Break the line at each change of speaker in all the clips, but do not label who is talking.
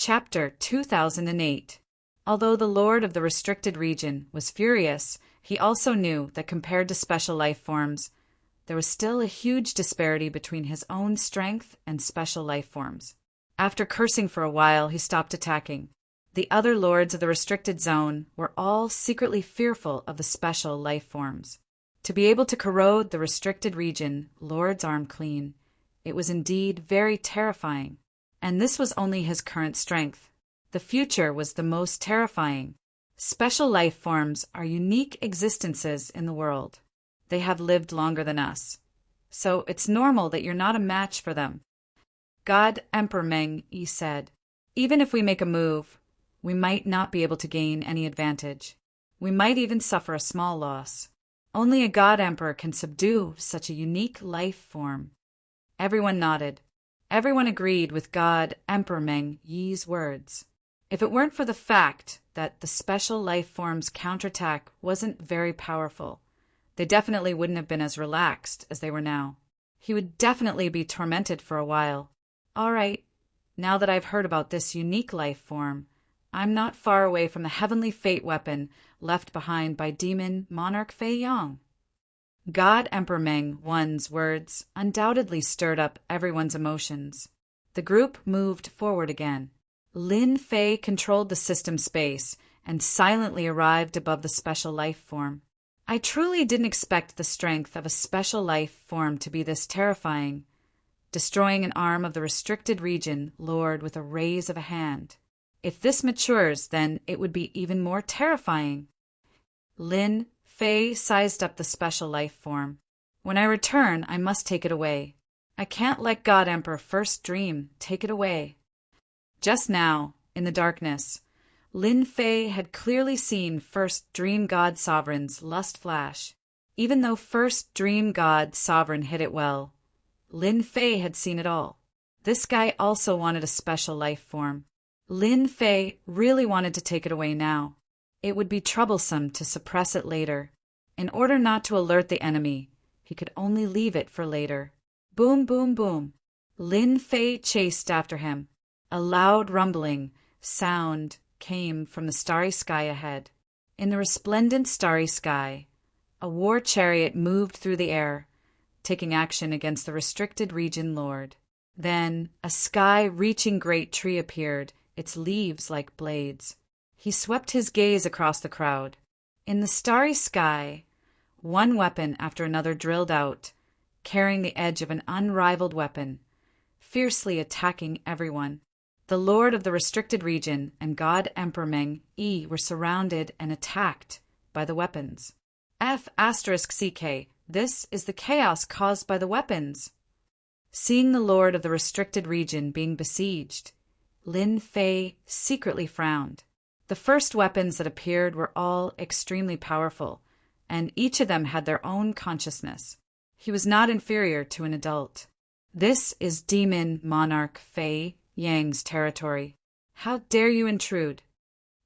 Chapter 2008. Although the Lord of the Restricted Region was furious, he also knew that compared to special life forms, there was still a huge disparity between his own strength and special life forms. After cursing for a while, he stopped attacking. The other lords of the restricted zone were all secretly fearful of the special life forms. To be able to corrode the restricted region, Lord's arm clean, it was indeed very terrifying. And this was only his current strength. The future was the most terrifying. Special life forms are unique existences in the world. They have lived longer than us. So it's normal that you're not a match for them. God Emperor Meng-Yi said, even if we make a move, we might not be able to gain any advantage. We might even suffer a small loss. Only a God Emperor can subdue such a unique life form. Everyone nodded. Everyone agreed with God Emperor Meng-Yi's words. If it weren't for the fact that the special life form's counterattack wasn't very powerful, they definitely wouldn't have been as relaxed as they were now. He would definitely be tormented for a while. All right, now that I've heard about this unique life form, I'm not far away from the heavenly fate weapon left behind by demon Monarch Fei Yang. God Emperor Meng-Wan's words undoubtedly stirred up everyone's emotions. The group moved forward again. Lin Fei controlled the system space and silently arrived above the special life form. I truly didn't expect the strength of a special life form to be this terrifying, destroying an arm of the restricted region Lord with a raise of a hand. If this matures, then it would be even more terrifying. Lin Fei sized up the special life form. When I return, I must take it away. I can't let God Emperor First Dream take it away. Just now, in the darkness, Lin Fei had clearly seen First Dream God Sovereign's lust flash. Even though First Dream God Sovereign hid it well, Lin Fei had seen it all. This guy also wanted a special life form. Lin Fei really wanted to take it away now. It would be troublesome to suppress it later. In order not to alert the enemy, he could only leave it for later. Boom, boom, boom. Lin Fei chased after him. A loud rumbling sound came from the starry sky ahead. In the resplendent starry sky, a war chariot moved through the air, taking action against the restricted region lord. Then a sky-reaching great tree appeared, its leaves like blades. He swept his gaze across the crowd. In the starry sky, one weapon after another drilled out, carrying the edge of an unrivaled weapon, fiercely attacking everyone. The Lord of the Restricted Region and God Emperor Meng-Yi were surrounded and attacked by the weapons. F*CK, this is the chaos caused by the weapons. Seeing the Lord of the Restricted Region being besieged, Lin Fei secretly frowned. The first weapons that appeared were all extremely powerful, and each of them had their own consciousness. He was not inferior to an adult. This is Demon Monarch Fei Yang's territory. How dare you intrude?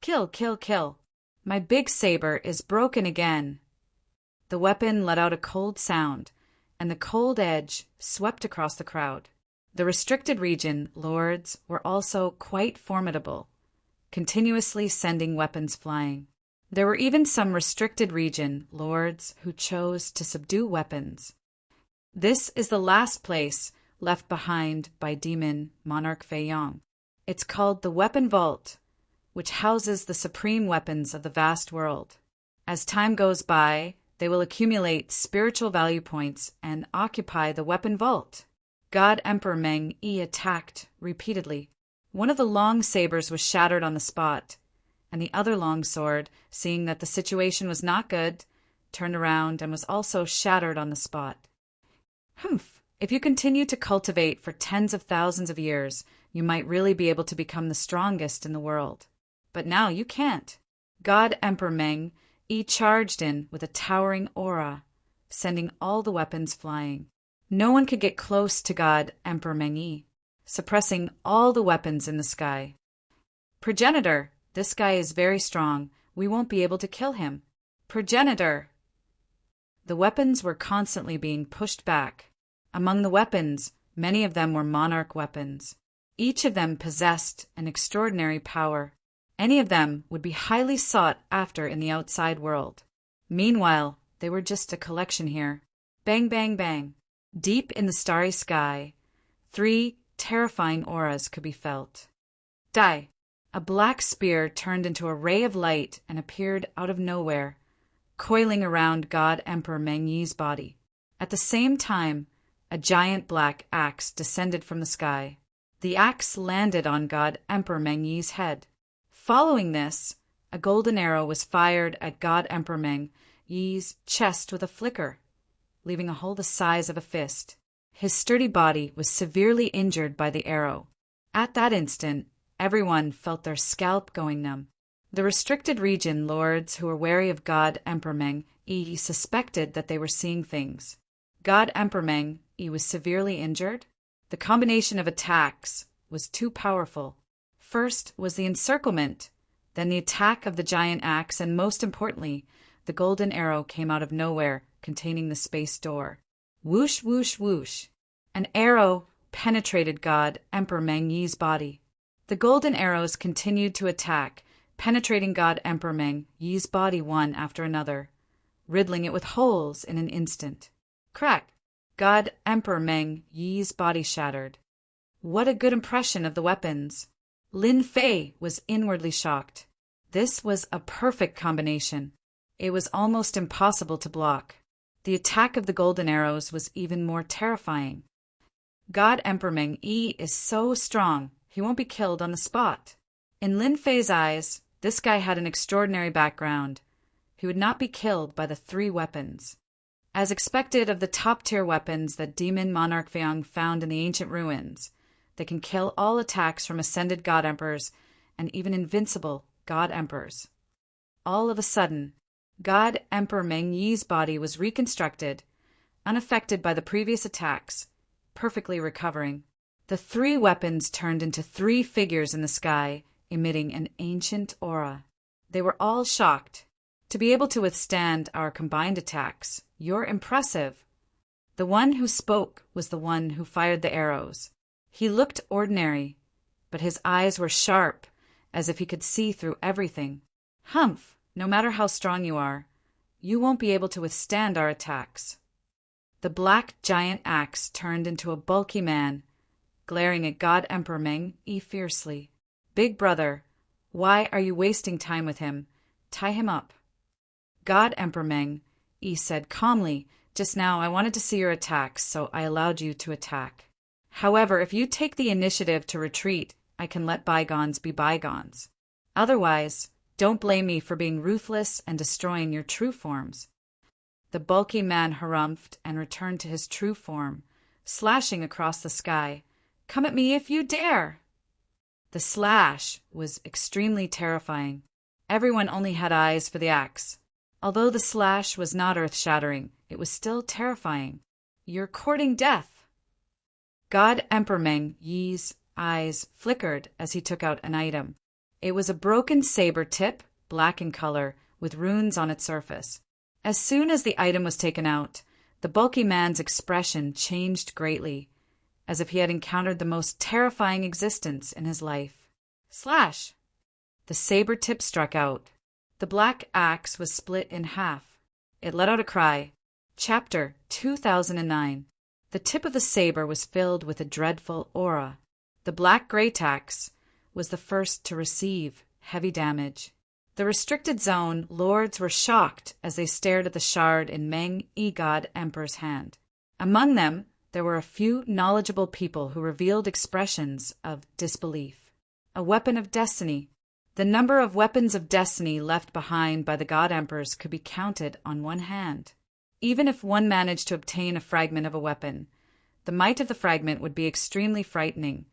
Kill, kill, kill. My big saber is broken again. The weapon let out a cold sound, and the cold edge swept across the crowd. The restricted region lords were also quite formidable, continuously sending weapons flying. There were even some restricted region lords who chose to subdue weapons. This is the last place left behind by Demon Monarch Fei Yang. It's called the Weapon Vault, which houses the supreme weapons of the vast world. As time goes by, they will accumulate spiritual value points and occupy the Weapon Vault. God Emperor Meng-Yi attacked repeatedly. One of the long sabers was shattered on the spot, and the other long sword, seeing that the situation was not good, turned around and was also shattered on the spot. Humph! If you continue to cultivate for tens of thousands of years, you might really be able to become the strongest in the world. But now you can't. God Emperor Meng-Yi charged in with a towering aura, sending all the weapons flying. No one could get close to God Emperor Meng-Yi, suppressing all the weapons in the sky. Progenitor, this guy is very strong. We won't be able to kill him. Progenitor! The weapons were constantly being pushed back. Among the weapons, many of them were monarch weapons. Each of them possessed an extraordinary power. Any of them would be highly sought after in the outside world. Meanwhile, they were just a collection here. Bang, bang, bang. Deep in the starry sky, 3 terrifying auras could be felt. Die. A black spear turned into a ray of light and appeared out of nowhere, coiling around God Emperor Meng Yi's body. At the same time, a giant black axe descended from the sky. The axe landed on God Emperor Meng Yi's head. Following this, a golden arrow was fired at God Emperor Meng Yi's chest with a flicker, leaving a hole the size of a fist. His sturdy body was severely injured by the arrow. At that instant, everyone felt their scalp going numb. The restricted region lords who were wary of God Emperor Meng Yi suspected that they were seeing things. God Emperor Meng Yi was severely injured. The combination of attacks was too powerful. First was the encirclement, then the attack of the giant axe, and most importantly, the golden arrow came out of nowhere, containing the space door. Whoosh, whoosh, whoosh. An arrow penetrated God Emperor Meng Yi's body. The golden arrows continued to attack, penetrating God Emperor Meng Yi's body one after another, riddling it with holes in an instant. Crack! God Emperor Meng Yi's body shattered. What a good impression of the weapons! Lin Fei was inwardly shocked. This was a perfect combination. It was almost impossible to block. The attack of the golden arrows was even more terrifying. God Emperor Meng Yi is so strong, he won't be killed on the spot. In Lin Fei's eyes, this guy had an extraordinary background. He would not be killed by the 3 weapons. As expected of the top-tier weapons that Demon Monarch Feong found in the ancient ruins, they can kill all attacks from ascended God Emperors and even invincible God Emperors. All of a sudden, God Emperor Meng Yi's body was reconstructed, unaffected by the previous attacks, perfectly recovering. The 3 weapons turned into 3 figures in the sky, emitting an ancient aura. They were all shocked. To be able to withstand our combined attacks, you're impressive. The one who spoke was the one who fired the arrows. He looked ordinary, but his eyes were sharp, as if he could see through everything. Humph! No matter how strong you are, you won't be able to withstand our attacks. The black giant axe turned into a bulky man, glaring at God Emperor Meng Yi fiercely. Big brother, why are you wasting time with him? Tie him up. God Emperor Meng Yi said calmly, just now I wanted to see your attacks, so I allowed you to attack. However, if you take the initiative to retreat, I can let bygones be bygones. Otherwise, don't blame me for being ruthless and destroying your true forms. The bulky man harumphed and returned to his true form, slashing across the sky. Come at me if you dare! The slash was extremely terrifying. Everyone only had eyes for the axe. Although the slash was not earth-shattering, it was still terrifying. You're courting death. God Emperor Meng Yi's eyes flickered as he took out an item. It was a broken saber tip, black in color, with runes on its surface. As soon as the item was taken out, the bulky man's expression changed greatly, as if he had encountered the most terrifying existence in his life. Slash! The saber tip struck out. The black axe was split in half. It let out a cry. Chapter 2009. The tip of the saber was filled with a dreadful aura. The black great axe was the first to receive heavy damage. The restricted zone lords were shocked as they stared at the shard in Meng Yi God Emperor's hand. Among them, there were a few knowledgeable people who revealed expressions of disbelief. A weapon of destiny. The number of weapons of destiny left behind by the God Emperors could be counted on one hand. Even if one managed to obtain a fragment of a weapon, the might of the fragment would be extremely frightening,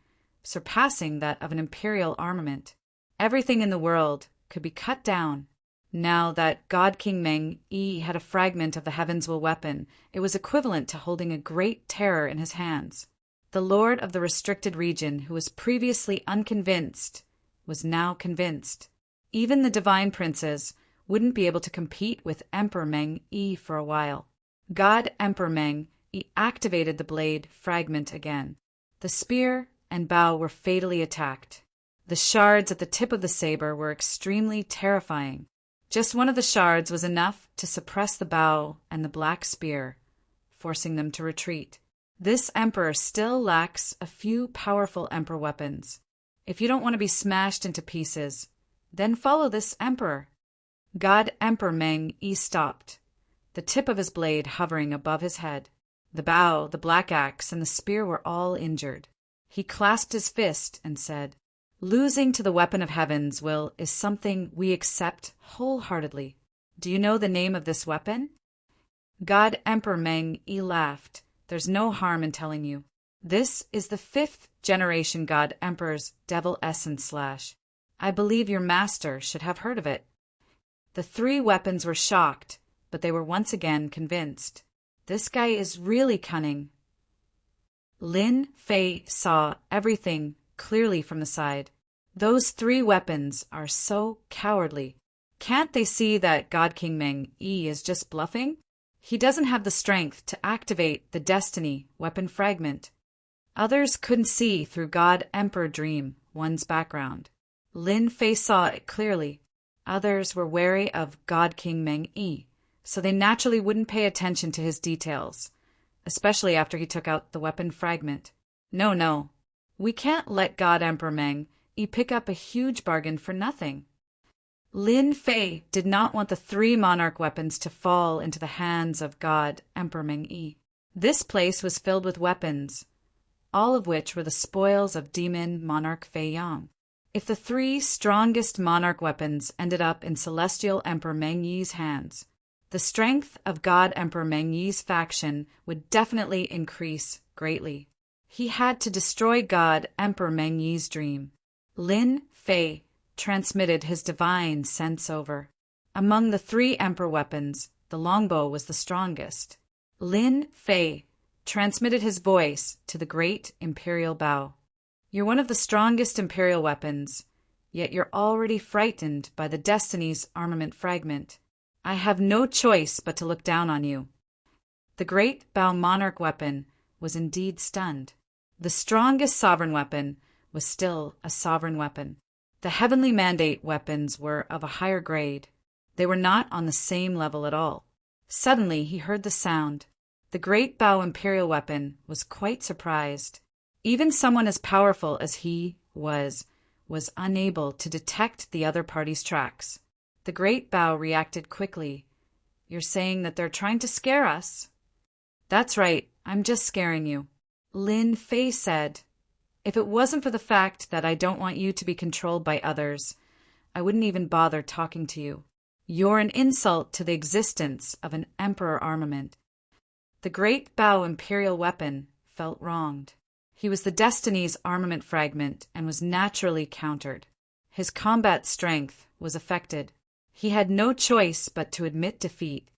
surpassing that of an imperial armament. Everything in the world could be cut down. Now that God King Meng Yi had a fragment of the Heaven's Will weapon, it was equivalent to holding a great terror in his hands. The lord of the restricted region, who was previously unconvinced, was now convinced. Even the divine princes wouldn't be able to compete with Emperor Meng Yi for a while. God Emperor Meng Yi activated the blade fragment again. The spear and Bao were fatally attacked. The shards at the tip of the saber were extremely terrifying. Just one of the shards was enough to suppress the Bao and the black spear, forcing them to retreat. This emperor still lacks a few powerful emperor weapons. If you don't want to be smashed into pieces, then follow this emperor. God Emperor Meng Yi stopped, the tip of his blade hovering above his head. The bow, the black axe, and the spear were all injured. He clasped his fist and said, "Losing to the weapon of heaven's will is something we accept wholeheartedly. Do you know the name of this weapon?" God Emperor Meng Yi laughed. "There's no harm in telling you. This is the 5th generation God Emperor's Devil Essence Slash. I believe your master should have heard of it." The 3 weapons were shocked, but they were once again convinced. This guy is really cunning. Lin Fei saw everything clearly from the side. Those 3 weapons are so cowardly. Can't they see that God King Meng Yi is just bluffing? He doesn't have the strength to activate the Destiny weapon fragment. Others couldn't see through God Emperor Dream One's background. Lin Fei saw it clearly. Others were wary of God King Meng Yi, so they naturally wouldn't pay attention to his details, especially after he took out the weapon fragment. No, we can't let God Emperor Meng Yi pick up a huge bargain for nothing. Lin Fei did not want the 3 monarch weapons to fall into the hands of God Emperor Meng Yi. This place was filled with weapons, all of which were the spoils of demon monarch Fei Yang. If the 3 strongest monarch weapons ended up in Celestial Emperor Meng Yi's hands, the strength of God Emperor Meng Yi's faction would definitely increase greatly. He had to destroy God Emperor Meng Yi's dream. Lin Fei transmitted his divine sense over. Among the 3 emperor weapons, the longbow was the strongest. Lin Fei transmitted his voice to the great imperial bow. "You're one of the strongest imperial weapons, yet you're already frightened by the Destiny's armament fragment. I have no choice but to look down on you." The great bow monarch weapon was indeed stunned. The strongest sovereign weapon was still a sovereign weapon. The heavenly mandate weapons were of a higher grade. They were not on the same level at all. Suddenly he heard the sound. The great bow imperial weapon was quite surprised. Even someone as powerful as he was unable to detect the other party's tracks. The great bow reacted quickly. "You're saying that they're trying to scare us?" "That's right, I'm just scaring you," Lin Fei said. "If it wasn't for the fact that I don't want you to be controlled by others, I wouldn't even bother talking to you. You're an insult to the existence of an emperor armament." The great bow imperial weapon felt wronged. He was the Destiny's armament fragment and was naturally countered. His combat strength was affected. He had no choice but to admit defeat.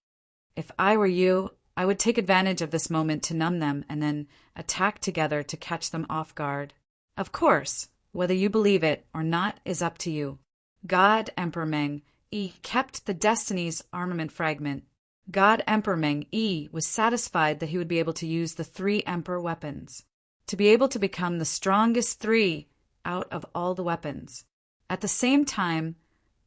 "If I were you, I would take advantage of this moment to numb them and then attack together to catch them off guard. Of course, whether you believe it or not is up to you." God Emperor Meng Yi kept the Destiny's armament fragment. God Emperor Meng Yi was satisfied that he would be able to use the 3 emperor weapons, to be able to become the strongest 3 out of all the weapons. At the same time,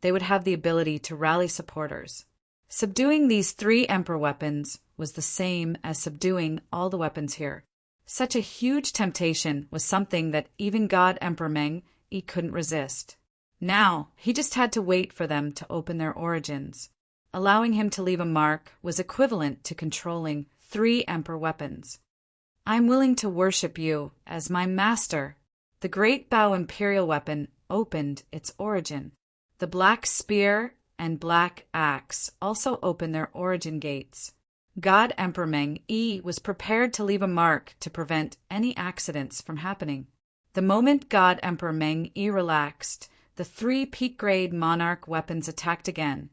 they would have the ability to rally supporters. Subduing these 3 emperor weapons was the same as subduing all the weapons here. Such a huge temptation was something that even God Emperor Meng Yi couldn't resist. Now, he just had to wait for them to open their origins. Allowing him to leave a mark was equivalent to controlling 3 emperor weapons. "I'm willing to worship you as my master." The great bow imperial weapon opened its origin. The black spear and black axe also opened their origin gates. God Emperor Meng Yi was prepared to leave a mark to prevent any accidents from happening. The moment God Emperor Meng Yi relaxed, the 3 peak-grade monarch weapons attacked again,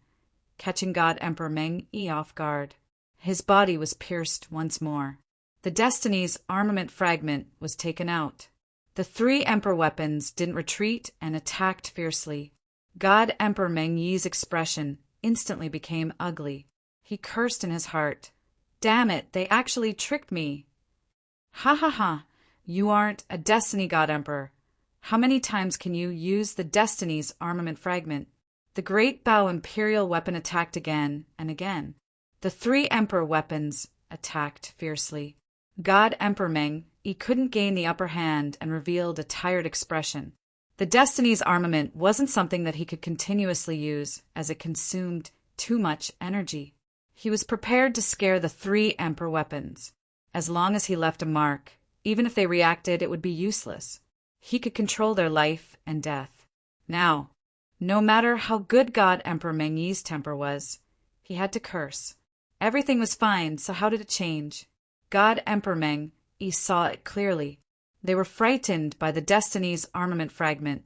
catching God Emperor Meng Yi off guard. His body was pierced once more. The Destiny's armament fragment was taken out. The 3 emperor weapons didn't retreat and attacked fiercely. God Emperor Meng Yi's expression instantly became ugly. He cursed in his heart. "Damn it, they actually tricked me." "Ha ha ha, You aren't a Destiny God Emperor. How many times can you use the Destiny's armament fragment? The Great Bow Imperial weapon attacked again and again. The three Emperor weapons attacked fiercely. God Emperor Meng Yi couldn't gain the upper hand and revealed a tired expression. The Destiny's armament wasn't something that he could continuously use, as it consumed too much energy. He was prepared to scare the three Emperor weapons. As long as he left a mark, even if they reacted, it would be useless. He could control their life and death. Now, no matter how good God Emperor Meng Yi's temper was, he had to curse. Everything was fine, so how did it change? God Emperor Meng Yi saw it clearly. They were frightened by the Destiny's armament fragment,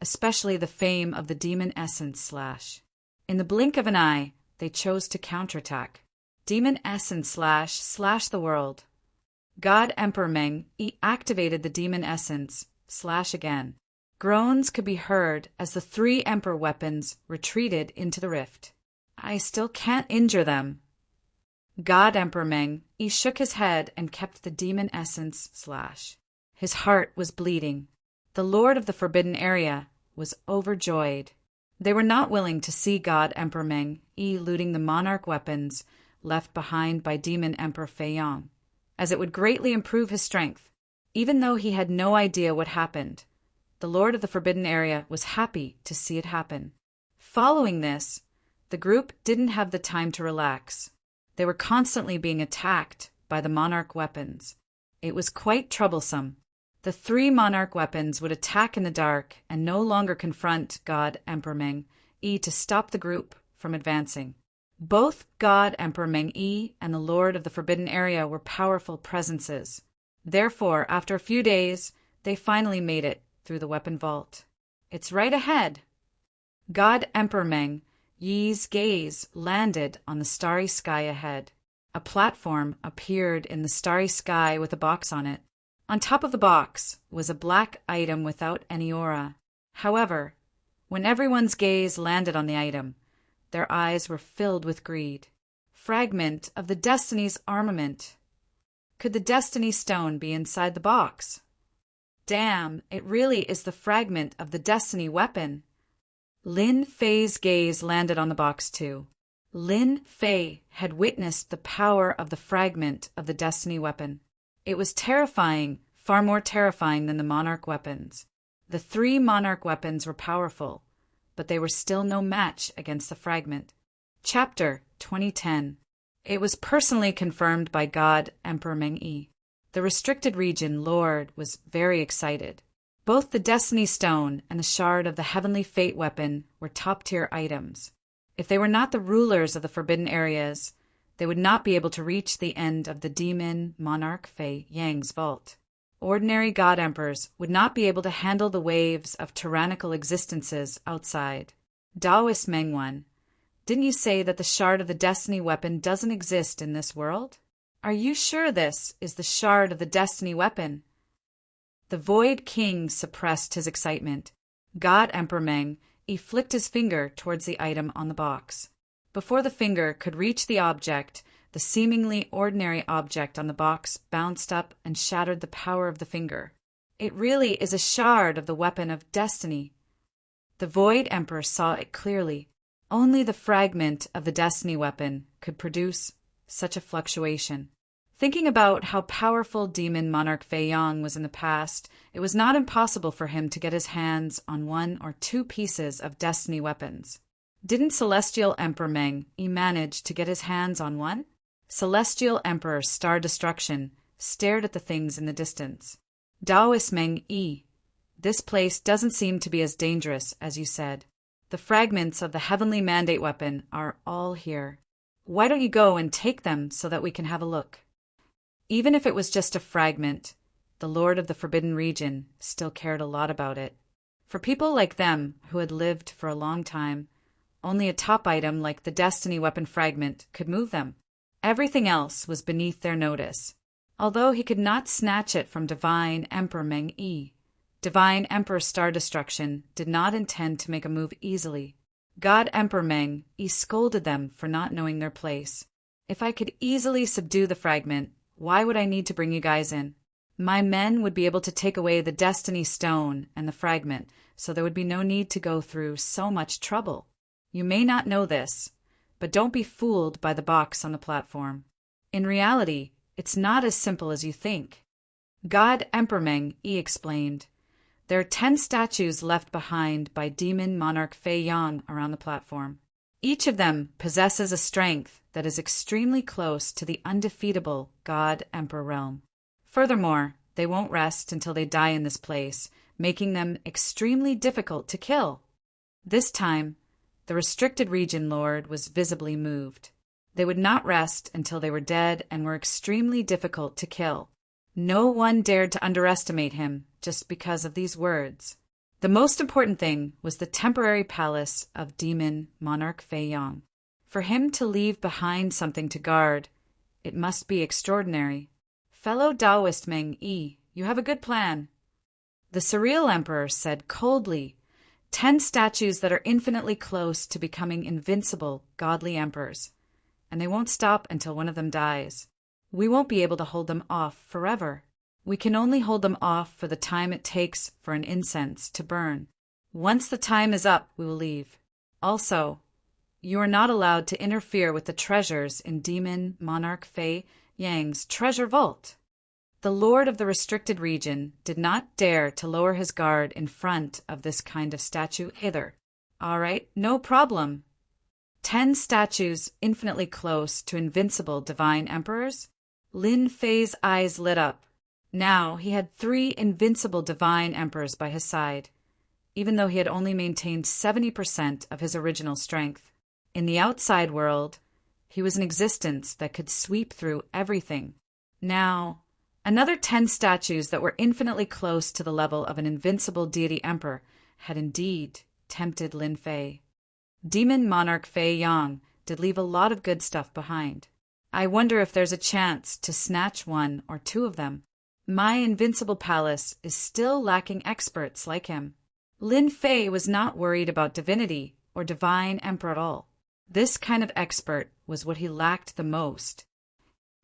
especially the fame of the demon essence slash. In the blink of an eye, they chose to counterattack. Demon essence slash the world. God Emperor Meng Yi activated the demon essence slash again. Groans could be heard as the three Emperor weapons retreated into the rift. I still can't injure them. God Emperor Meng Yi shook his head and kept the demon essence slash. His heart was bleeding. The Lord of the Forbidden Area was overjoyed. They were not willing to see God Emperor Meng Yi looting the monarch weapons left behind by Demon Emperor Fei Yong, as it would greatly improve his strength. Even though he had no idea what happened, the Lord of the Forbidden Area was happy to see it happen. Following this, the group didn't have the time to relax. They were constantly being attacked by the monarch weapons. It was quite troublesome. The three monarch weapons would attack in the dark and no longer confront God Emperor Meng Yi to stop the group from advancing. Both God Emperor Meng Yi and the Lord of the Forbidden Area were powerful presences. Therefore, after a few days, they finally made it through the weapon vault. It's right ahead. God Emperor Meng Yi's gaze landed on the starry sky ahead. A platform appeared in the starry sky with a box on it. On top of the box was a black item without any aura. However, when everyone's gaze landed on the item, their eyes were filled with greed. Fragment of the Destiny's armament. Could the Destiny Stone be inside the box? Damn, it really is the fragment of the Destiny weapon. Lin Fei's gaze landed on the box too. Lin Fei had witnessed the power of the fragment of the Destiny weapon. It was terrifying, far more terrifying than the monarch weapons. The three monarch weapons were powerful, but they were still no match against the fragment. Chapter 2010. It was personally confirmed by God Emperor Meng Yi. The restricted region Lord was very excited. Both the Destiny Stone and the shard of the Heavenly Fate weapon were top-tier items. If they were not the rulers of the Forbidden Areas, they would not be able to reach the end of the demon Monarch Fei Yang's vault. Ordinary God Emperors would not be able to handle the waves of tyrannical existences outside. Taoist Mengwan, didn't you say that the shard of the Destiny weapon doesn't exist in this world? Are you sure this is the shard of the Destiny weapon? The Void King suppressed his excitement. God Emperor Meng Yi flicked his finger towards the item on the box. Before the finger could reach the object, the seemingly ordinary object on the box bounced up and shattered the power of the finger. It really is a shard of the weapon of Destiny. The Void Emperor saw it clearly. Only the fragment of the Destiny weapon could produce such a fluctuation. Thinking about how powerful Demon Monarch Fei Yong was in the past, it was not impossible for him to get his hands on one or two pieces of Destiny weapons. Didn't Celestial Emperor Meng Yi manage to get his hands on one? Celestial Emperor Star Destruction stared at the things in the distance. Taoist Meng Yi, this place doesn't seem to be as dangerous as you said. The fragments of the Heavenly Mandate weapon are all here. Why don't you go and take them so that we can have a look? Even if it was just a fragment, the Lord of the Forbidden Region still cared a lot about it. For people like them who had lived for a long time, only a top item like the Destiny weapon fragment could move them. Everything else was beneath their notice. Although he could not snatch it from Divine Emperor Meng Yi, Divine Emperor Star Destruction did not intend to make a move easily. God Emperor Meng Yi scolded them for not knowing their place. If I could easily subdue the fragment, why would I need to bring you guys in? My men would be able to take away the Destiny Stone and the fragment, so there would be no need to go through so much trouble. You may not know this, but don't be fooled by the box on the platform. In reality, it's not as simple as you think. God Emperor Meng-Yi explained, there are 10 statues left behind by demon monarch Fei Yang around the platform. Each of them possesses a strength that is extremely close to the undefeatable God Emperor realm. Furthermore, they won't rest until they die in this place, making them extremely difficult to kill. This time, the restricted region lord was visibly moved. They would not rest until they were dead and were extremely difficult to kill. No one dared to underestimate him just because of these words. The most important thing was the temporary palace of demon monarch Fei Yang. For him to leave behind something to guard, it must be extraordinary. Fellow Taoist Meng-Yi, you have a good plan. The surreal emperor said coldly, 10 statues that are infinitely close to becoming invincible godly emperors. And they won't stop until one of them dies. We won't be able to hold them off forever. We can only hold them off for the time it takes for an incense to burn. Once the time is up, we will leave. Also, you are not allowed to interfere with the treasures in demon monarch Fei Yang's treasure vault. The lord of the restricted region did not dare to lower his guard in front of this kind of statue either. All right, no problem. 10 statues infinitely close to invincible divine emperors? Lin Fei's eyes lit up. Now he had 3 invincible divine emperors by his side, even though he had only maintained 70% of his original strength. In the outside world, he was an existence that could sweep through everything. Now, another 10 statues that were infinitely close to the level of an invincible deity emperor had indeed tempted Lin Fei. Demon monarch Fei Yang did leave a lot of good stuff behind. I wonder if there's a chance to snatch 1 or 2 of them. My invincible palace is still lacking experts like him. Lin Fei was not worried about divinity or divine emperor at all. This kind of expert was what he lacked the most.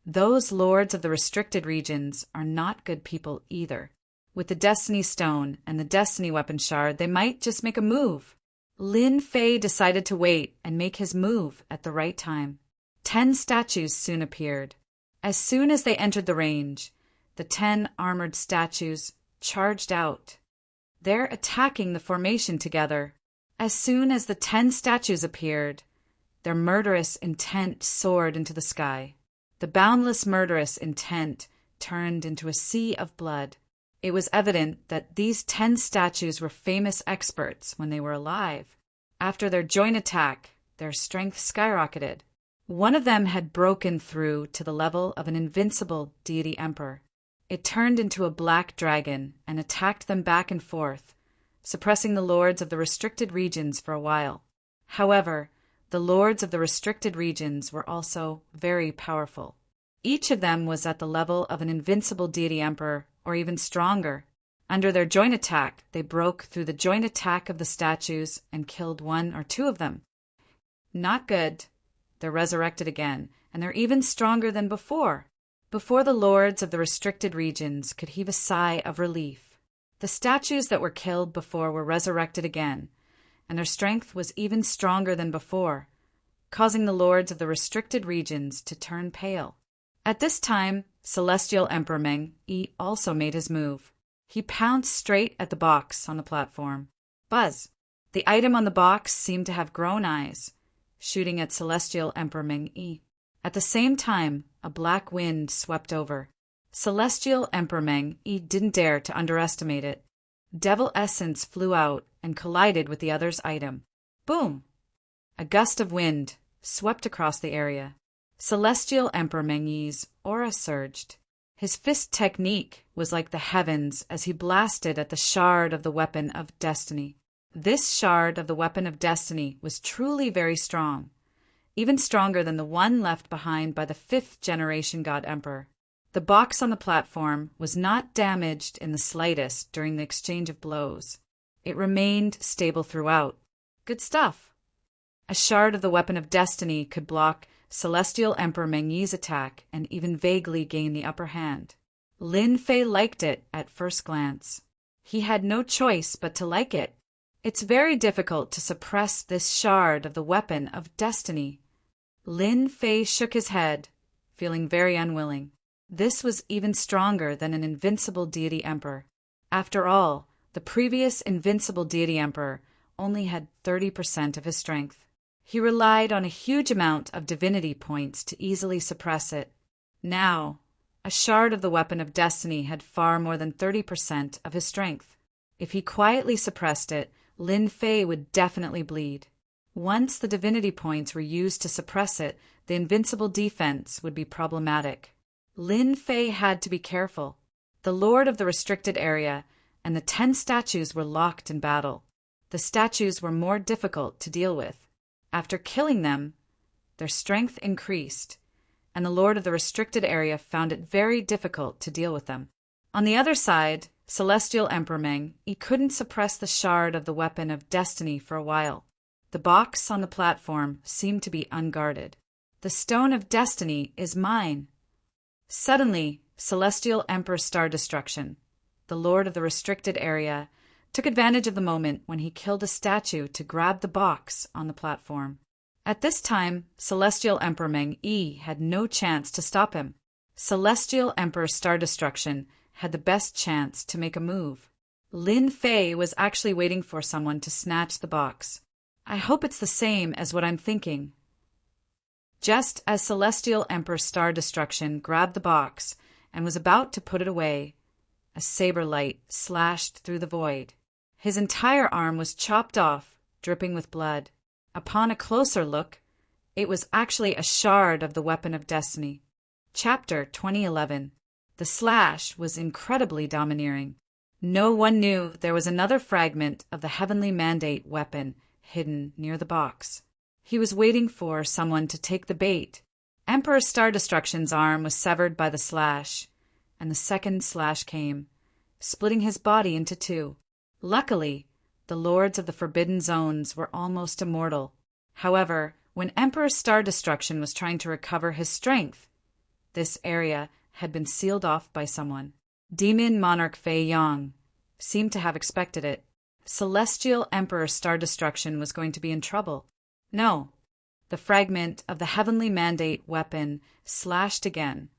Those lords of the restricted regions are not good people either. With the Destiny Stone and the Destiny Weapon Shard, they might just make a move. Lin Fei decided to wait and make his move at the right time. 10 statues soon appeared. As soon as they entered the range, the 10 armored statues charged out. They're attacking the formation together. As soon as the 10 statues appeared, their murderous intent soared into the sky. The boundless murderous intent turned into a sea of blood. It was evident that these 10 statues were famous experts when they were alive. After their joint attack, their strength skyrocketed. One of them had broken through to the level of an invincible deity emperor. It turned into a black dragon and attacked them back and forth, suppressing the lords of the restricted regions for a while. However, the lords of the restricted regions were also very powerful. Each of them was at the level of an invincible deity emperor, or even stronger. Under their joint attack, they broke through the joint attack of the statues and killed 1 or 2 of them. Not good. They're resurrected again, and they're even stronger than before. Before the lords of the restricted regions could heave a sigh of relief. The statues that were killed before were resurrected again, and their strength was even stronger than before, causing the lords of the restricted regions to turn pale. At this time, Celestial Emperor Meng-Yi also made his move. He pounced straight at the box on the platform. Buzz! The item on the box seemed to have grown eyes, shooting at Celestial Emperor Meng-Yi. At the same time, a black wind swept over. Celestial Emperor Meng-Yi didn't dare to underestimate it. Devil Essence flew out and collided with the other's item. Boom! A gust of wind swept across the area. Celestial Emperor Meng-Yi's aura surged. His fist technique was like the heavens as he blasted at the shard of the weapon of destiny. This shard of the weapon of destiny was truly very strong, even stronger than the one left behind by the 5th generation God Emperor. The box on the platform was not damaged in the slightest during the exchange of blows. It remained stable throughout. Good stuff. A shard of the weapon of destiny could block Celestial Emperor Meng-Yi's attack and even vaguely gain the upper hand. Lin Fei liked it at first glance. He had no choice but to like it. It's very difficult to suppress this shard of the weapon of destiny. Lin Fei shook his head, feeling very unwilling. This was even stronger than an invincible deity emperor. After all, the previous invincible deity emperor only had 30% of his strength. He relied on a huge amount of divinity points to easily suppress it. Now, a shard of the weapon of destiny had far more than 30% of his strength. If he quietly suppressed it, Lin Fei would definitely bleed. Once the divinity points were used to suppress it, the invincible defense would be problematic. Lin Fei had to be careful. The Lord of the restricted area and the 10 statues were locked in battle. The statues were more difficult to deal with. After killing them, their strength increased, and the Lord of the restricted area found it very difficult to deal with them. On the other side, Celestial Emperor Meng, he couldn't suppress the shard of the weapon of destiny for a while. The box on the platform seemed to be unguarded. The stone of destiny is mine. Suddenly, Celestial Emperor Star Destruction, the Lord of the restricted area, took advantage of the moment when he killed a statue to grab the box on the platform. At this time, Celestial Emperor Meng Yi had no chance to stop him. Celestial Emperor Star Destruction had the best chance to make a move. Lin Fei was actually waiting for someone to snatch the box. I hope it's the same as what I'm thinking. Just as Celestial Emperor Star Destruction grabbed the box and was about to put it away, a saber light slashed through the void. His entire arm was chopped off, dripping with blood. Upon a closer look, it was actually a shard of the weapon of destiny. Chapter 2011. The slash was incredibly domineering. No one knew there was another fragment of the heavenly mandate weapon hidden near the box. He was waiting for someone to take the bait. Emperor Star Destruction's arm was severed by the slash, and the second slash came, splitting his body into 2. Luckily, the lords of the Forbidden Zones were almost immortal. However, when Emperor Star Destruction was trying to recover his strength, this area had been sealed off by someone. Demon Monarch Fei Yang seemed to have expected it. Celestial Emperor Star Destruction was going to be in trouble. No, the fragment of the heavenly mandate weapon slashed again,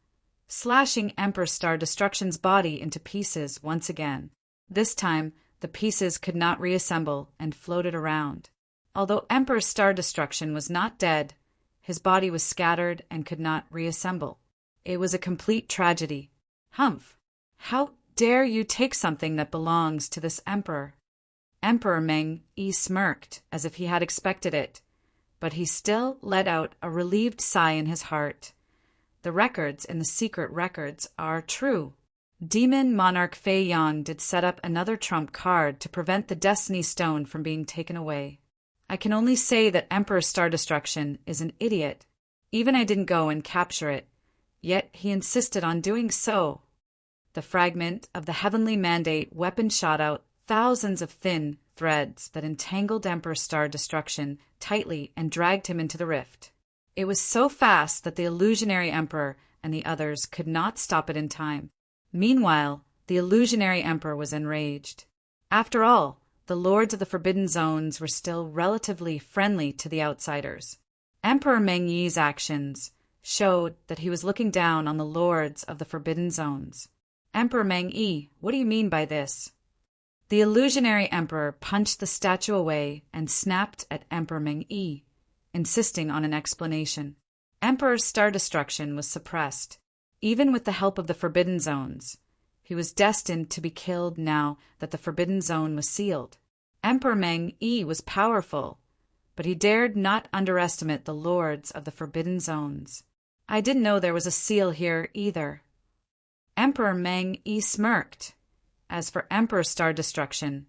slashing Emperor Star Destruction's body into pieces once again. This time, the pieces could not reassemble and floated around. Although Emperor Star Destruction was not dead, his body was scattered and could not reassemble. It was a complete tragedy. Humph! How dare you take something that belongs to this emperor? Emperor Meng Yi smirked as if he had expected it, but he still let out a relieved sigh in his heart. The records in the secret records are true. Demon Monarch Fei Yang did set up another trump card to prevent the Destiny Stone from being taken away. I can only say that Emperor Star Destruction is an idiot. Even I didn't go and capture it, yet he insisted on doing so. The fragment of the heavenly mandate weapon shot out thousands of thin threads that entangled Emperor Star Destruction tightly and dragged him into the rift. It was so fast that the illusionary emperor and the others could not stop it in time. Meanwhile, the illusionary emperor was enraged. After all, the lords of the Forbidden Zones were still relatively friendly to the outsiders. Emperor Meng Yi's actions showed that he was looking down on the lords of the Forbidden Zones. Emperor Meng Yi, what do you mean by this? The illusionary emperor punched the statue away and snapped at Emperor Meng Yi, insisting on an explanation. Emperor Star Destruction was suppressed, even with the help of the Forbidden Zones. He was destined to be killed now that the Forbidden Zone was sealed. Emperor Meng Yi was powerful, but he dared not underestimate the lords of the Forbidden Zones. I didn't know there was a seal here either. Emperor Meng Yi smirked. As for Emperor Star Destruction,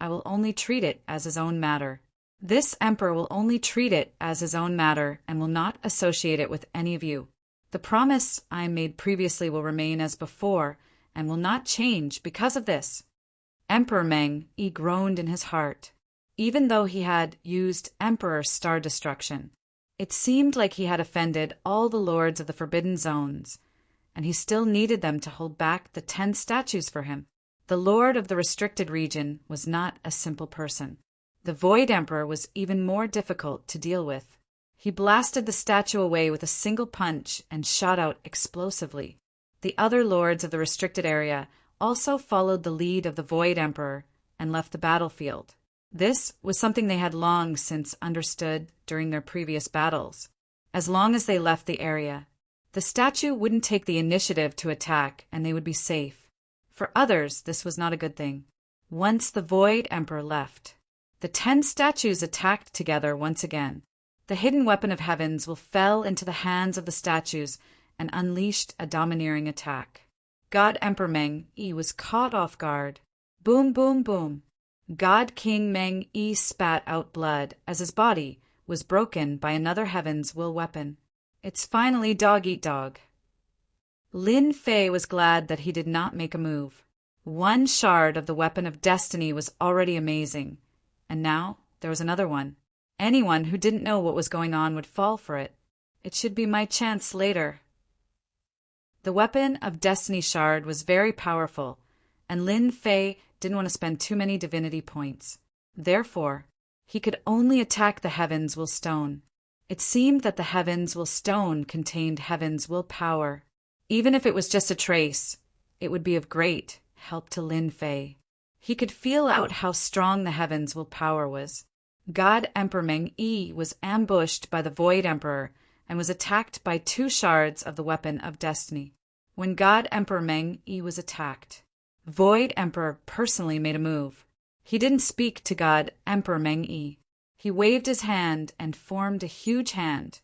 I will only treat it as his own matter. This emperor will only treat it as his own matter and will not associate it with any of you. The promise I made previously will remain as before and will not change because of this. Emperor Meng Yi groaned in his heart. Even though he had used Emperor Star Destruction, it seemed like he had offended all the lords of the Forbidden Zones, and he still needed them to hold back the 10 statues for him. The Lord of the restricted region was not a simple person. The Void Emperor was even more difficult to deal with. He blasted the statue away with a single punch and shot out explosively. The other lords of the restricted area also followed the lead of the Void Emperor and left the battlefield. This was something they had long since understood during their previous battles. As long as they left the area, the statue wouldn't take the initiative to attack and they would be safe. For others, this was not a good thing. Once the Void Emperor left, the 10 statues attacked together once again. The hidden weapon of heavens fell into the hands of the statues and unleashed a domineering attack. God Emperor Meng-Yi was caught off guard. Boom, boom, boom. God King Meng-Yi spat out blood as his body was broken by another Heaven's Will weapon. It's finally dog-eat-dog. Lin Fei was glad that he did not make a move. One shard of the weapon of destiny was already amazing, and now there was another one. Anyone who didn't know what was going on would fall for it. It should be my chance later. The weapon of destiny shard was very powerful, and Lin Fei didn't want to spend too many divinity points. Therefore, he could only attack the Heaven's Will stone. It seemed that the Heaven's Will stone contained Heaven's Will power. Even if it was just a trace, it would be of great help to Lin Fei. He could feel out how strong the Heaven's Will power was. God Emperor Meng-Yi was ambushed by the Void Emperor and was attacked by 2 shards of the weapon of destiny. When God Emperor Meng-Yi was attacked, Void Emperor personally made a move. He didn't speak to God Emperor Meng-Yi. He waved his hand and formed a huge hand,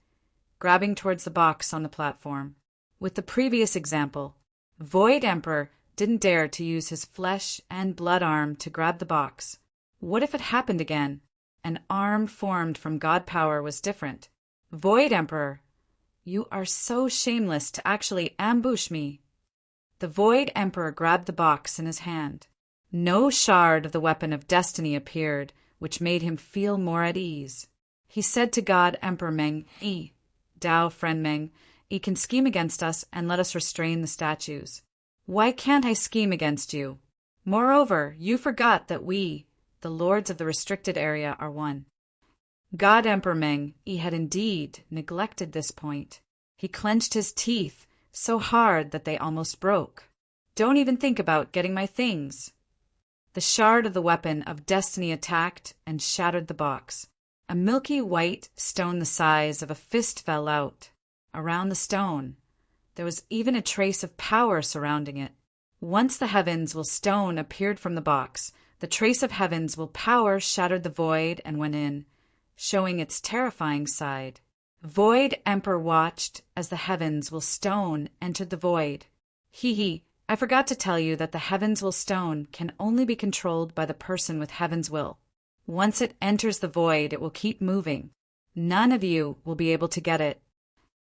grabbing towards the box on the platform. With the previous example, Void Emperor didn't dare to use his flesh and blood arm to grab the box. What if it happened again? An arm formed from God power was different. Void Emperor, you are so shameless to actually ambush me. The Void Emperor grabbed the box in his hand. No shard of the weapon of destiny appeared, which made him feel more at ease. He said to God Emperor Meng-Yi, Dao friend Meng-Yi can scheme against us and let us restrain the statues. Why can't I scheme against you? Moreover, you forgot that we, the lords of the restricted area, are one. God Emperor Meng-Yi had indeed neglected this point. He clenched his teeth so hard that they almost broke. Don't even think about getting my things. The shard of the weapon of destiny attacked and shattered the box. A milky white stone the size of a fist fell out. Around the stone, there was even a trace of power surrounding it. Once the Heaven's Will stone appeared from the box, the trace of Heaven's Will power shattered the void and went in, showing its terrifying side. Void Emperor watched as the Heaven's Will stone entered the void. Hee, I forgot to tell you that the Heaven's Will stone can only be controlled by the person with Heaven's Will. Once it enters the void, it will keep moving. None of you will be able to get it.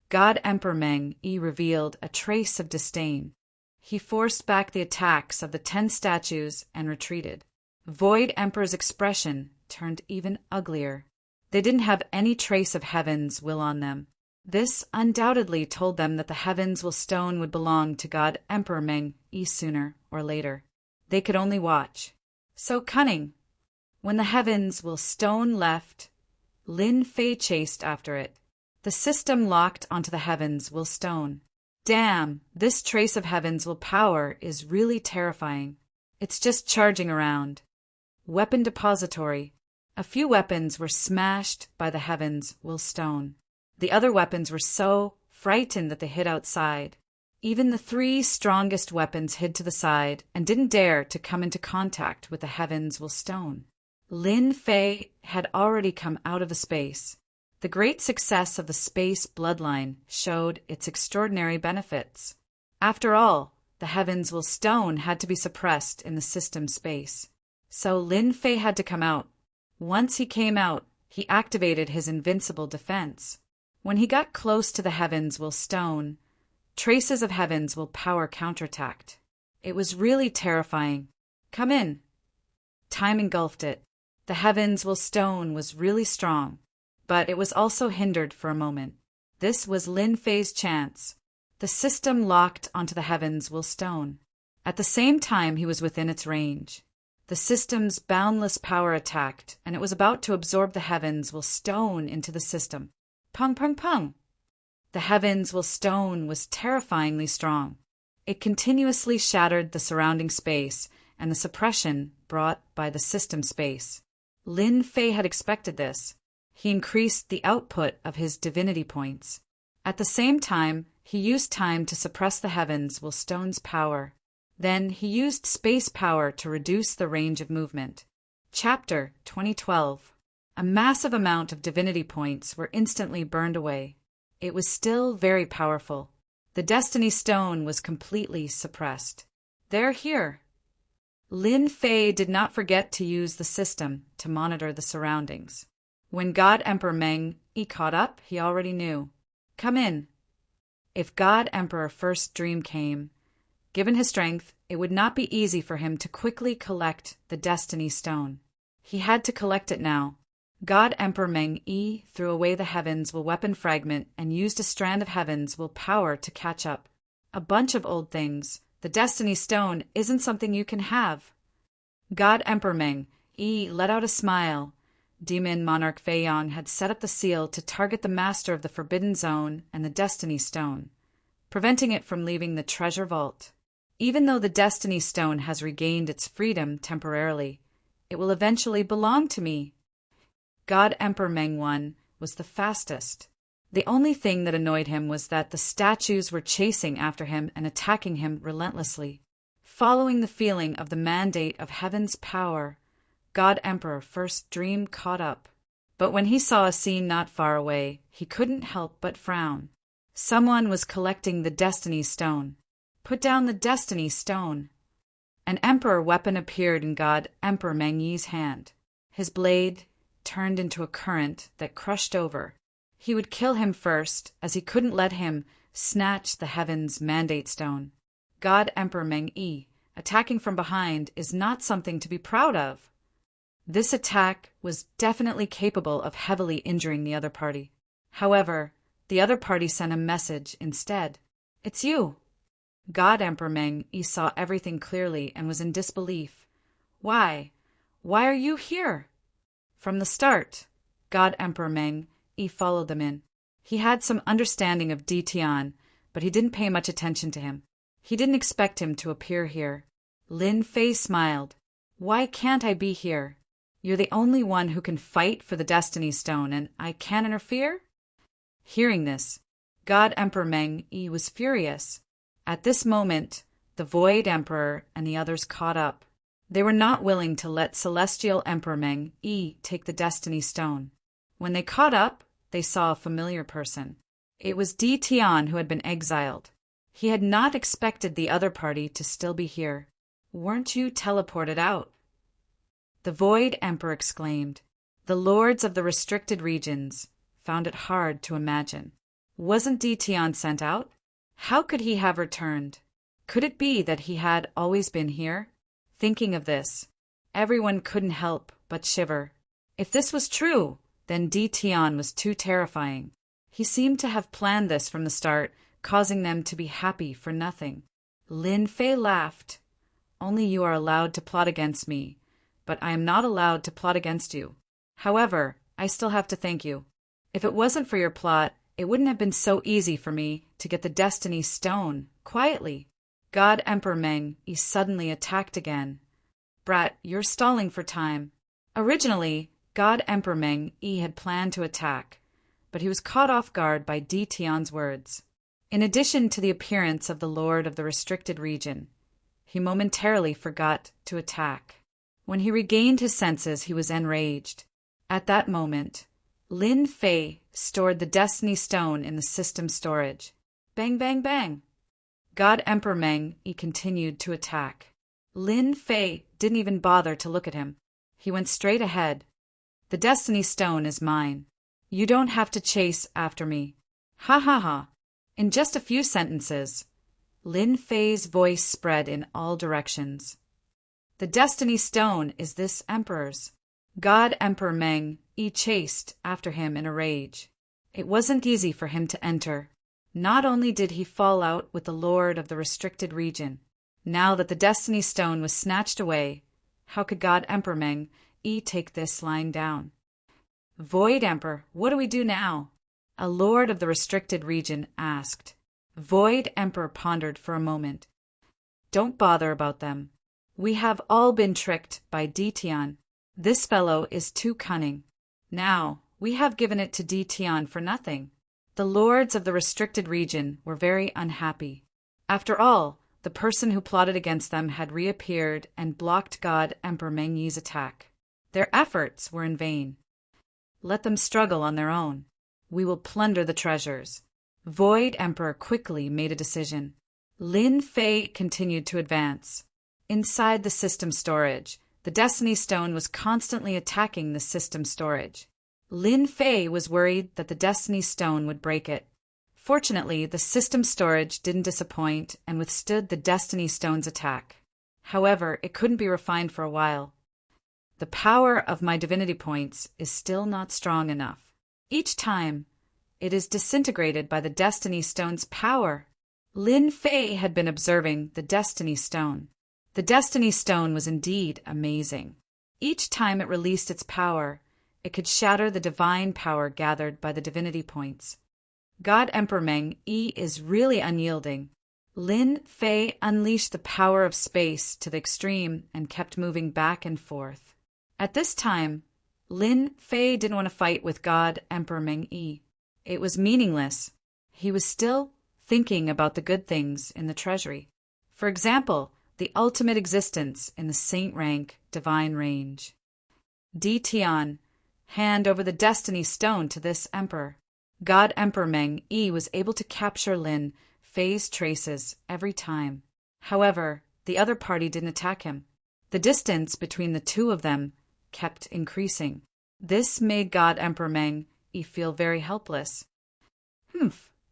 God Emperor Meng-Yi revealed a trace of disdain. He forced back the attacks of the 10 statues and retreated. Void Emperor's expression turned even uglier. They didn't have any trace of Heaven's Will on them. This undoubtedly told them that the Heaven's Will stone would belong to God Emperor Meng-Yi sooner or later. They could only watch. So cunning. When the Heaven's Will stone left, Lin Fei chased after it. The system locked onto the Heaven's Will stone. Damn, this trace of Heaven's Will power is really terrifying. It's just charging around. Weapon depository. A few weapons were smashed by the Heaven's Will stone. The other weapons were so frightened that they hid outside. Even the 3 strongest weapons hid to the side and didn't dare to come into contact with the Heaven's Will stone. Lin Fei had already come out of the space. The great success of the space bloodline showed its extraordinary benefits. After all, the Heaven's Will stone had to be suppressed in the system space. So Lin Fei had to come out. Once he came out, he activated his invincible defense. When he got close to the Heaven's Will stone, traces of Heaven's Will power counterattacked. It was really terrifying. Come in. Time engulfed it. The Heaven's Will stone was really strong, but it was also hindered for a moment. This was Lin Fei's chance. The system locked onto the heavens will stone. At the same time he was within its range. The system's boundless power attacked, and it was about to absorb the heavens will stone into the system. Pung, pung, pung. The heavens will stone was terrifyingly strong. It continuously shattered the surrounding space and the suppression brought by the system space. Lin Fei had expected this. He increased the output of his divinity points. At the same time, he used time to suppress the heavens will stone's power. Then he used space power to reduce the range of movement. Chapter 2012. A massive amount of divinity points were instantly burned away. It was still very powerful. The Destiny Stone was completely suppressed. They're here. Lin Fei did not forget to use the system to monitor the surroundings. When God Emperor Meng Yi caught up, he already knew. Come in. If God Emperor First Dream came, given his strength, it would not be easy for him to quickly collect the Destiny Stone. He had to collect it now. God Emperor Meng Yi threw away the heavens will weapon fragment and used a strand of heavens will power to catch up. A bunch of old things. The Destiny Stone isn't something you can have. God Emperor Meng Yi let out a smile. Demon Monarch Fei Yong had set up the seal to target the master of the Forbidden Zone and the Destiny Stone, preventing it from leaving the treasure vault. Even though the Destiny Stone has regained its freedom temporarily, it will eventually belong to me. God Emperor Meng Wan was the fastest. The only thing that annoyed him was that the statues were chasing after him and attacking him relentlessly. Following the feeling of the mandate of heaven's power, God Emperor First Dream caught up. But when he saw a scene not far away, he couldn't help but frown. Someone was collecting the Destiny Stone. Put down the Destiny Stone. An Emperor weapon appeared in God Emperor Meng Yi's hand. His blade turned into a current that crushed over. He would kill him first, as he couldn't let him snatch the heaven's mandate stone. God Emperor Meng Yi, attacking from behind, is not something to be proud of. This attack was definitely capable of heavily injuring the other party. However, the other party sent a message instead. It's you. God Emperor Meng Yi saw everything clearly and was in disbelief. Why? Why are you here? From the start, God Emperor Meng Yi followed them in. He had some understanding of Di Tian, but he didn't pay much attention to him. He didn't expect him to appear here. Lin Fei smiled. Why can't I be here? You're the only one who can fight for the Destiny Stone, and I can't interfere? Hearing this, God Emperor Meng Yi was furious. At this moment, the Void Emperor and the others caught up. They were not willing to let Celestial Emperor Meng Yi take the Destiny Stone. When they caught up, they saw a familiar person. It was Di Tian who had been exiled. He had not expected the other party to still be here. Weren't you teleported out? The Void Emperor exclaimed. The lords of the restricted regions found it hard to imagine. Wasn't Di Tian sent out? How could he have returned? Could it be that he had always been here? Thinking of this, everyone couldn't help but shiver. If this was true, then Di Tian was too terrifying. He seemed to have planned this from the start, causing them to be happy for nothing. Lin Fei laughed. Only you are allowed to plot against me, but I am not allowed to plot against you. However, I still have to thank you. If it wasn't for your plot, it wouldn't have been so easy for me to get the Destiny Stone quietly. God Emperor Meng Yi suddenly attacked again. Brat, you're stalling for time. Originally, God Emperor Meng Yi had planned to attack, but he was caught off guard by Di Tian's words. In addition to the appearance of the Lord of the Restricted Region, he momentarily forgot to attack. When he regained his senses, he was enraged. At that moment, Lin Fei stored the Destiny Stone in the system storage. Bang, bang, bang. God Emperor Meng Yi continued to attack. Lin Fei didn't even bother to look at him. He went straight ahead. The Destiny Stone is mine. You don't have to chase after me. Ha ha ha. In just a few sentences, Lin Fei's voice spread in all directions. The Destiny Stone is this Emperor's. God Emperor Meng Yi chased after him in a rage. It wasn't easy for him to enter. Not only did he fall out with the Lord of the restricted region, now that the Destiny Stone was snatched away, how could God Emperor Meng take this lying down? Void Emperor, what do we do now? A lord of the restricted region asked. Void Emperor pondered for a moment. Don't bother about them. We have all been tricked by Ditian. This fellow is too cunning. Now, we have given it to Ditian for nothing. The lords of the restricted region were very unhappy. After all, the person who plotted against them had reappeared and blocked God Emperor Meng Yi's attack. Their efforts were in vain. Let them struggle on their own. We will plunder the treasures. Void Emperor quickly made a decision. Lin Fei continued to advance. Inside the system storage, the Destiny Stone was constantly attacking the system storage. Lin Fei was worried that the Destiny Stone would break it. Fortunately, the system storage didn't disappoint and withstood the Destiny Stone's attack. However, it couldn't be refined for a while. The power of my divinity points is still not strong enough. Each time, it is disintegrated by the Destiny Stone's power. Lin Fei had been observing the Destiny Stone. The Destiny Stone was indeed amazing. Each time it released its power, it could shatter the divine power gathered by the divinity points. God Emperor Meng Yi is really unyielding. Lin Fei unleashed the power of space to the extreme and kept moving back and forth. At this time, Lin Fei didn't want to fight with God Emperor Meng Yi. It was meaningless. He was still thinking about the good things in the treasury. For example, the ultimate existence in the saint rank divine range. Ditian, hand over the Destiny Stone to this emperor. God Emperor Meng Yi was able to capture Lin Fei's traces every time. However, the other party didn't attack him. The distance between the two of them kept increasing. This made God Emperor Meng Yi feel very helpless.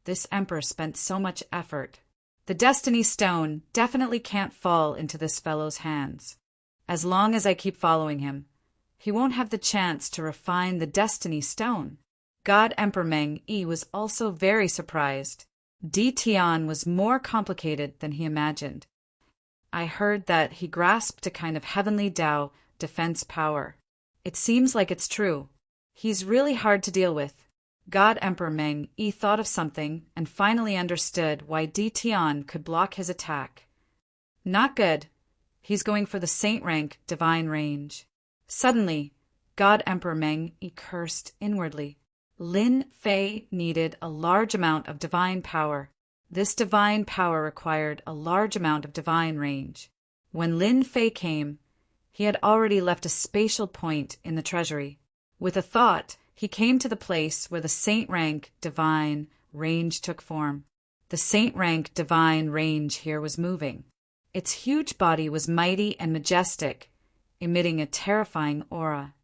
This emperor spent so much effort. The Destiny Stone definitely can't fall into this fellow's hands. As long as I keep following him, he won't have the chance to refine the Destiny Stone. God Emperor Meng Yi was also very surprised. Ditian was more complicated than he imagined. I heard that he grasped a kind of heavenly Tao defense power. It seems like it's true. He's really hard to deal with. God Emperor Meng Yi thought of something and finally understood why Ditian could block his attack. Not good. He's going for the saint rank divine range. Suddenly, God Emperor Meng Yi cursed inwardly. Lin Fei needed a large amount of divine power. This divine power required a large amount of divine range. When Lin Fei came, he had already left a spatial point in the treasury. With a thought, he came to the place where the saint rank divine range took form. The saint rank divine range here was moving. Its huge body was mighty and majestic, emitting a terrifying aura.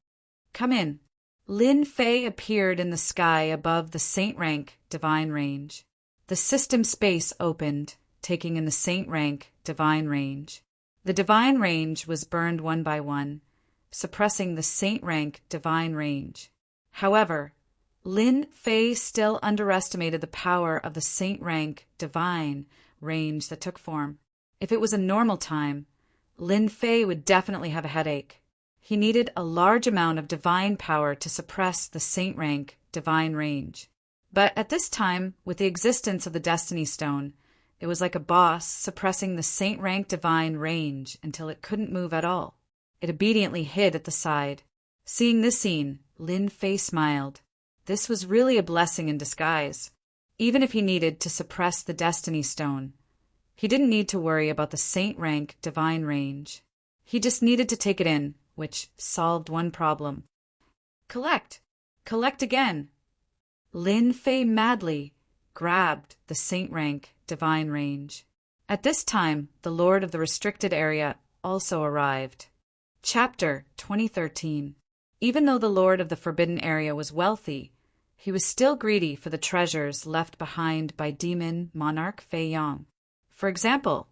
Come in. Lin Fei appeared in the sky above the saint rank divine range. The system space opened, taking in the saint rank divine range. The divine range was burned one by one, suppressing the saint rank divine range. However, Lin Fei still underestimated the power of the saint rank divine range that took form. If it was a normal time, Lin Fei would definitely have a headache. He needed a large amount of divine power to suppress the saint rank divine range. But at this time, with the existence of the Destiny Stone, it was like a boss suppressing the saint rank divine range until it couldn't move at all. It obediently hid at the side. Seeing this scene, Lin Fei smiled. This was really a blessing in disguise. Even if he needed to suppress the Destiny Stone, he didn't need to worry about the saint rank divine range. He just needed to take it in, which solved one problem. Collect! Collect again! Lin Fei madly grabbed the saint rank divine range. At this time, the Lord of the restricted area also arrived. Chapter 2013. Even though the Lord of the forbidden area was wealthy, he was still greedy for the treasures left behind by demon monarch Fei Yang. For example,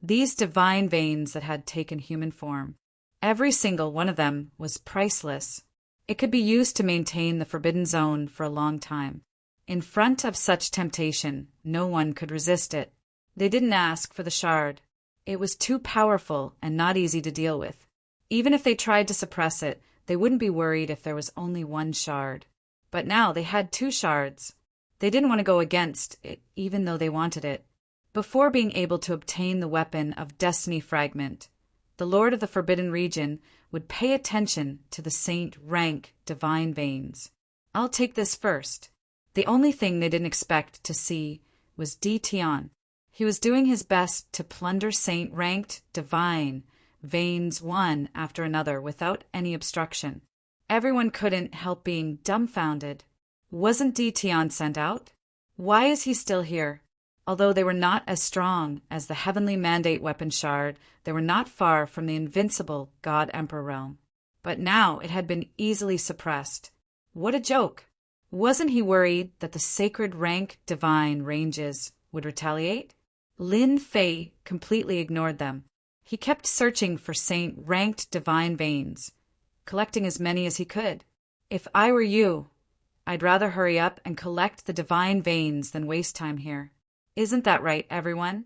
these divine veins that had taken human form. Every single one of them was priceless. It could be used to maintain the forbidden zone for a long time. In front of such temptation, no one could resist it. They didn't ask for the shard. It was too powerful and not easy to deal with. Even if they tried to suppress it, they wouldn't be worried if there was only one shard. But now they had two shards. They didn't want to go against it, even though they wanted it. Before being able to obtain the weapon of Destiny Fragment, the Lord of the Forbidden Region would pay attention to the saint rank divine veins. I'll take this first. The only thing they didn't expect to see was Tion. He was doing his best to plunder saint-ranked divine veins one after another without any obstruction. Everyone couldn't help being dumbfounded. Wasn't Tion sent out? Why is he still here? Although they were not as strong as the heavenly mandate weapon shard, they were not far from the invincible God Emperor realm. But now it had been easily suppressed. What a joke! Wasn't he worried that the sacred rank divine ranges would retaliate? Lin Fei completely ignored them. He kept searching for saint-ranked divine veins, collecting as many as he could. If I were you, I'd rather hurry up and collect the divine veins than waste time here. Isn't that right, everyone?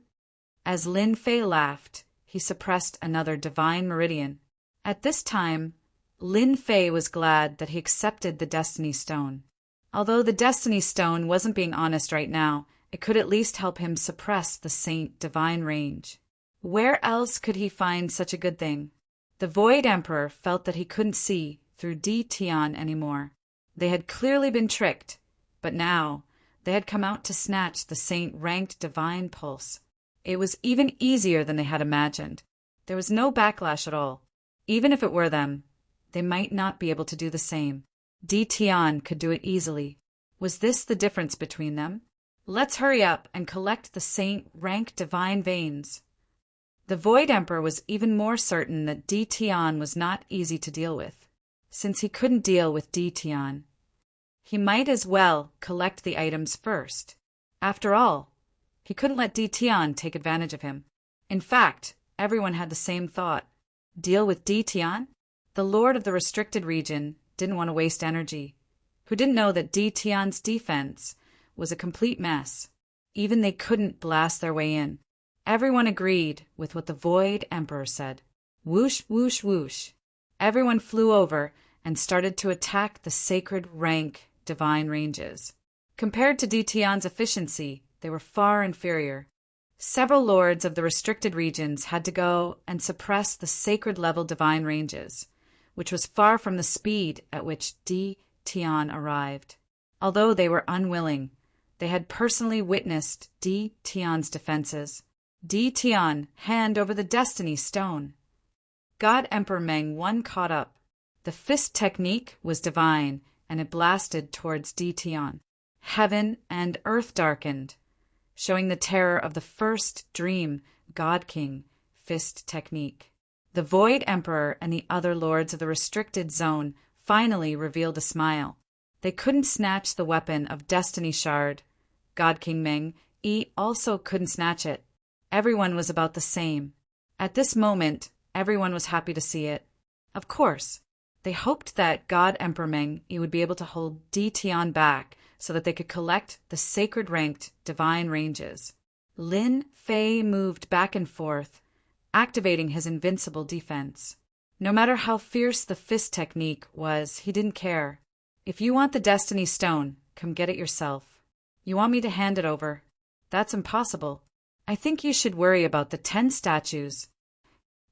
As Lin Fei laughed, he suppressed another divine meridian. At this time, Lin Fei was glad that he accepted the Destiny Stone. Although the Destiny Stone wasn't being honest right now, it could at least help him suppress the Saint Divine range. Where else could he find such a good thing? The Void Emperor felt that he couldn't see through Tion anymore. They had clearly been tricked, but now they had come out to snatch the Saint-ranked Divine Pulse. It was even easier than they had imagined. There was no backlash at all. Even if it were them, they might not be able to do the same. Tion could do it easily. Was this the difference between them? Let's hurry up and collect the Saint-ranked Divine Veins. The Void Emperor was even more certain that Tion was not easy to deal with. Since he couldn't deal with Tion, he might as well collect the items first. After all, he couldn't let Tion take advantage of him. In fact, everyone had the same thought. Deal with Tion? The Lord of the Restricted Region didn't want to waste energy. Who didn't know that Tion's defense was a complete mess? Even they couldn't blast their way in. Everyone agreed with what the Void Emperor said. Whoosh, whoosh, whoosh. Everyone flew over and started to attack the sacred rank divine ranges. Compared to Tion's efficiency, they were far inferior. Several lords of the restricted regions had to go and suppress the sacred level divine ranges, which was far from the speed at which Tion arrived. Although they were unwilling, they had personally witnessed Tion's defenses. Tion, hand over the Destiny Stone. God Emperor Meng 1 caught up. The fist technique was divine, and it blasted towards Tion. Heaven and earth darkened, showing the terror of the first dream God King fist technique. The Void Emperor and the other lords of the restricted zone finally revealed a smile. They couldn't snatch the weapon of Destiny Shard. God King Meng also couldn't snatch it. Everyone was about the same. At this moment, everyone was happy to see it. Of course, they hoped that God Emperor Meng would be able to hold Tion back so that they could collect the sacred-ranked divine ranges. Lin Fei moved back and forth, activating his invincible defense. No matter how fierce the fist technique was, he didn't care. If you want the Destiny Stone, come get it yourself. You want me to hand it over? That's impossible. I think you should worry about the 10 statues.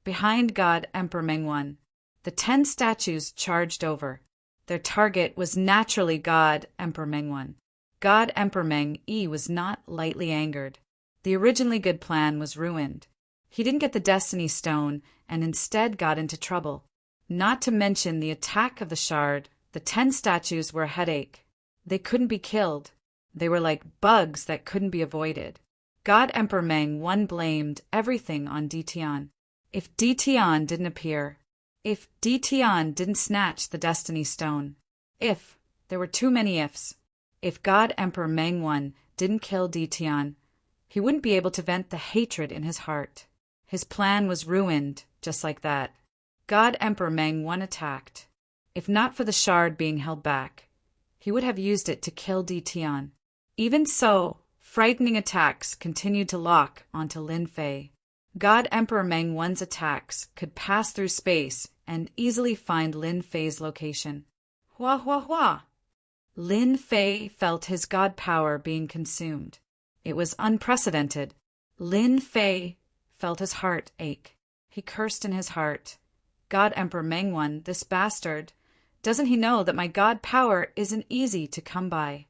Behind God Emperor Meng 1, the 10 statues charged over. Their target was naturally God Emperor Meng 1. God Emperor Meng was not lightly angered. The originally good plan was ruined. He didn't get the Destiny Stone and instead got into trouble. Not to mention the attack of the shard, the 10 statues were a headache. They couldn't be killed. They were like bugs that couldn't be avoided. God Emperor Meng 1 blamed everything on Tion. If Tion didn't appear, if Tion didn't snatch the Destiny Stone, if, there were too many ifs, if God Emperor Meng 1 didn't kill Tion, he wouldn't be able to vent the hatred in his heart. His plan was ruined, just like that. God Emperor Meng 1 attacked. If not for the shard being held back, he would have used it to kill Tion. Even so, frightening attacks continued to lock onto Lin Fei. God Emperor Meng Wan's attacks could pass through space and easily find Lin Fei's location. Hua hua hua! Lin Fei felt his god power being consumed. It was unprecedented. Lin Fei felt his heart ache. He cursed in his heart. God Emperor Meng Wan, this bastard. Doesn't he know that my god power isn't easy to come by?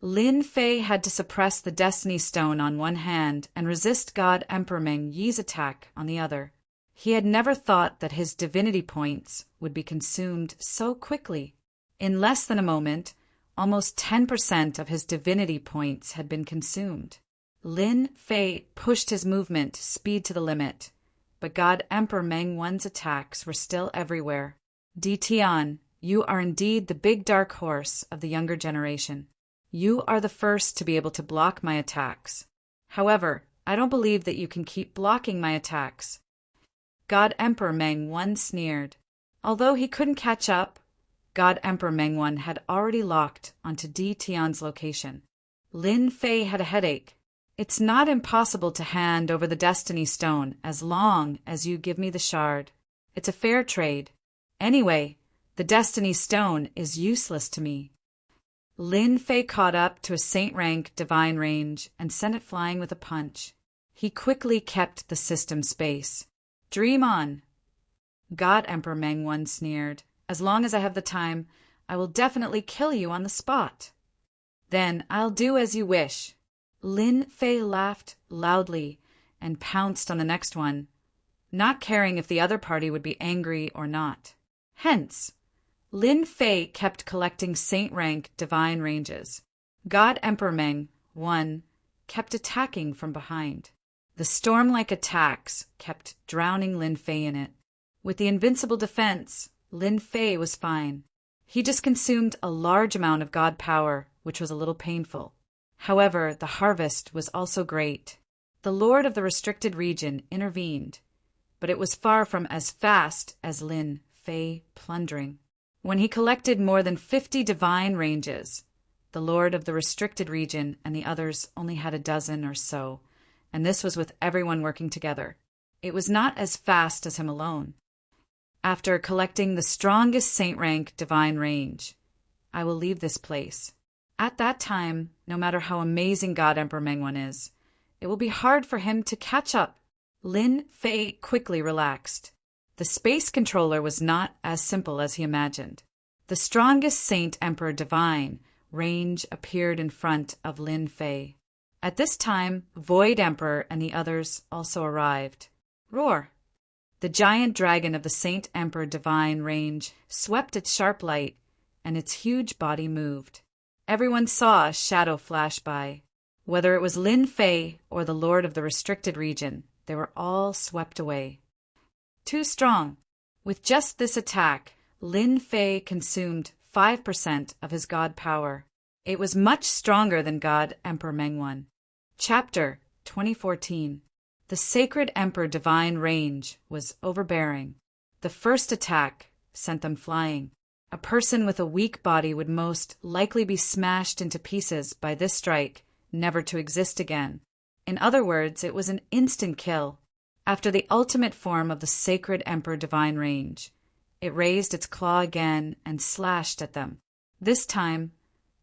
Lin Fei had to suppress the Destiny Stone on one hand and resist God Emperor Meng Yi's attack on the other. He had never thought that his divinity points would be consumed so quickly. In less than a moment, almost 10% of his divinity points had been consumed. Lin Fei pushed his movement speed to the limit, but God Emperor Meng Wan's attacks were still everywhere. Di Tian, you are indeed the big dark horse of the younger generation. You are the first to be able to block my attacks. However, I don't believe that you can keep blocking my attacks. God Emperor Meng Wan sneered. Although he couldn't catch up, God Emperor Meng Wan had already locked onto Di Tian's location. Lin Fei had a headache. It's not impossible to hand over the Destiny Stone as long as you give me the shard. It's a fair trade. Anyway, the Destiny Stone is useless to me. Lin Fei caught up to a saint-rank divine range and sent it flying with a punch. He quickly kept the system space. Dream on. God Emperor Meng Wan sneered. As long as I have the time, I will definitely kill you on the spot. Then I'll do as you wish. Lin Fei laughed loudly and pounced on the next one, not caring if the other party would be angry or not. Hence, Lin Fei kept collecting saint-rank divine ranges. God Emperor Meng Wan kept attacking from behind. The storm-like attacks kept drowning Lin Fei in it. With the invincible defense, Lin Fei was fine. He just consumed a large amount of god power, which was a little painful. However, the harvest was also great. The Lord of the Restricted Region intervened, but it was far from as fast as Lin Fei plundering. When he collected more than 50 divine ranges, the Lord of the Restricted Region and the others only had a dozen or so, and this was with everyone working together. It was not as fast as him alone. After collecting the strongest saint-rank divine range, I will leave this place. At that time, no matter how amazing God Emperor Meng Wan is, it will be hard for him to catch up. Lin Fei quickly relaxed. The space controller was not as simple as he imagined. The strongest Saint Emperor Divine range appeared in front of Lin Fei. At this time, Void Emperor and the others also arrived. Roar! The giant dragon of the Saint Emperor Divine range swept its sharp light, and its huge body moved. Everyone saw a shadow flash by. Whether it was Lin Fei or the Lord of the Restricted Region, they were all swept away. Too strong. With just this attack, Lin Fei consumed 5% of his god power. It was much stronger than God Emperor Meng Wan. Chapter 2014. The Sacred Emperor Divine Range was overbearing. The first attack sent them flying. A person with a weak body would most likely be smashed into pieces by this strike, never to exist again. In other words, it was an instant kill. After the ultimate form of the Sacred Emperor Divine Range, it raised its claw again and slashed at them. This time,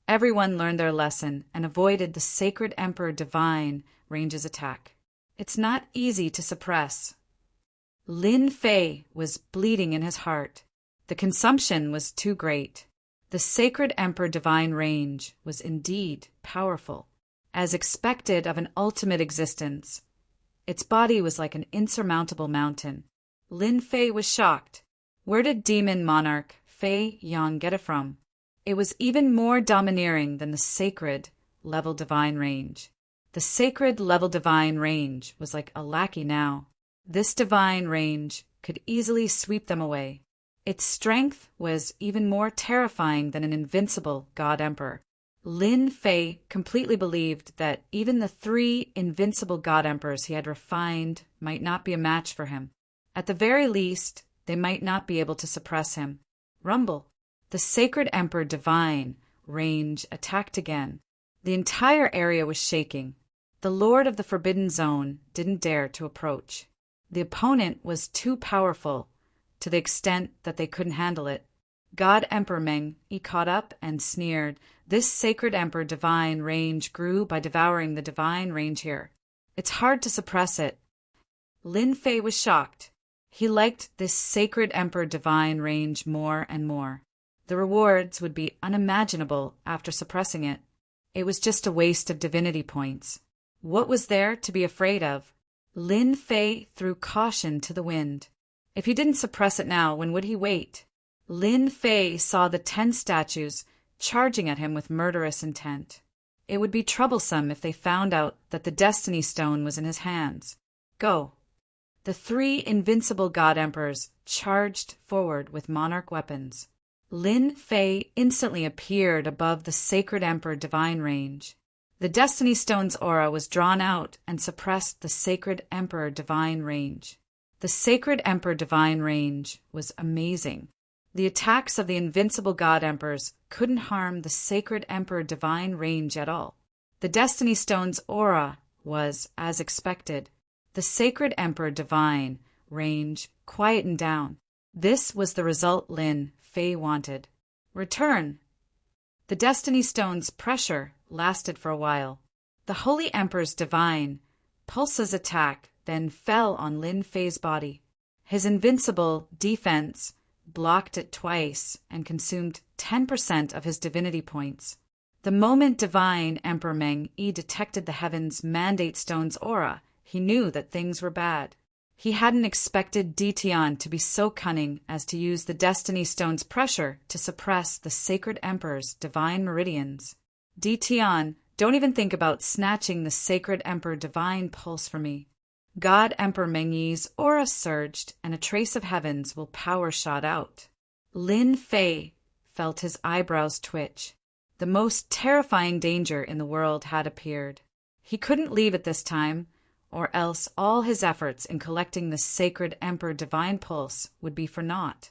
everyone learned their lesson and avoided the Sacred Emperor Divine Range's attack. It's not easy to suppress. Lin Fei was bleeding in his heart. The consumption was too great. The Sacred Emperor Divine Range was indeed powerful. As expected of an ultimate existence, its body was like an insurmountable mountain. Lin Fei was shocked. Where did Demon Monarch Fei Yang get it from? It was even more domineering than the Sacred Level Divine Range. The Sacred Level Divine Range was like a lackey now. This divine range could easily sweep them away. Its strength was even more terrifying than an invincible God Emperor. Lin Fei completely believed that even the 3 invincible God Emperors he had refined might not be a match for him. At the very least, they might not be able to suppress him. Rumble. The Sacred Emperor Divine Range attacked again. The entire area was shaking. The Lord of the Forbidden Zone didn't dare to approach. The opponent was too powerful, to the extent that they couldn't handle it. God Emperor Meng Yi caught up and sneered. This sacred emperor divine range grew by devouring the divine range here. It's hard to suppress it. Lin Fei was shocked. He liked this sacred emperor divine range more and more. The rewards would be unimaginable after suppressing it. It was just a waste of divinity points. What was there to be afraid of? Lin Fei threw caution to the wind. If he didn't suppress it now, when would he wait? Lin Fei saw the 10 statues charging at him with murderous intent. It would be troublesome if they found out that the Destiny Stone was in his hands. Go. The 3 invincible God Emperors charged forward with monarch weapons. Lin Fei instantly appeared above the Sacred Emperor Divine Range. The Destiny Stone's aura was drawn out and suppressed the Sacred Emperor Divine Range. The Sacred Emperor Divine Range was amazing. The attacks of the invincible God Emperors couldn't harm the Sacred Emperor Divine Range at all. The Destiny Stone's aura was, as expected, the Sacred Emperor Divine Range quietened down. This was the result Lin Fei wanted. Return. The Destiny Stone's pressure lasted for a while. The Holy Emperor's Divine Pulse's attack then fell on Lin Fei's body. His invincible defense blocked it twice and consumed 10% of his divinity points. The moment Divine Emperor Meng Yi detected the Heaven's Mandate Stone's aura, he knew that things were bad. He hadn't expected Ditian to be so cunning as to use the Destiny Stone's pressure to suppress the Sacred Emperor's divine meridians. Ditian, don't even think about snatching the Sacred Emperor Divine Pulse from me. God Emperor Meng Yi's aura surged, and a trace of Heaven's will power shot out. Lin Fei felt his eyebrows twitch. The most terrifying danger in the world had appeared. He couldn't leave at this time, or else all his efforts in collecting the Sacred Emperor Divine Pulse would be for naught.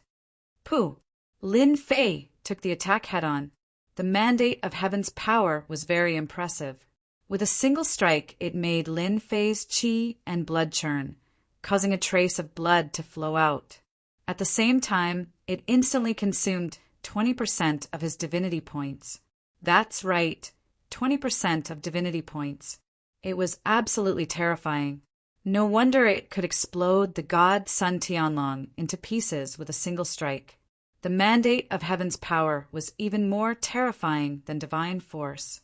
Pooh! Lin Fei took the attack head-on. The mandate of Heaven's power was very impressive. With a single strike, it made Lin Fei's qi and blood churn, causing a trace of blood to flow out. At the same time, it instantly consumed 20% of his divinity points. That's right, 20% of divinity points. It was absolutely terrifying. No wonder it could explode the god Sun Tianlong into pieces with a single strike. The mandate of Heaven's power was even more terrifying than divine force.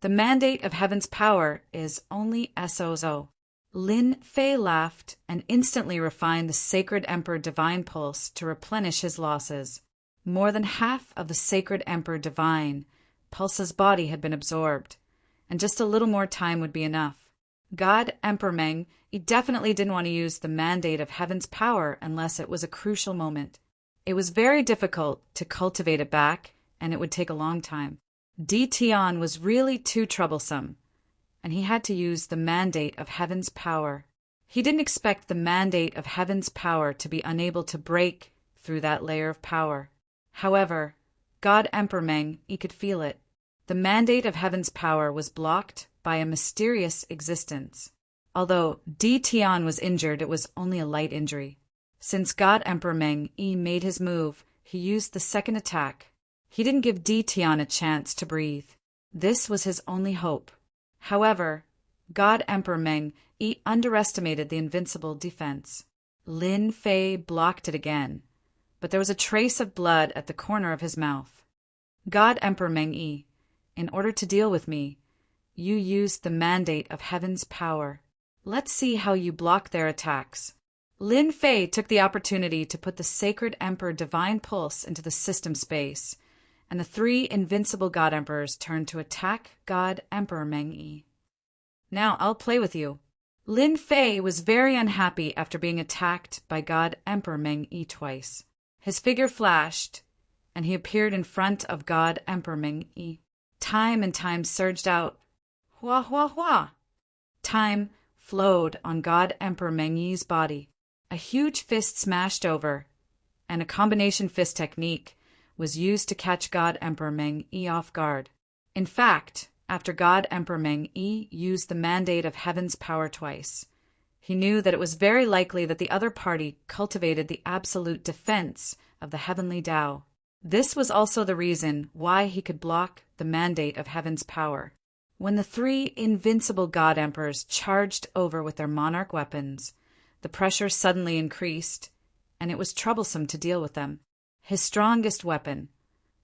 The mandate of Heaven's power is only SOZO. Lin Fei laughed and instantly refined the Sacred Emperor Divine Pulse to replenish his losses. More than half of the Sacred Emperor Divine Pulse's body had been absorbed, and just a little more time would be enough. God Emperor Meng, he definitely didn't want to use the mandate of Heaven's power unless it was a crucial moment. It was very difficult to cultivate it back, and it would take a long time. Ditian was really too troublesome, and he had to use the mandate of Heaven's power. He didn't expect the mandate of Heaven's power to be unable to break through that layer of power. However, God Emperor Meng, he could feel it. The mandate of Heaven's power was blocked by a mysterious existence. Although Ditian was injured, it was only a light injury. Since God Emperor Meng Yi made his move, he used the second attack. He didn't give Ditian a chance to breathe. This was his only hope. However, God Emperor Meng Yi underestimated the invincible defense. Lin Fei blocked it again, but there was a trace of blood at the corner of his mouth. God Emperor Meng Yi, in order to deal with me, you used the mandate of Heaven's power. Let's see how you block their attacks. Lin Fei took the opportunity to put the Sacred Emperor Divine Pulse into the system space, and the 3 invincible God Emperors turned to attack God Emperor Meng Yi. Now I'll play with you. Lin Fei was very unhappy after being attacked by God Emperor Meng Yi twice. His figure flashed, and he appeared in front of God Emperor Meng Yi. Time and time surged out. Hua hua hua! Time flowed on God Emperor Meng Yi's body. A huge fist smashed over, and a combination fist technique was used to catch God Emperor Meng Yi off guard. In fact, after God Emperor Meng-Yi used the mandate of heaven's power twice. He knew that it was very likely that the other party cultivated the absolute defense of the heavenly Tao. This was also the reason why he could block the mandate of heaven's power. When the three invincible God Emperors charged over with their monarch weapons, the pressure suddenly increased, and it was troublesome to deal with them. His strongest weapon,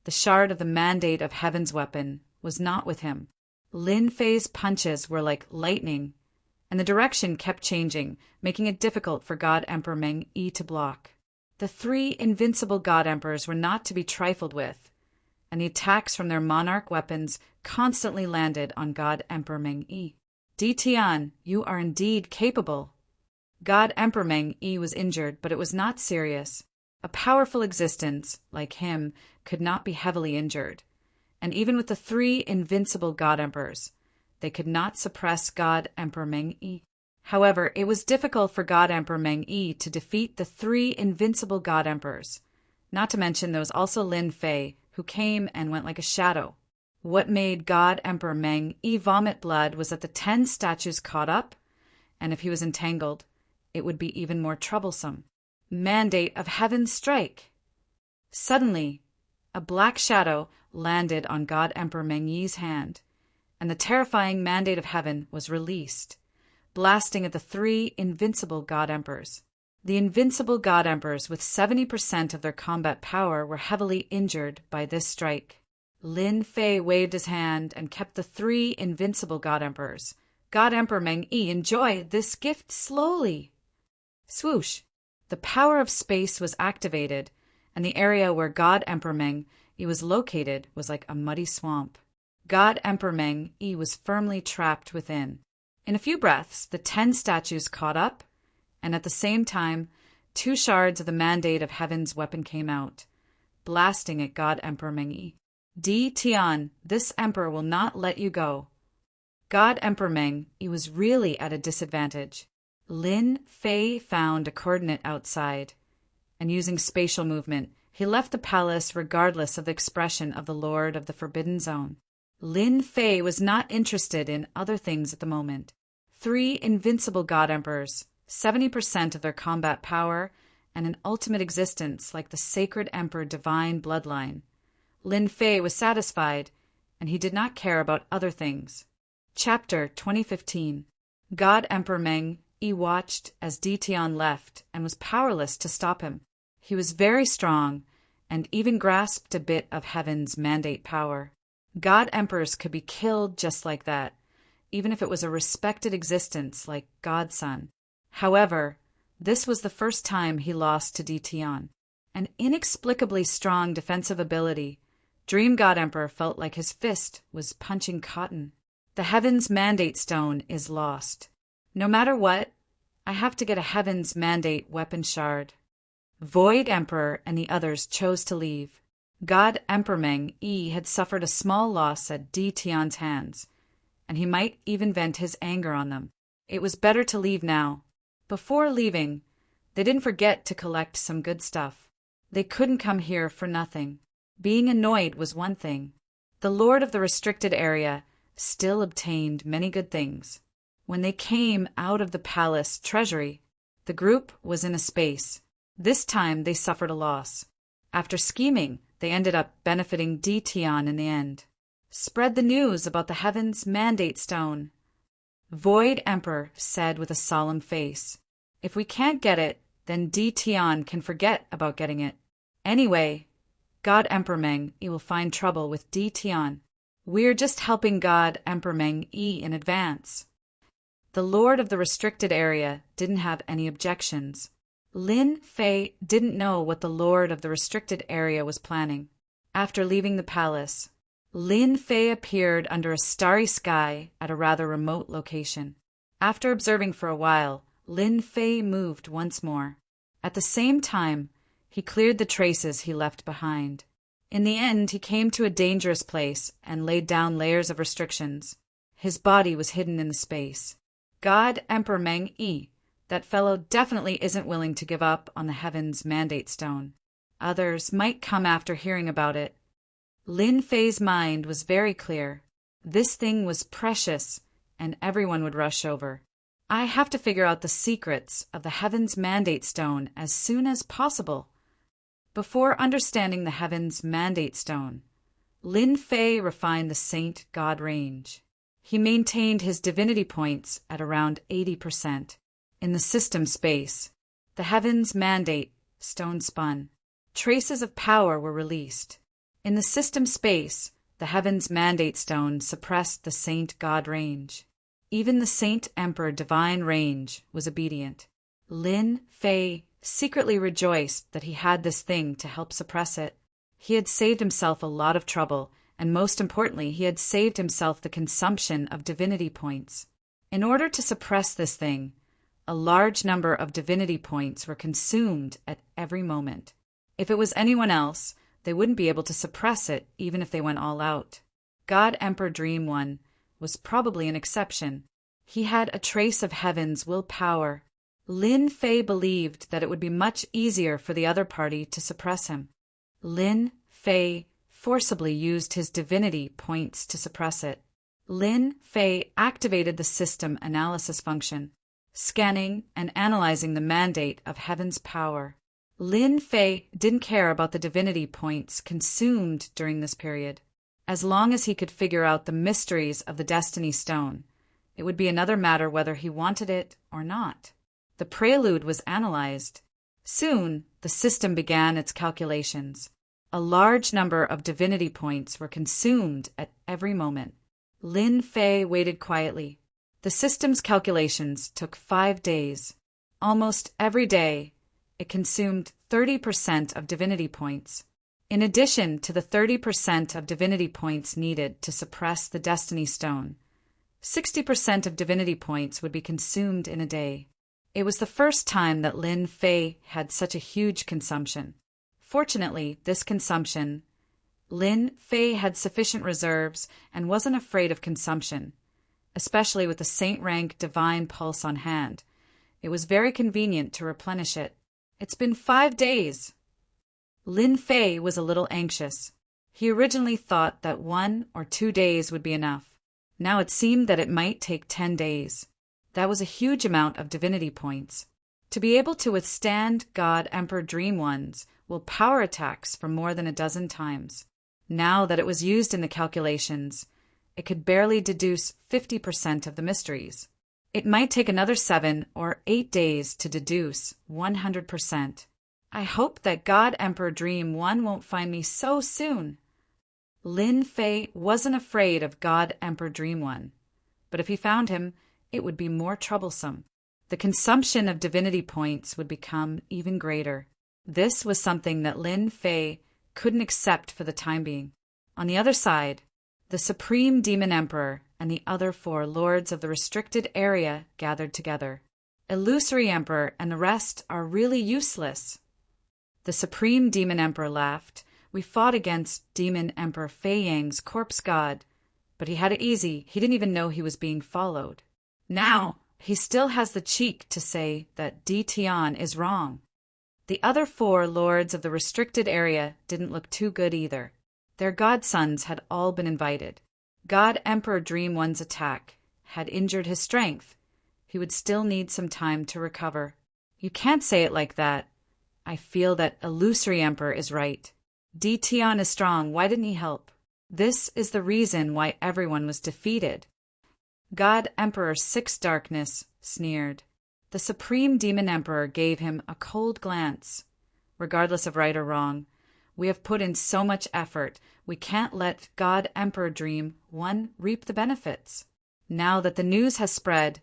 the shard of the mandate of heaven's weapon, was not with him. Lin Fei's punches were like lightning, and the direction kept changing, making it difficult for God Emperor Meng-Yi to block. The three invincible God Emperors were not to be trifled with, and the attacks from their monarch weapons constantly landed on God Emperor Meng-Yi. Di Tian, you are indeed capable. God Emperor Meng-Yi was injured, but it was not serious. A powerful existence, like him, could not be heavily injured. And even with the three invincible God Emperors, they could not suppress God Emperor Meng-Yi. However, it was difficult for God Emperor Meng-Yi to defeat the three invincible God Emperors. Not to mention there was also Lin Fei, who came and went like a shadow. What made God Emperor Meng-Yi vomit blood was that the 10 statues caught up, and if he was entangled, it would be even more troublesome. Mandate of Heaven's strike! Suddenly, a black shadow landed on God Emperor Meng-Yi's hand, and the terrifying mandate of heaven was released, blasting at the three invincible God Emperors. The invincible God Emperors, with 70% of their combat power, were heavily injured by this strike. Lin Fei waved his hand and kept the three invincible God Emperors. God Emperor Meng-Yi, enjoy this gift slowly. Swoosh! The power of space was activated, and the area where God Emperor Meng-Yi was located was like a muddy swamp. God Emperor Meng-Yi was firmly trapped within. In a few breaths, the 10 statues caught up, and at the same time, 2 shards of the mandate of heaven's weapon came out, blasting at God Emperor Meng-Yi. Di Tian, this emperor will not let you go. God Emperor Meng-Yi was really at a disadvantage. Lin Fei found a coordinate outside, and using spatial movement, he left the palace regardless of the expression of the Lord of the Forbidden Zone. Lin Fei was not interested in other things at the moment. 3 invincible God Emperors, 70% of their combat power, and an ultimate existence like the sacred Emperor divine bloodline. Lin Fei was satisfied, and he did not care about other things. Chapter 2015. God Emperor Meng-Yi watched as Di Tian left and was powerless to stop him. He was very strong and even grasped a bit of heaven's mandate power. God Emperors could be killed just like that, even if it was a respected existence like Godson. However, this was the first time he lost to Di Tian. An inexplicably strong defensive ability, Dream God Emperor felt like his fist was punching cotton. The Heaven's Mandate Stone is lost. No matter what, I have to get a Heaven's Mandate weapon shard. Void Emperor and the others chose to leave. God Emperor Meng-Yi had suffered a small loss at Di Tian's hands, and he might even vent his anger on them. It was better to leave now. Before leaving, they didn't forget to collect some good stuff. They couldn't come here for nothing. Being annoyed was one thing. The Lord of the restricted area still obtained many good things. When they came out of the palace treasury, the group was in a space. This time they suffered a loss. After scheming, they ended up benefiting Di Tian in the end. Spread the news about the Heaven's Mandate Stone. Void Emperor said with a solemn face. If we can't get it, then Di Tian can forget about getting it. Anyway, God Emperor Meng-Yi will find trouble with Di Tian. We're just helping God Emperor Meng-Yi in advance. The Lord of the restricted area didn't have any objections. Lin Fei didn't know what the Lord of the restricted area was planning. After leaving the palace, Lin Fei appeared under a starry sky at a rather remote location. After observing for a while, Lin Fei moved once more. At the same time, he cleared the traces he left behind. In the end, he came to a dangerous place and laid down layers of restrictions. His body was hidden in the space. God Emperor Meng-Yi, that fellow definitely isn't willing to give up on the Heaven's Mandate Stone. Others might come after hearing about it. Lin Fei's mind was very clear. This thing was precious, and everyone would rush over. I have to figure out the secrets of the Heaven's Mandate Stone as soon as possible. Before understanding the Heaven's Mandate Stone, Lin Fei refined the Saint God range. He maintained his divinity points at around 80%. In the system space, the Heaven's Mandate Stone spun. Traces of power were released. In the system space, the Heaven's Mandate Stone suppressed the Saint God range. Even the Saint Emperor Divine range was obedient. Lin Fei secretly rejoiced that he had this thing to help suppress it. He had saved himself a lot of trouble, and most importantly, he had saved himself the consumption of divinity points. In order to suppress this thing, a large number of divinity points were consumed at every moment. If it was anyone else, they wouldn't be able to suppress it even if they went all out. God Emperor Dream One was probably an exception. He had a trace of heaven's willpower. Lin Fei believed that it would be much easier for the other party to suppress him. Lin Fei forcibly used his divinity points to suppress it. Lin Fei activated the system analysis function, scanning and analyzing the mandate of heaven's power. Lin Fei didn't care about the divinity points consumed during this period. As long as he could figure out the mysteries of the Destiny Stone, it would be another matter whether he wanted it or not. The prelude was analyzed. Soon, the system began its calculations. A large number of divinity points were consumed at every moment. Lin Fei waited quietly. The system's calculations took 5 days. Almost every day, it consumed 30% of divinity points. In addition to the 30% of divinity points needed to suppress the Destiny Stone, 60% of divinity points would be consumed in a day. It was the first time that Lin Fei had such a huge consumption. Fortunately, this consumption, Lin Fei had sufficient reserves and wasn't afraid of consumption, especially with the saint-rank divine pulse on hand. It was very convenient to replenish it. It's been 5 days. Lin Fei was a little anxious. He originally thought that 1 or 2 days would be enough. Now it seemed that it might take 10 days. That was a huge amount of divinity points. To be able to withstand God Emperor Dream One's will power attacks for more than a dozen times. Now that it was used in the calculations, it could barely deduce 50% of the mysteries. It might take another 7 or 8 days to deduce 100%. I hope that God Emperor Dream One won't find me so soon. Lin Fei wasn't afraid of God Emperor Dream One, but if he found him, it would be more troublesome. The consumption of divinity points would become even greater. This was something that Lin Fei couldn't accept for the time being. On the other side, the Supreme Demon Emperor and the other 4 lords of the restricted area gathered together. Illusory Emperor and the rest are really useless. The Supreme Demon Emperor laughed. We fought against Demon Emperor Fei Yang's corpse god, but he had it easy. He didn't even know he was being followed. Now, he still has the cheek to say that Di Tian is wrong. The other 4 lords of the restricted area didn't look too good either. Their godsons had all been invited. God Emperor Dream One's attack had injured his strength. He would still need some time to recover. You can't say it like that. I feel that Illusory Emperor is right. Di Tian is strong. Why didn't he help? This is the reason why everyone was defeated. God Emperor Six Darkness sneered. The Supreme Demon Emperor gave him a cold glance. Regardless of right or wrong, we have put in so much effort, we can't let God Emperor Dream One reap the benefits. Now that the news has spread,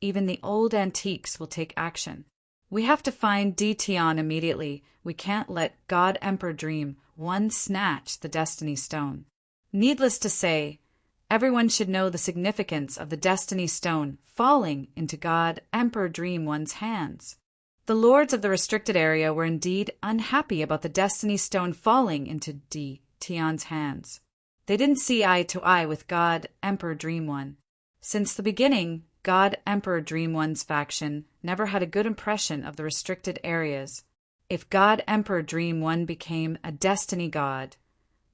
even the old antiques will take action. We have to find Di Tian immediately. We can't let God Emperor Dream One snatch the Destiny Stone. Needless to say, everyone should know the significance of the Destiny Stone falling into God Emperor Dream One's hands. The lords of the restricted area were indeed unhappy about the Destiny Stone falling into Di Tian's hands. They didn't see eye to eye with God Emperor Dream One. Since the beginning, God Emperor Dream One's faction never had a good impression of the restricted areas. If God Emperor Dream One became a destiny god,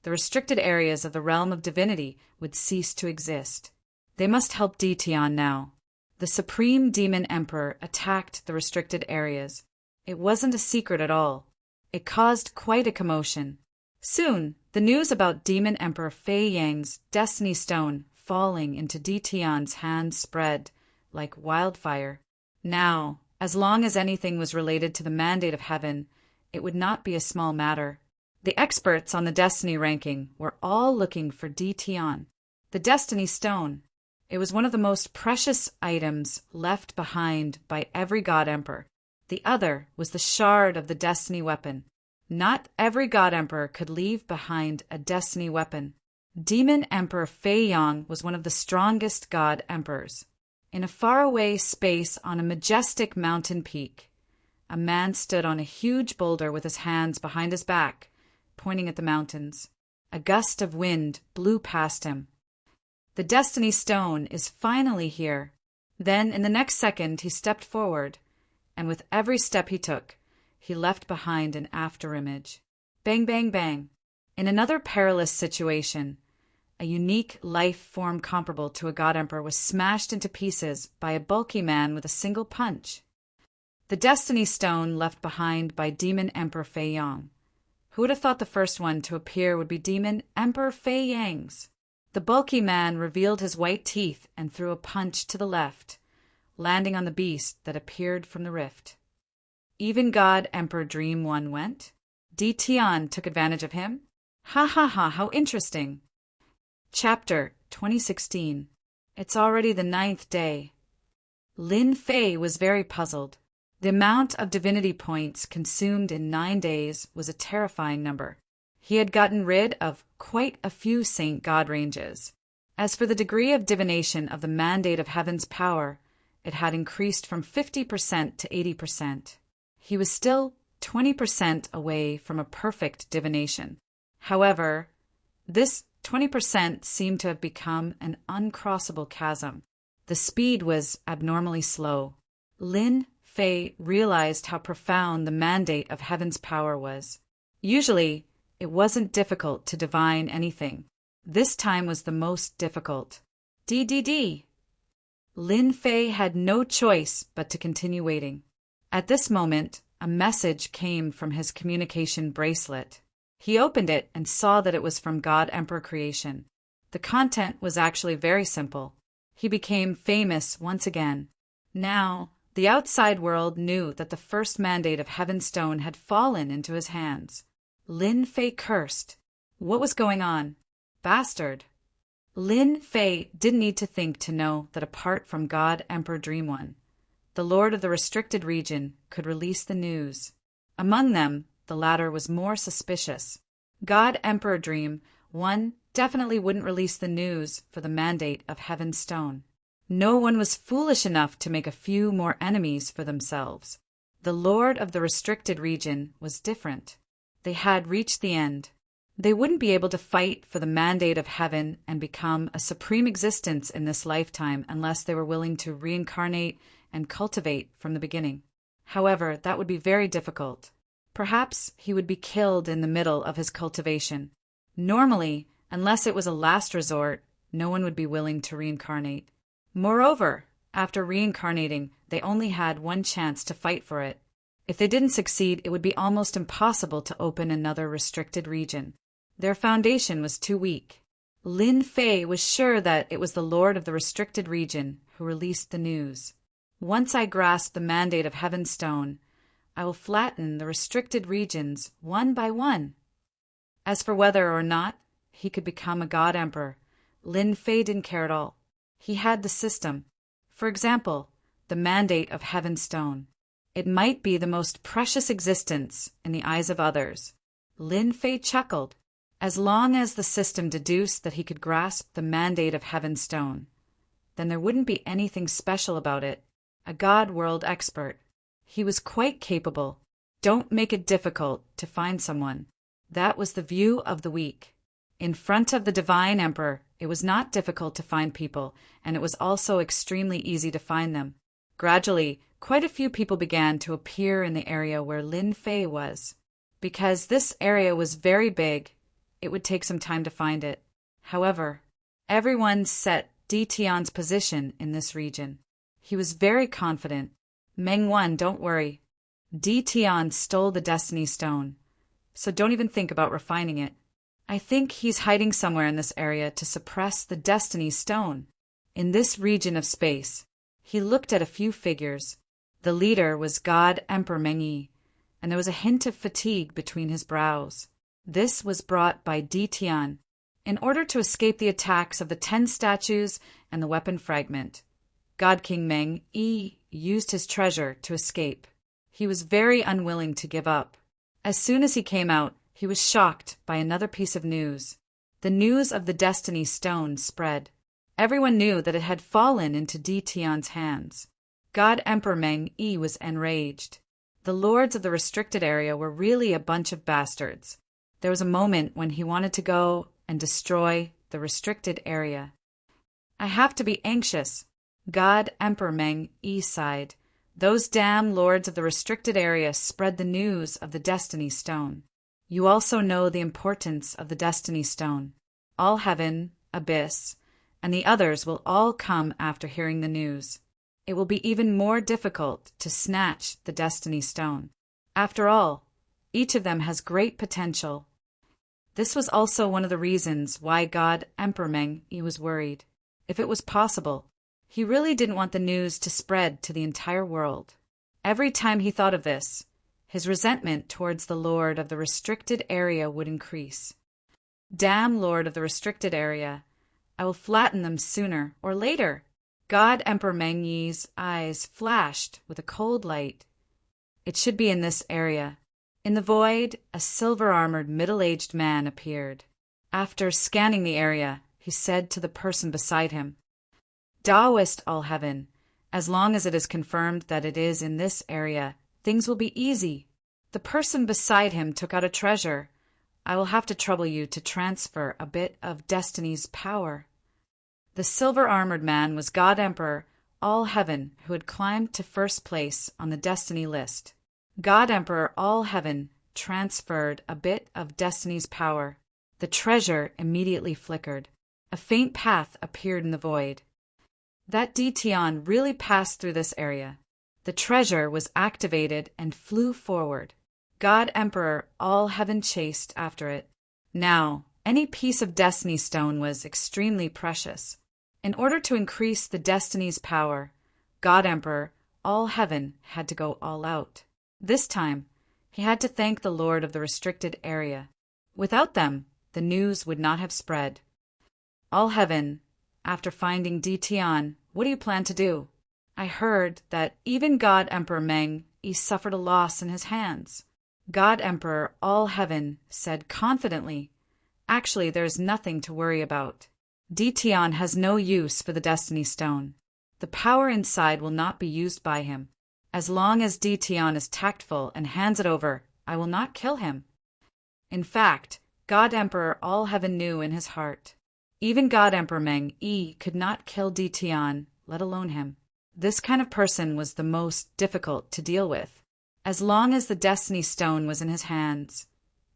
the the restricted areas of the realm of divinity would cease to exist. They must help Dition now. The Supreme Demon Emperor attacked the restricted areas. It wasn't a secret at all. It caused quite a commotion. Soon, the news about Demon Emperor Fei Yang's Destiny Stone falling into Dition's hands spread like wildfire. Now, as long as anything was related to the mandate of heaven, it would not be a small matter. The experts on the Destiny ranking were all looking for Dition. The Destiny Stone. It was one of the most precious items left behind by every God Emperor. The other was the shard of the Destiny weapon. Not every God Emperor could leave behind a Destiny weapon. Demon Emperor Fei Yang was one of the strongest God Emperors. In a faraway space on a majestic mountain peak, a man stood on a huge boulder with his hands behind his back, pointing at the mountains. A gust of wind blew past him. The Destiny Stone is finally here. Then, in the next second, he stepped forward, and with every step he took, he left behind an afterimage. Bang, bang, bang. In another perilous situation, a unique life form comparable to a God Emperor was smashed into pieces by a bulky man with a single punch. The Destiny Stone left behind by Demon Emperor Fei Yang. Who would have thought the first one to appear would be Demon Emperor Fei Yang's? The bulky man revealed his white teeth and threw a punch to the left, landing on the beast that appeared from the rift. Even God Emperor Dream One went. Dition took advantage of him. Ha ha ha, how interesting. Chapter 2016. It's already the 9th day. Lin Fei was very puzzled. The amount of divinity points consumed in 9 days was a terrifying number. He had gotten rid of quite a few Saint God ranges. As for the degree of divination of the mandate of heaven's power, it had increased from 50% to 80%. He was still 20% away from a perfect divination. However, this 20% seemed to have become an uncrossable chasm. The speed was abnormally slow. Lin Fei realized how profound the mandate of heaven's power was. Usually, it wasn't difficult to divine anything. This time was the most difficult. DDD. Lin Fei had no choice but to continue waiting. At this moment, a message came from his communication bracelet. He opened it and saw that it was from God Emperor Creation. The content was actually very simple. He became famous once again. Now, the outside world knew that the first mandate of Heaven's Stone had fallen into his hands. Lin Fei cursed. What was going on? Bastard. Lin Fei didn't need to think to know that apart from God Emperor Dream One, the Lord of the restricted region could release the news. Among them, the latter was more suspicious. God Emperor Dream One definitely wouldn't release the news for the mandate of Heaven's Stone. No one was foolish enough to make a few more enemies for themselves. The Lord of the restricted region was different. They had reached the end. They wouldn't be able to fight for the mandate of heaven and become a supreme existence in this lifetime unless they were willing to reincarnate and cultivate from the beginning. However, that would be very difficult. Perhaps he would be killed in the middle of his cultivation. Normally, unless it was a last resort, no one would be willing to reincarnate. Moreover, after reincarnating, they only had one chance to fight for it. If they didn't succeed, it would be almost impossible to open another restricted region. Their foundation was too weak. Lin Fei was sure that it was the Lord of the restricted region who released the news. Once I grasp the mandate of Heaven's Stone, I will flatten the restricted regions one by one. As for whether or not he could become a God Emperor, Lin Fei didn't care at all. He had the system. For example, the mandate of Heaven's Stone. It might be the most precious existence in the eyes of others. Lin Fei chuckled. As long as the system deduced that he could grasp the mandate of Heaven's Stone, then there wouldn't be anything special about it. A God world expert. He was quite capable. Don't make it difficult to find someone. That was the view of the weak. In front of the Divine Emperor, it was not difficult to find people, and it was also extremely easy to find them. Gradually, quite a few people began to appear in the area where Lin Fei was. Because this area was very big, it would take some time to find it. However, everyone set Di Tian's position in this region. He was very confident. Meng Wan, don't worry. Di Tian stole the Destiny Stone, so don't even think about refining it. I think he's hiding somewhere in this area to suppress the Destiny Stone. In this region of space, he looked at a few figures. The leader was God Emperor Meng Yi, and there was a hint of fatigue between his brows. This was brought by Di Tian in order to escape the attacks of the 10 statues and the weapon fragment. God King Meng Yi used his treasure to escape. He was very unwilling to give up. As soon as he came out, he was shocked by another piece of news. The news of the Destiny Stone spread. Everyone knew that it had fallen into Di Tian's hands. God Emperor Meng Yi was enraged. The lords of the restricted area were really a bunch of bastards. There was a moment when he wanted to go and destroy the restricted area. I have to be anxious. God Emperor Meng Yi sighed. Those damn lords of the restricted area spread the news of the Destiny Stone. You also know the importance of the Destiny Stone. All heaven, abyss, and the others will all come after hearing the news. It will be even more difficult to snatch the Destiny Stone. After all, each of them has great potential. This was also one of the reasons why God Emperor Meng Yi was worried. If it was possible, he really didn't want the news to spread to the entire world. Every time he thought of this, his resentment towards the Lord of the restricted area would increase. Damn Lord of the restricted area, I will flatten them sooner or later. God Emperor Meng Yi's eyes flashed with a cold light. It should be in this area. In the void, a silver-armored middle-aged man appeared. After scanning the area, he said to the person beside him, Taoist all heaven, as long as it is confirmed that it is in this area, things will be easy. The person beside him took out a treasure. I will have to trouble you to transfer a bit of Destiny's power. The silver-armored man was God Emperor All Heaven, who had climbed to first place on the Destiny list. God Emperor All Heaven transferred a bit of Destiny's power. The treasure immediately flickered. A faint path appeared in the void. That Di Tian really passed through this area. The treasure was activated and flew forward. God Emperor All Heaven chased after it. Now, any piece of Destiny Stone was extremely precious. In order to increase the Destiny's power, God Emperor All Heaven had to go all out. This time, he had to thank the Lord of the restricted area. Without them, the news would not have spread. All Heaven, after finding Di Tian, what do you plan to do? I heard that even God Emperor Meng Yi suffered a loss in his hands. God Emperor All Heaven said confidently, Actually, there is nothing to worry about. Di Tian has no use for the Destiny Stone. The power inside will not be used by him. As long as Di Tian is tactful and hands it over, I will not kill him. In fact, God Emperor All Heaven knew in his heart. Even God Emperor Meng Yi could not kill Di Tian, let alone him. This kind of person was the most difficult to deal with. As long as the Destiny Stone was in his hands,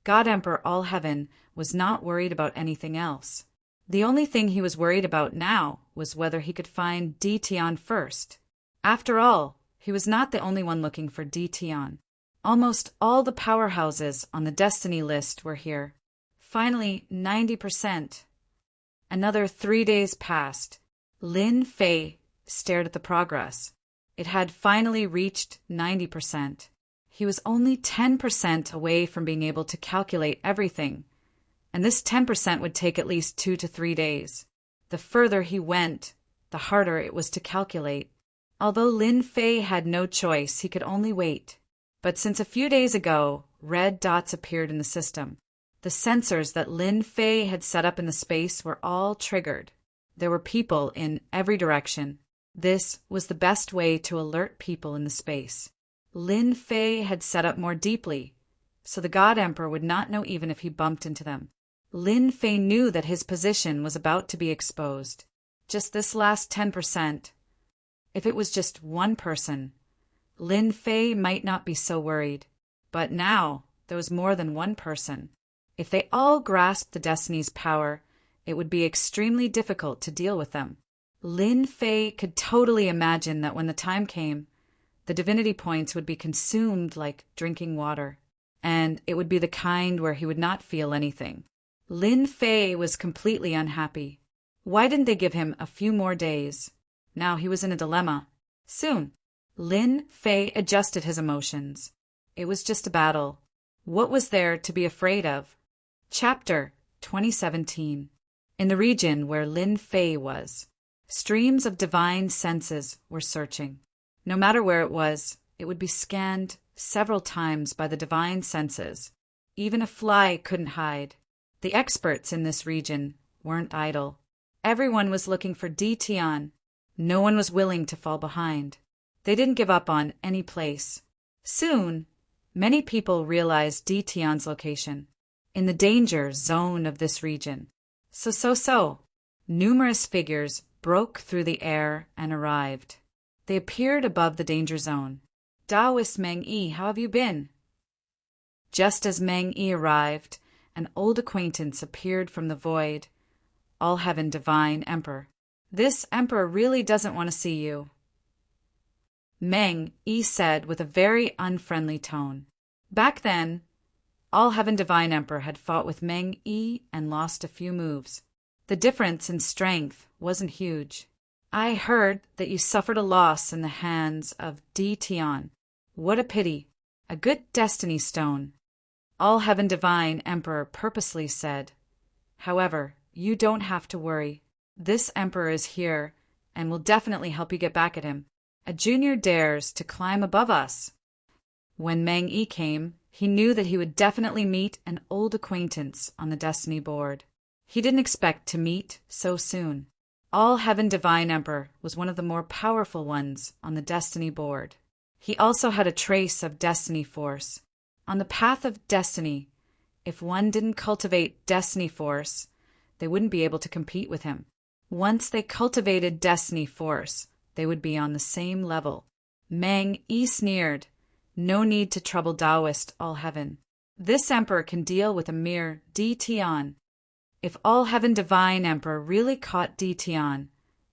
God Emperor All Heaven was not worried about anything else. The only thing he was worried about now was whether he could find Di Tian first. After all, he was not the only one looking for Di Tian. Almost all the powerhouses on the Destiny list were here. Finally, 90%. Another 3 days passed. Lin Fei stared at the progress. It had finally reached 90%. He was only 10% away from being able to calculate everything, and this 10% would take at least 2 to 3 days. The further he went, the harder it was to calculate. Although Lin Fei had no choice, he could only wait. But since a few days ago, red dots appeared in the system. The sensors that Lin Fei had set up in the space were all triggered. There were people in every direction. This was the best way to alert people in the space. Lin Fei had set up more deeply, so the God Emperor would not know even if he bumped into them. Lin Fei knew that his position was about to be exposed. Just this last 10%. If it was just one person, Lin Fei might not be so worried. But now, there was more than one person. If they all grasped the Destiny's power, it would be extremely difficult to deal with them. Lin Fei could totally imagine that when the time came, the divinity points would be consumed like drinking water, and it would be the kind where he would not feel anything. Lin Fei was completely unhappy. Why didn't they give him a few more days? Now he was in a dilemma. Soon, Lin Fei adjusted his emotions. It was just a battle. What was there to be afraid of? Chapter 2017. In the region where Lin Fei was, streams of divine senses were searching. No matter where it would be scanned several times by the divine senses. Even a fly couldn't hide. The experts in this region weren't idle. Everyone was looking for Di Tian. No one was willing to fall behind. They didn't give up on any place. Soon, many people realized Di Tian's location, in the danger zone of this region. So. Numerous figures broke through the air and arrived. They appeared above the danger zone. Taoist Meng Yi, how have you been? Just as Meng Yi arrived, an old acquaintance appeared from the void. All Heaven Divine Emperor. This emperor really doesn't want to see you, Meng Yi said with a very unfriendly tone. Back then, All Heaven Divine Emperor had fought with Meng Yi and lost a few moves. The difference in strength wasn't huge. I heard that you suffered a loss in the hands of Di Tian. What a pity. A good destiny stone, All Heaven Divine Emperor purposely said. However, you don't have to worry. This emperor is here and will definitely help you get back at him. A junior dares to climb above us. When Meng Yi came, he knew that he would definitely meet an old acquaintance on the destiny board. He didn't expect to meet so soon. All Heaven Divine Emperor was one of the more powerful ones on the destiny board. He also had a trace of destiny force. On the path of destiny, if one didn't cultivate destiny force, they wouldn't be able to compete with him. Once they cultivated destiny force, they would be on the same level. Meng Yi sneered. No need to trouble Taoist All Heaven. This emperor can deal with a mere Di Tian. If All Heaven Divine Emperor really caught Di Tian,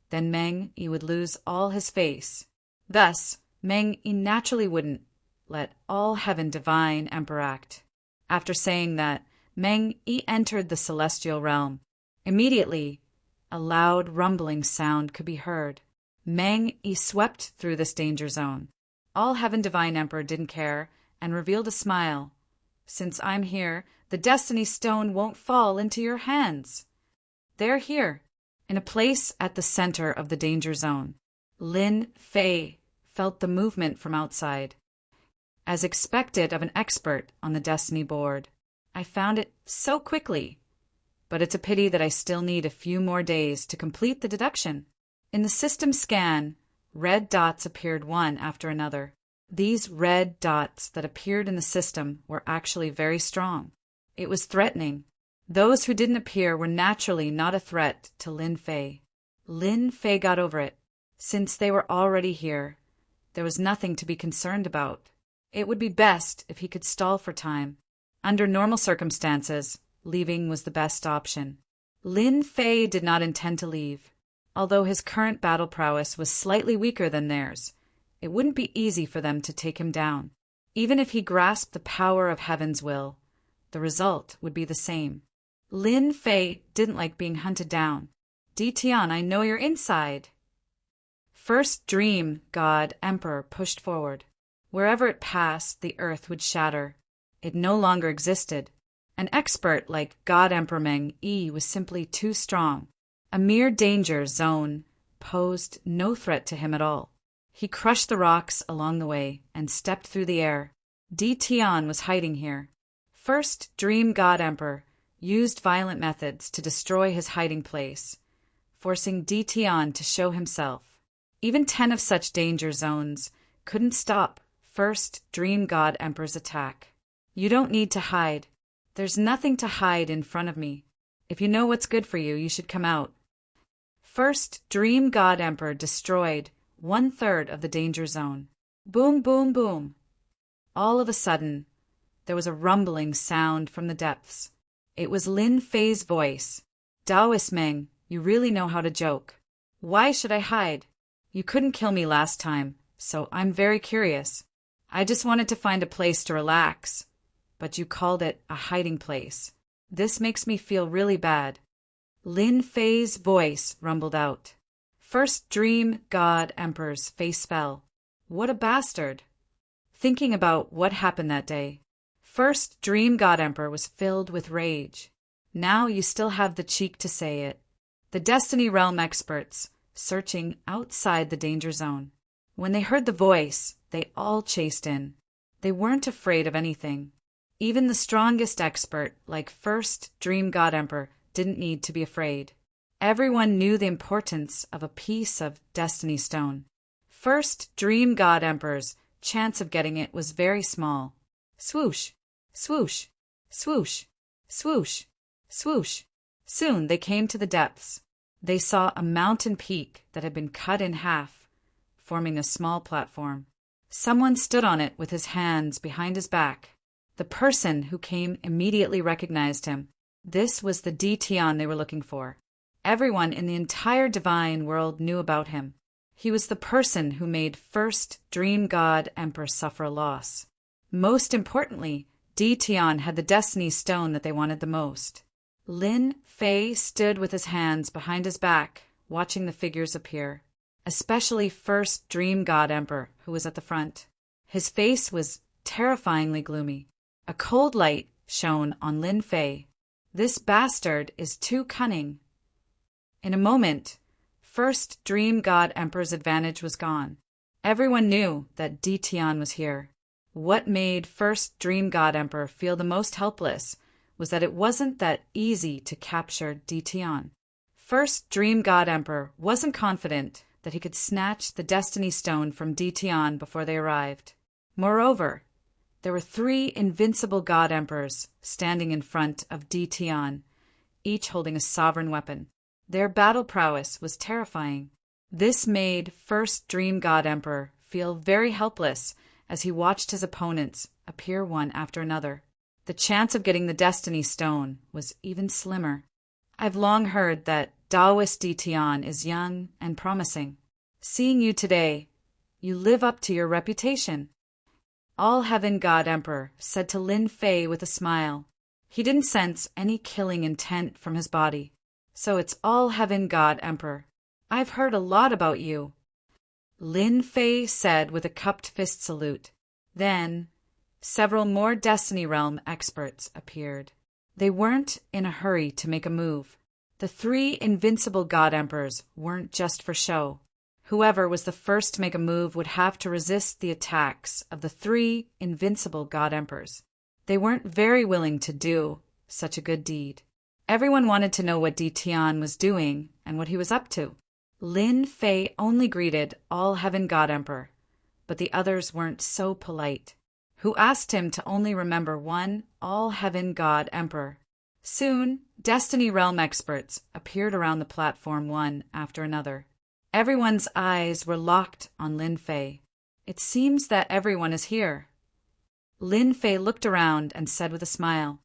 then Meng Yi would lose all his face. Thus, Meng Yi naturally wouldn't let All Heaven Divine Emperor act. After saying that, Meng Yi entered the celestial realm. Immediately, a loud rumbling sound could be heard. Meng Yi swept through this danger zone. All Heaven Divine Emperor didn't care and revealed a smile. Since I'm here, the Destiny Stone won't fall into your hands. They're here, in a place at the center of the danger zone. Lin Fei felt the movement from outside. As expected of an expert on the Destiny board, I found it so quickly. But it's a pity that I still need a few more days to complete the deduction. In the system scan, red dots appeared one after another. These red dots that appeared in the system were actually very strong. It was threatening. Those who didn't appear were naturally not a threat to Lin Fei. Lin Fei got over it. Since they were already here, there was nothing to be concerned about. It would be best if he could stall for time. Under normal circumstances, leaving was the best option. Lin Fei did not intend to leave. Although his current battle prowess was slightly weaker than theirs, it wouldn't be easy for them to take him down. Even if he grasped the power of Heaven's will, the result would be the same. Lin Fei didn't like being hunted down. Di Tian, I know you're inside. First Dream God Emperor pushed forward. Wherever it passed, the earth would shatter. It no longer existed. An expert like God Emperor Meng Yi was simply too strong. A mere danger zone posed no threat to him at all. He crushed the rocks along the way and stepped through the air. Di Tian was hiding here. First Dream God Emperor used violent methods to destroy his hiding place, forcing Di Tian to show himself. Even 10 of such danger zones couldn't stop First Dream God Emperor's attack. You don't need to hide. There's nothing to hide in front of me. If you know what's good for you, you should come out. First Dream God Emperor destroyed 1/3 of the danger zone. Boom, boom, boom. All of a sudden, there was a rumbling sound from the depths. It was Lin Fei's voice. "Taoist Meng, you really know how to joke. Why should I hide? You couldn't kill me last time, so I'm very curious. I just wanted to find a place to relax, but you called it a hiding place. This makes me feel really bad." Lin Fei's voice rumbled out. First Dream God Emperor's face fell. What a bastard! Thinking about what happened that day, First Dream God Emperor was filled with rage. Now you still have the cheek to say it. The Destiny Realm experts, searching outside the danger zone. When they heard the voice, they all chased in. They weren't afraid of anything. Even the strongest expert, like First Dream God Emperor, didn't need to be afraid. Everyone knew the importance of a piece of Destiny Stone. First Dream God Emperor's chance of getting it was very small. Swoosh, swoosh, swoosh, swoosh, swoosh. Soon they came to the depths. They saw a mountain peak that had been cut in half, forming a small platform. Someone stood on it with his hands behind his back. The person who came immediately recognized him. This was the Tian they were looking for. Everyone in the entire divine world knew about him. He was the person who made First Dream God Emperor suffer a loss. Most importantly, Tian had the Destiny Stone that they wanted the most. Lin Fei stood with his hands behind his back, watching the figures appear, especially First Dream God Emperor, who was at the front. His face was terrifyingly gloomy. A cold light shone on Lin Fei. This bastard is too cunning. In a moment, First Dream God Emperor's advantage was gone. Everyone knew that Tian was here. What made First Dream God Emperor feel the most helpless was that it wasn't that easy to capture Tian. First Dream God Emperor wasn't confident that he could snatch the Destiny Stone from Tian before they arrived. Moreover, there were 3 invincible God Emperors standing in front of Tian, each holding a sovereign weapon. Their battle prowess was terrifying. This made First Dream God Emperor feel very helpless as he watched his opponents appear one after another. The chance of getting the Destiny Stone was even slimmer. I've long heard that Taoist Tian is young and promising. Seeing you today, you live up to your reputation. All Heaven God Emperor said to Lin Fei with a smile. He didn't sense any killing intent from his body. So it's All Heaven God Emperor. I've heard a lot about you. Lin Fei said with a cupped fist salute. Then, several more Destiny Realm experts appeared. They weren't in a hurry to make a move. The 3 invincible God Emperors weren't just for show. Whoever was the first to make a move would have to resist the attacks of the 3 invincible God Emperors. They weren't very willing to do such a good deed. Everyone wanted to know what Tian was doing and what he was up to. Lin Fei only greeted All Heaven God Emperor, but the others weren't so polite, who asked him to only remember one All Heaven God Emperor. Soon, Destiny Realm experts appeared around the platform one after another. Everyone's eyes were locked on Lin Fei. It seems that everyone is here. Lin Fei looked around and said with a smile,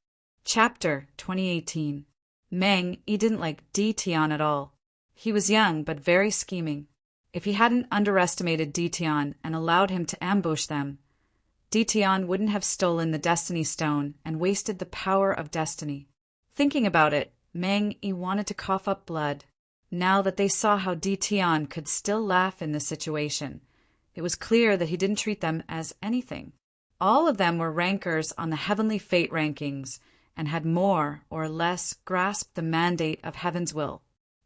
Chapter 2018. Meng Yi didn't like Tian at all. He was young but very scheming. If he hadn't underestimated Tian and allowed him to ambush them, Tian wouldn't have stolen the Destiny Stone and wasted the power of destiny. Thinking about it, Meng Yi wanted to cough up blood. Now that they saw how Tian could still laugh in this situation, it was clear that he didn't treat them as anything. All of them were rankers on the heavenly fate rankings and had more or less grasped the mandate of heaven's will.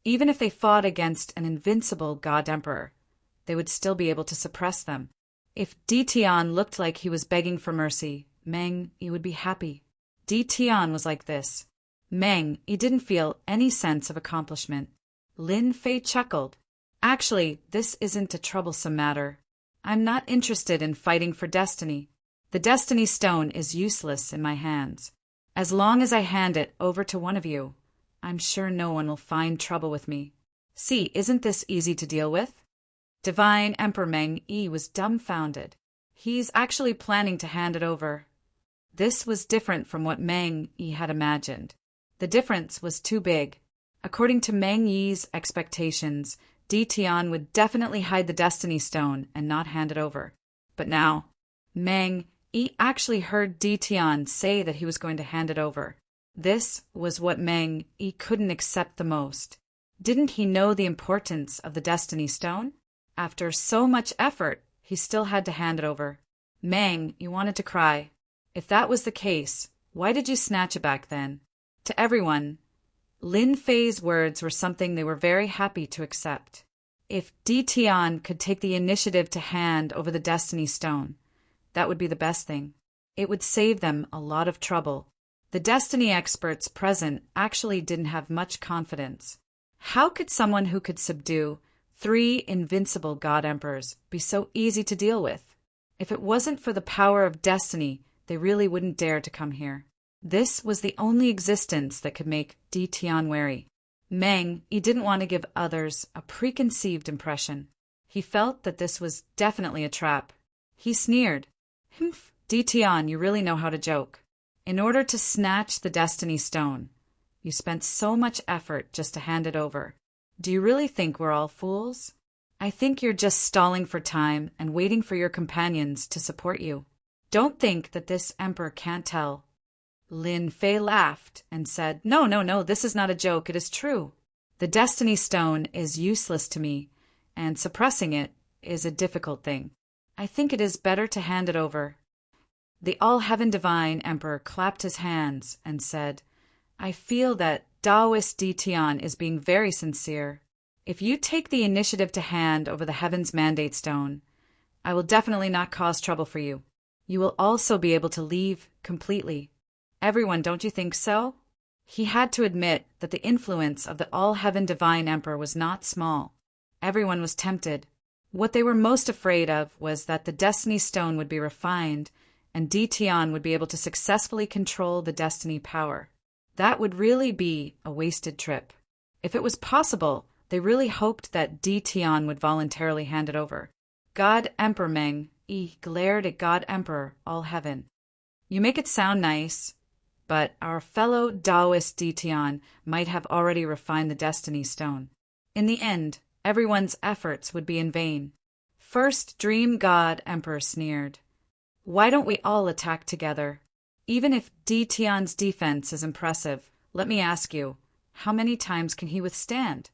Even if they fought against an invincible God Emperor, they would still be able to suppress them. If Tian looked like he was begging for mercy, Meng Yi would be happy. Tian was like this. Meng Yi didn't feel any sense of accomplishment. Lin Fei chuckled. Actually, this isn't a troublesome matter. I'm not interested in fighting for destiny. The Destiny Stone is useless in my hands. As long as I hand it over to one of you, I'm sure no one will find trouble with me. See, isn't this easy to deal with? Divine Emperor Meng Yi was dumbfounded. He's actually planning to hand it over. This was different from what Meng Yi had imagined. The difference was too big. According to Meng Yi's expectations, Di Tian would definitely hide the Destiny Stone and not hand it over. But now, Meng Yi actually heard Di Tian say that he was going to hand it over. This was what Meng Yi couldn't accept the most. Didn't he know the importance of the Destiny Stone? After so much effort, he still had to hand it over. Meng Yi wanted to cry. If that was the case, why did you snatch it back then? To everyone, Lin Fei's words were something they were very happy to accept. If Di Tian could take the initiative to hand over the Destiny Stone, that would be the best thing. It would save them a lot of trouble. The Destiny experts present actually didn't have much confidence. How could someone who could subdue 3 invincible God Emperors be so easy to deal with? If it wasn't for the power of destiny, they really wouldn't dare to come here. This was the only existence that could make Di Tian wary. Meng Yi didn't want to give others a preconceived impression. He felt that this was definitely a trap. He sneered. Humph, Di Tian, you really know how to joke. In order to snatch the Destiny Stone, you spent so much effort just to hand it over. Do you really think we're all fools? I think you're just stalling for time and waiting for your companions to support you. Don't think that this emperor can't tell. Lin Fei laughed and said, No, this is not a joke, it is true. The Destiny Stone is useless to me, and suppressing it is a difficult thing. I think it is better to hand it over. The All-Heaven Divine Emperor clapped his hands and said, I feel that Taoist Di Tian is being very sincere. If you take the initiative to hand over the Heaven's Mandate Stone, I will definitely not cause trouble for you. You will also be able to leave completely. Everyone, don't you think so? He had to admit that the influence of the All-Heaven Divine Emperor was not small. Everyone was tempted. What they were most afraid of was that the Destiny Stone would be refined and Di Tian would be able to successfully control the Destiny power. That would really be a wasted trip. If it was possible, they really hoped that Di Tian would voluntarily hand it over. God Emperor Meng Yi glared at God Emperor All-Heaven. You make it sound nice, but our fellow Taoist Di Tian might have already refined the Destiny Stone. In the end, everyone's efforts would be in vain. First Dream God Emperor sneered. Why don't we all attack together? Even if Di Tian's defense is impressive, let me ask you, how many times can he withstand?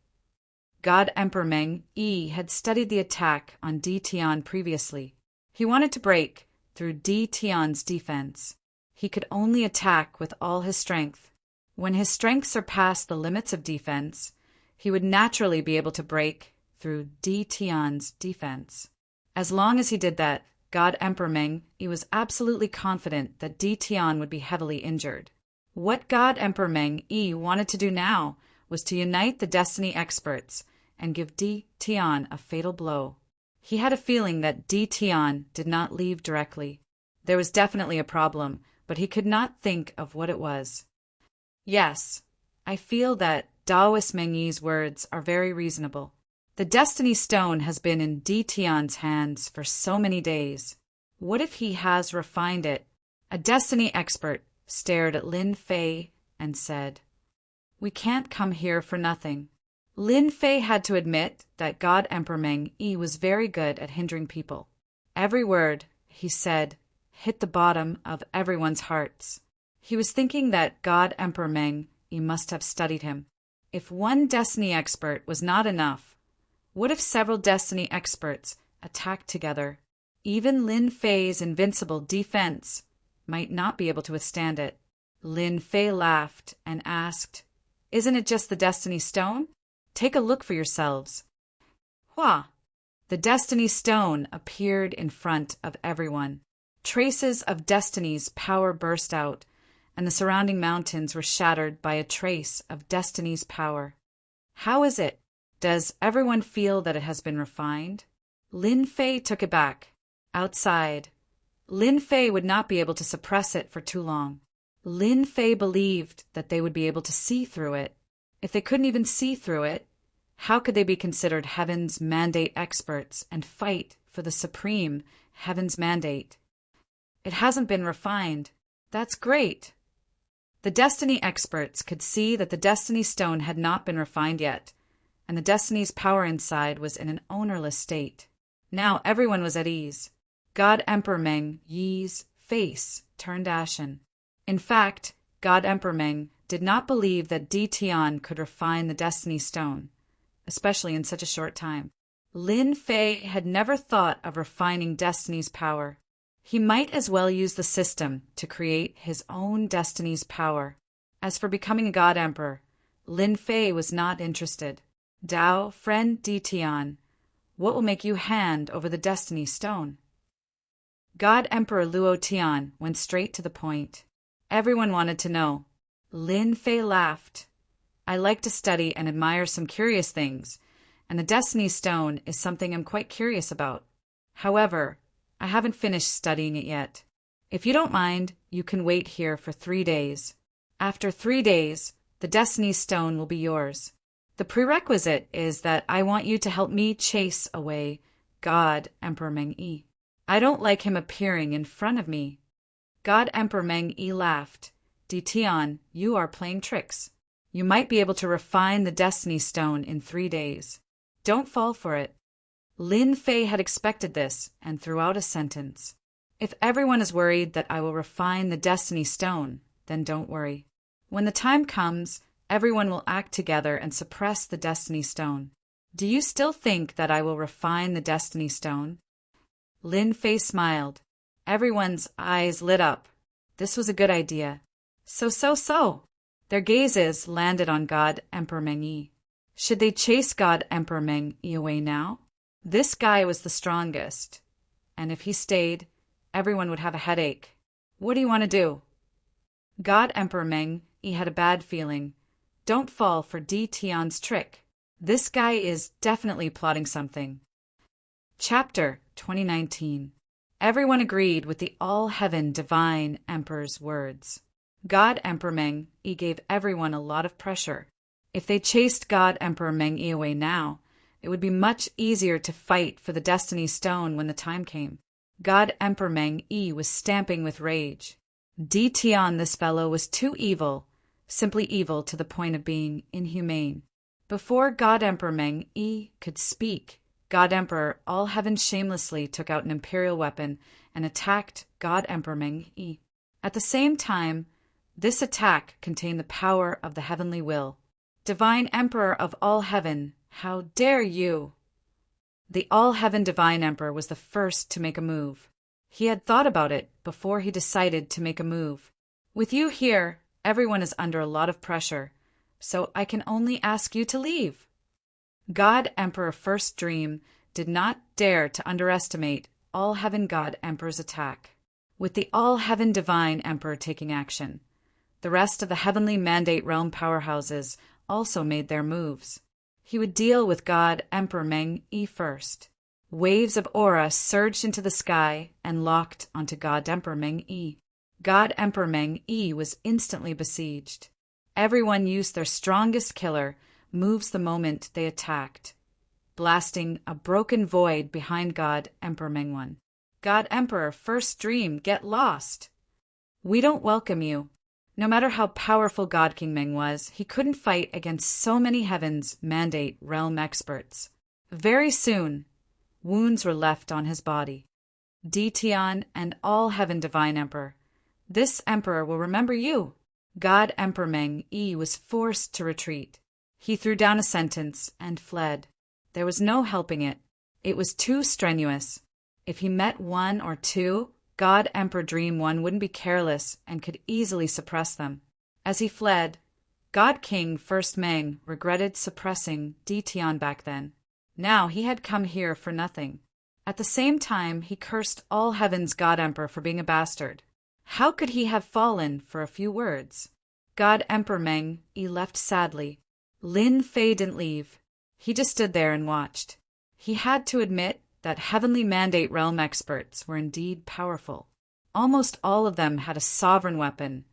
God Emperor Meng Yi had studied the attack on Di Tian previously. He wanted to break through Di Tian's defense. He could only attack with all his strength. When his strength surpassed the limits of defense, he would naturally be able to break through Di Tian's defense. As long as he did that, God Emperor Meng Yi was absolutely confident that Di Tian would be heavily injured. What God Emperor Meng Yi wanted to do now was to unite the Destiny experts and give Di Tian a fatal blow. He had a feeling that Di Tian did not leave directly. There was definitely a problem, but he could not think of what it was. Yes, I feel that Taoist Meng Yi's words are very reasonable. The Destiny Stone has been in Di Tian's hands for so many days. What if he has refined it? A Destiny expert stared at Lin Fei and said, We can't come here for nothing. Lin Fei had to admit that God Emperor Meng Yi was very good at hindering people. Every word he said hit the bottom of everyone's hearts. He was thinking that God Emperor Meng Yi must have studied him. If one Destiny expert was not enough, what if several Destiny experts attacked together? Even Lin Fei's invincible defense might not be able to withstand it. Lin Fei laughed and asked, Isn't it just the Destiny Stone? Take a look for yourselves. Hua! The Destiny Stone appeared in front of everyone. Traces of Destiny's power burst out, and the surrounding mountains were shattered by a trace of Destiny's power. How is it? Does everyone feel that it has been refined? Lin Fei took it back. Outside, Lin Fei would not be able to suppress it for too long. Lin Fei believed that they would be able to see through it. If they couldn't even see through it, how could they be considered Heaven's Mandate experts and fight for the supreme Heaven's Mandate? It hasn't been refined. That's great. The destiny experts could see that the destiny stone had not been refined yet, and the destiny's power inside was in an ownerless state. Now everyone was at ease. God Emperor Meng Yi's face turned ashen. In fact, God Emperor Meng did not believe that Di Tian could refine the destiny stone, especially in such a short time. Lin Fei had never thought of refining destiny's power. He might as well use the system to create his own destiny's power. As for becoming a God Emperor, Lin Fei was not interested. Dao, friend Di Tian, what will make you hand over the destiny stone? God Emperor Luo Tian went straight to the point. Everyone wanted to know. Lin Fei laughed. I like to study and admire some curious things, and the destiny stone is something I'm quite curious about. However, I haven't finished studying it yet. If you don't mind, you can wait here for 3 days. After 3 days, the destiny stone will be yours. The prerequisite is that I want you to help me chase away God Emperor Meng Yi. I don't like him appearing in front of me. God Emperor Meng Yi laughed. Di Tian, you are playing tricks. You might be able to refine the destiny stone in 3 days. Don't fall for it. Lin Fei had expected this and threw out a sentence. If everyone is worried that I will refine the destiny stone, then don't worry. When the time comes, everyone will act together and suppress the destiny stone. Do you still think that I will refine the destiny stone? Lin Fei smiled. Everyone's eyes lit up. This was a good idea. So. Their gazes landed on God Emperor Meng Yi. Should they chase God Emperor Meng Yi away now? This guy was the strongest, and if he stayed, everyone would have a headache. What do you want to do? God Emperor Meng Yi had a bad feeling. Don't fall for Di Tian's trick. This guy is definitely plotting something. Chapter 2019. Everyone agreed with the all-heaven divine emperor's words. God Emperor Meng Yi gave everyone a lot of pressure. If they chased God Emperor Meng Yi away now, it would be much easier to fight for the destiny stone when the time came. God Emperor Meng Yi was stamping with rage. Di Tian, this fellow, was too evil, simply evil to the point of being inhumane. Before God Emperor Meng Yi could speak, God Emperor All Heaven shamelessly took out an imperial weapon and attacked God Emperor Meng Yi. At the same time, this attack contained the power of the heavenly will. Divine Emperor of All Heaven, how dare you! The All Heaven Divine Emperor was the first to make a move. He had thought about it before he decided to make a move. With you here, everyone is under a lot of pressure, so I can only ask you to leave. God Emperor First Dream did not dare to underestimate All Heaven God Emperor's attack. With the All Heaven Divine Emperor taking action, the rest of the heavenly mandate realm powerhouses also made their moves. He would deal with God Emperor Meng Yi first. Waves of aura surged into the sky and locked onto God Emperor Meng Yi. God Emperor Meng Yi was instantly besieged. Everyone used their strongest killer moves the moment they attacked, blasting a broken void behind God Emperor Meng One. God Emperor First Dream, get lost! We don't welcome you. No matter how powerful God King Meng was, he couldn't fight against so many heavens mandate realm experts. Very soon, wounds were left on his body. Di Tian and All Heaven Divine Emperor, this emperor will remember you. God Emperor Meng Yi was forced to retreat. He threw down a sentence and fled. There was no helping it. It was too strenuous. If he met one or two, God Emperor Dream One wouldn't be careless and could easily suppress them. As he fled, God King First Meng regretted suppressing Di Tian back then. Now he had come here for nothing. At the same time, he cursed All Heaven's God Emperor for being a bastard. How could he have fallen for a few words? God Emperor Meng Yi left sadly. Lin Fei didn't leave. He just stood there and watched. He had to admit that heavenly mandate realm experts were indeed powerful. Almost all of them had a sovereign weapon,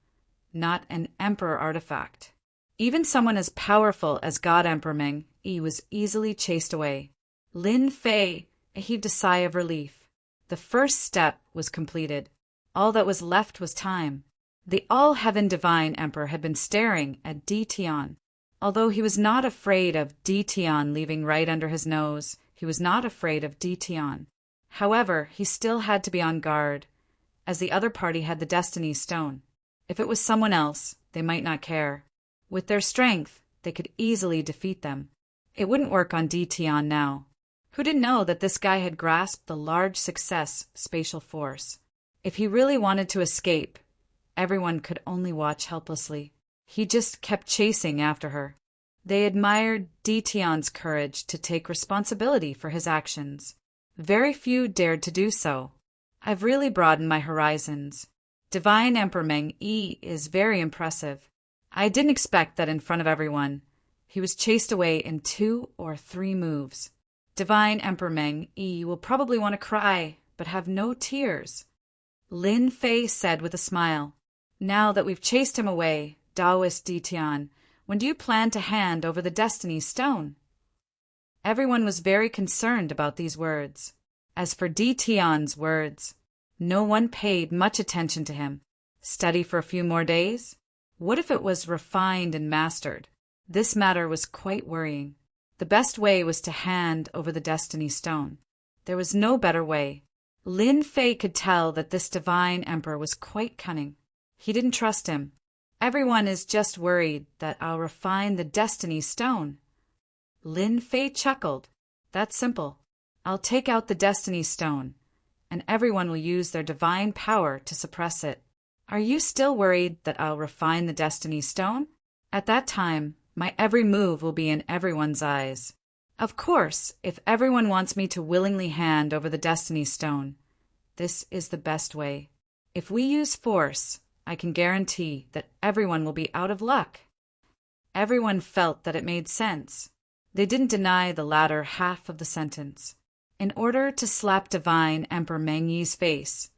not an emperor artifact. Even someone as powerful as God Emperor Meng Yi was easily chased away. Lin Fei heaved a sigh of relief. The first step was completed. All that was left was time. The all-heaven divine emperor had been staring at Di Tian. Although he was not afraid of Di Tian leaving right under his nose, he was not afraid of Di Tian. However, he still had to be on guard, as the other party had the Destiny Stone. If it was someone else, they might not care. With their strength, they could easily defeat them. It wouldn't work on Di Tian now. Who didn't know that this guy had grasped the large success spatial force? If he really wanted to escape, everyone could only watch helplessly. He just kept chasing after her. They admired Di Tian's courage to take responsibility for his actions. Very few dared to do so. I've really broadened my horizons. Divine Emperor Meng Yi is very impressive. I didn't expect that in front of everyone. He was chased away in 2 or 3 moves. Divine Emperor Meng Yi will probably want to cry, but have no tears. Lin Fei said with a smile, "Now that we've chased him away, Taoist Di Tian, when do you plan to hand over the Destiny Stone?" Everyone was very concerned about these words. As for Di Tian's words, no one paid much attention to him. Study for a few more days? What if it was refined and mastered? This matter was quite worrying. The best way was to hand over the Destiny Stone. There was no better way. Lin Fei could tell that this divine emperor was quite cunning. He didn't trust him. Everyone is just worried that I'll refine the Destiny Stone. Lin Fei chuckled. That's simple. I'll take out the Destiny Stone, and everyone will use their divine power to suppress it. Are you still worried that I'll refine the Destiny Stone? At that time, my every move will be in everyone's eyes. Of course, if everyone wants me to willingly hand over the Destiny Stone, this is the best way. If we use force, I can guarantee that everyone will be out of luck. Everyone felt that it made sense. They didn't deny the latter half of the sentence. In order to slap divine Emperor Meng Yi's face,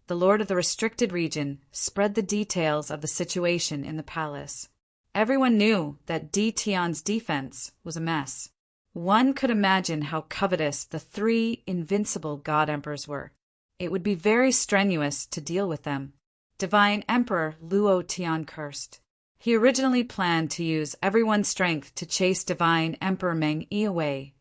the Lord of the Restricted Region spread the details of the situation in the palace. Everyone knew that Di Tian's defense was a mess. One could imagine how covetous the 3 invincible God Emperors were. It would be very strenuous to deal with them. Divine Emperor Luo Tian cursed. He originally planned to use everyone's strength to chase Divine Emperor Meng Yi away,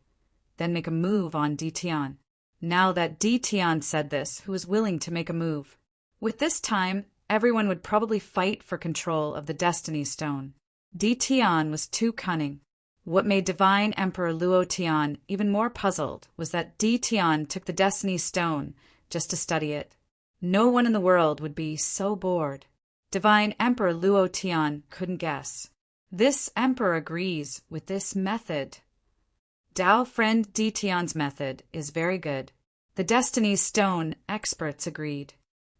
then make a move on Di Tian. Now that Di Tian said this, who was willing to make a move? With this time, everyone would probably fight for control of the Destiny Stone. Di Tian was too cunning. What made Divine Emperor Luo Tian even more puzzled was that Di Tian took the Destiny Stone just to study it. No one in the world would be so bored. Divine Emperor Luo Tian couldn't guess. This emperor agrees with this method. Dao friend Di Tian's method is very good. The Destiny Stone experts agreed.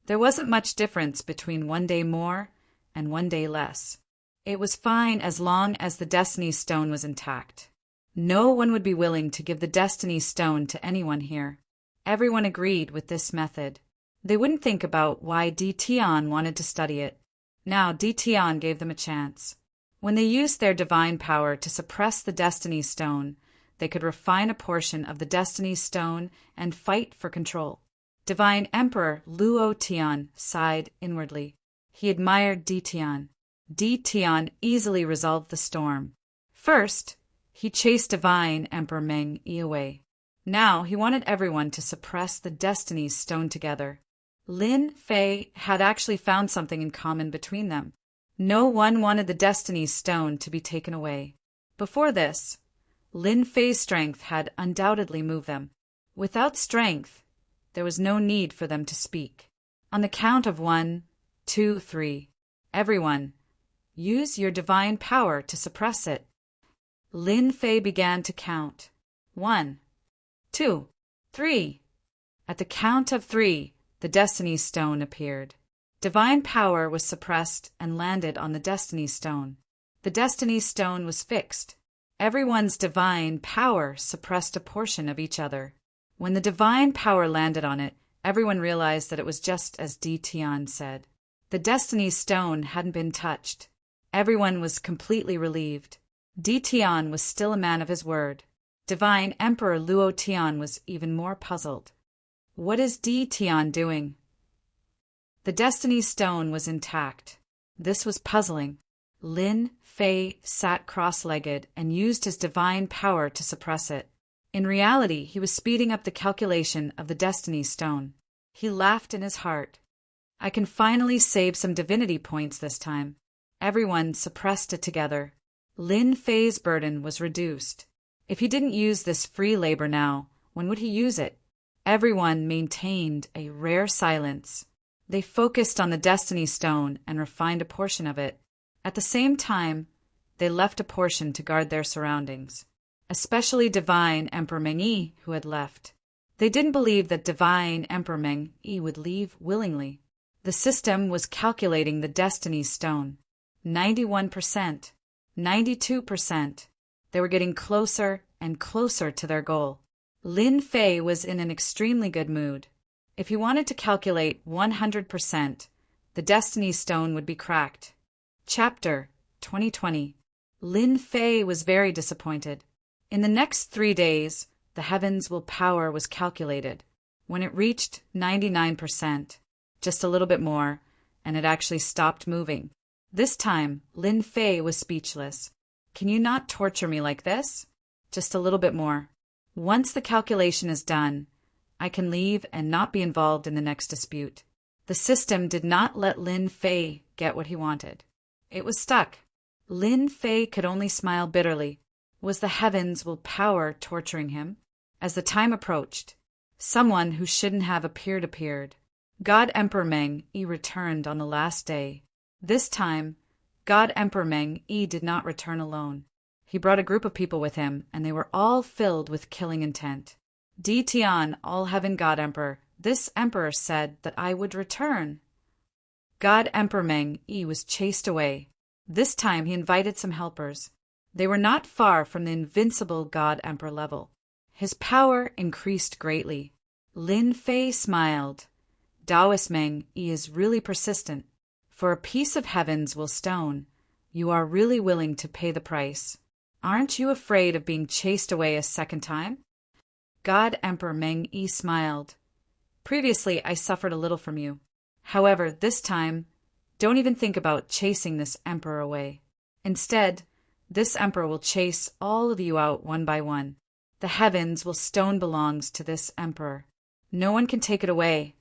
There wasn't much difference between 1 day more and 1 day less. It was fine as long as the Destiny Stone was intact. No one would be willing to give the Destiny Stone to anyone here. Everyone agreed with this method. They wouldn't think about why Di Tian wanted to study it. Now Di Tian gave them a chance. When they used their divine power to suppress the Destiny Stone, they could refine a portion of the Destiny Stone and fight for control. Divine Emperor Luo Tian sighed inwardly. He admired Di Tian. Di Tian easily resolved the storm. First, he chased Divine Emperor Meng Yi away. Now he wanted everyone to suppress the Destiny Stone together. Lin Fei had actually found something in common between them. No one wanted the Destiny Stone to be taken away. Before this, Lin Fei's strength had undoubtedly moved them. Without strength, there was no need for them to speak. On the count of 1, 2, 3, everyone, use your divine power to suppress it. Lin Fei began to count. 1, 2, 3. At the count of 3, the Destiny Stone appeared. Divine power was suppressed and landed on the Destiny Stone. The Destiny Stone was fixed. Everyone's divine power suppressed a portion of each other. When the divine power landed on it, everyone realized that it was just as Di Tian said. The Destiny Stone hadn't been touched. Everyone was completely relieved. Di Tian was still a man of his word. Divine Emperor Luo Tian was even more puzzled. What is Di Tian doing? The Destiny Stone was intact. This was puzzling. Lin Fei sat cross-legged and used his divine power to suppress it. In reality, he was speeding up the calculation of the Destiny Stone. He laughed in his heart. I can finally save some divinity points this time. Everyone suppressed it together. Lin Fei's burden was reduced. If he didn't use this free labor now, when would he use it? Everyone maintained a rare silence. They focused on the Destiny Stone and refined a portion of it. At the same time, they left a portion to guard their surroundings, especially Divine Emperor Meng-Yi, who had left. They didn't believe that Divine Emperor Meng-Yi would leave willingly. The system was calculating the Destiny Stone. 91%, 92%. They were getting closer and closer to their goal. Lin Fei was in an extremely good mood. If he wanted to calculate 100%, the Destiny Stone would be cracked. Chapter 2020. Lin Fei was very disappointed. In the next 3 days, the heavens' will power was calculated. When it reached 99%, just a little bit more, and it actually stopped moving. This time, Lin Fei was speechless. Can you not torture me like this? Just a little bit more. Once the calculation is done, I can leave and not be involved in the next dispute. The system did not let Lin Fei get what he wanted. It was stuck. Lin Fei could only smile bitterly. Was the heavens' will power torturing him? As the time approached, someone who shouldn't have appeared. God Emperor Meng-Yi returned on the last day. This time, God Emperor Meng-Yi did not return alone. He brought a group of people with him, and they were all filled with killing intent. Di Tian, All-Heaven God Emperor, this emperor said that I would return. God Emperor Meng-Yi was chased away. This time he invited some helpers. They were not far from the invincible God Emperor level. His power increased greatly. Lin Fei smiled. Taoist Meng-Yi is really persistent. For a piece of heaven's will stone, you are really willing to pay the price. Aren't you afraid of being chased away a second time? God Emperor Meng-Yi smiled. Previously, I suffered a little from you. However, this time, don't even think about chasing this emperor away. Instead, this emperor will chase all of you out one by one. The heavens' will stone belongs to this emperor. No one can take it away.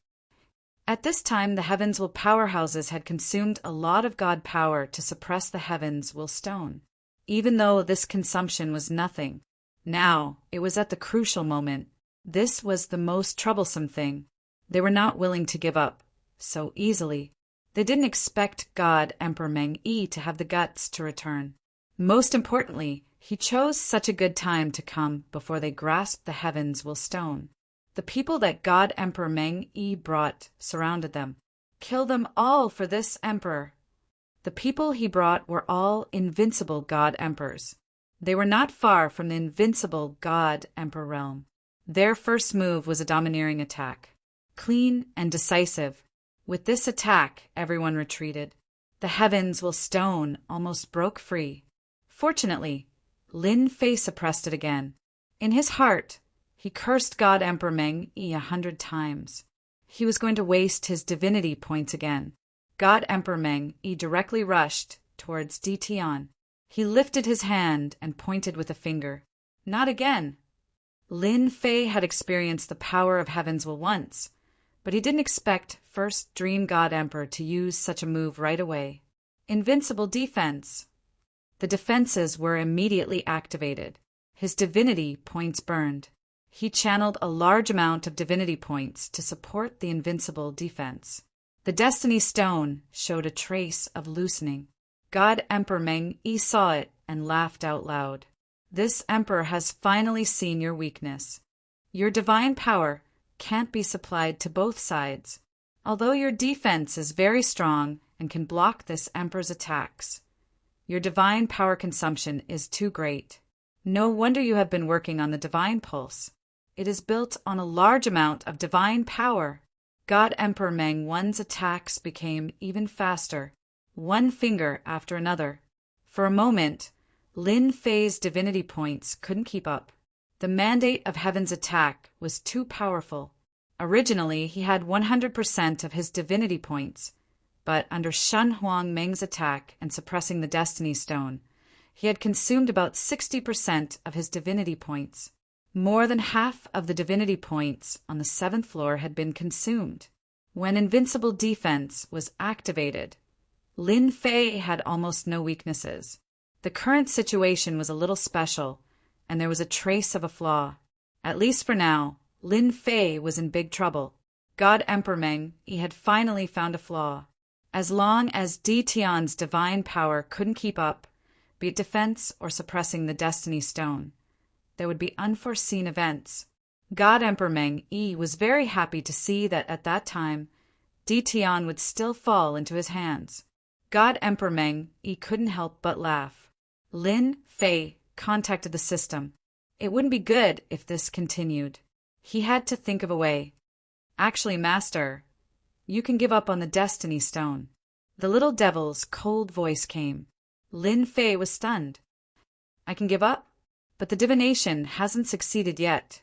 At this time, the heavens' will powerhouses had consumed a lot of God power to suppress the heavens' will stone. Even though this consumption was nothing, now it was at the crucial moment. This was the most troublesome thing. They were not willing to give up so easily. They didn't expect God Emperor Meng-Yi to have the guts to return. Most importantly, he chose such a good time to come before they grasped the heavens' will stone. The people that God Emperor Meng-Yi brought surrounded them. Kill them all for this emperor. The people he brought were all invincible God Emperors. They were not far from the invincible God Emperor realm. Their first move was a domineering attack. Clean and decisive. With this attack, everyone retreated. The heavens' will stone almost broke free. Fortunately, Lin Fei suppressed it again. In his heart, he cursed God Emperor Meng-Yi 100 times. He was going to waste his divinity points again. God Emperor Meng-Yi directly rushed towards Di Tian. He lifted his hand and pointed with a finger. Not again. Lin Fei had experienced the power of heaven's will once, but he didn't expect First Dream God Emperor to use such a move right away. Invincible defense. The defenses were immediately activated. His divinity points burned. He channeled a large amount of divinity points to support the invincible defense. The Destiny Stone showed a trace of loosening. God Emperor Meng-Yi saw it and laughed out loud. This emperor has finally seen your weakness. Your divine power can't be supplied to both sides. Although your defense is very strong and can block this emperor's attacks, your divine power consumption is too great. No wonder you have been working on the divine pulse. It is built on a large amount of divine power. God Emperor Meng-Wan's attacks became even faster, one finger after another. For a moment, Lin Fei's divinity points couldn't keep up. The mandate of heaven's attack was too powerful. Originally, he had 100% of his divinity points, but under Shen Huangmeng's attack and suppressing the Destiny Stone, he had consumed about 60% of his divinity points. More than half of the divinity points on the 7th floor had been consumed. When Invincible Defense was activated, Lin Fei had almost no weaknesses. The current situation was a little special, and there was a trace of a flaw. At least for now, Lin Fei was in big trouble. God Emperor Meng, he had finally found a flaw. As long as Di Tian's divine power couldn't keep up, be it defense or suppressing the Destiny Stone, there would be unforeseen events. God Emperor Meng Yi was very happy to see that at that time, Di Tian would still fall into his hands. God Emperor Meng Yi couldn't help but laugh. Lin Fei contacted the system. It wouldn't be good if this continued. He had to think of a way. Actually, Master, you can give up on the Destiny Stone. The little devil's cold voice came. Lin Fei was stunned. I can give up? But the divination hasn't succeeded yet.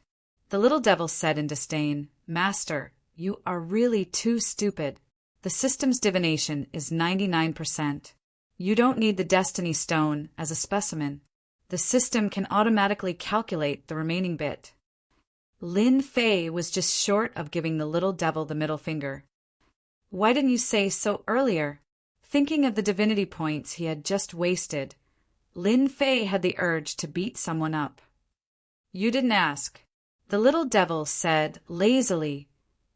The little devil said in disdain, Master, you are really too stupid. The system's divination is 99%. You don't need the Destiny Stone as a specimen. The system can automatically calculate the remaining bit. Lin Fei was just short of giving the little devil the middle finger. Why didn't you say so earlier? Thinking of the divinity points he had just wasted, Lin Fei had the urge to beat someone up. You didn't ask, the little devil said lazily,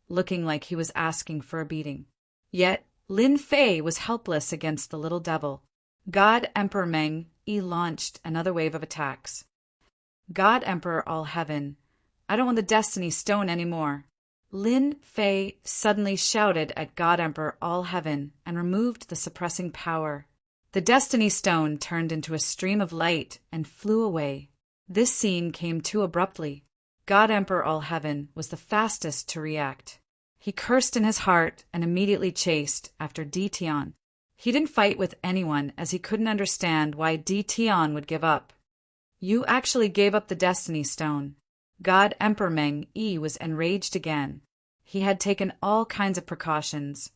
looking like he was asking for a beating. Yet Lin Fei was helpless against the little devil. God Emperor Meng Yi launched another wave of attacks. God Emperor All Heaven, I don't want the Destiny Stone anymore. Lin Fei suddenly shouted at God Emperor All Heaven and removed the suppressing power. The Destiny Stone turned into a stream of light and flew away. This scene came too abruptly. God Emperor All Heaven was the fastest to react. He cursed in his heart and immediately chased after Di Tian. He didn't fight with anyone as he couldn't understand why Di Tian would give up. You actually gave up the Destiny Stone. God Emperor Meng Yi was enraged again. He had taken all kinds of precautions,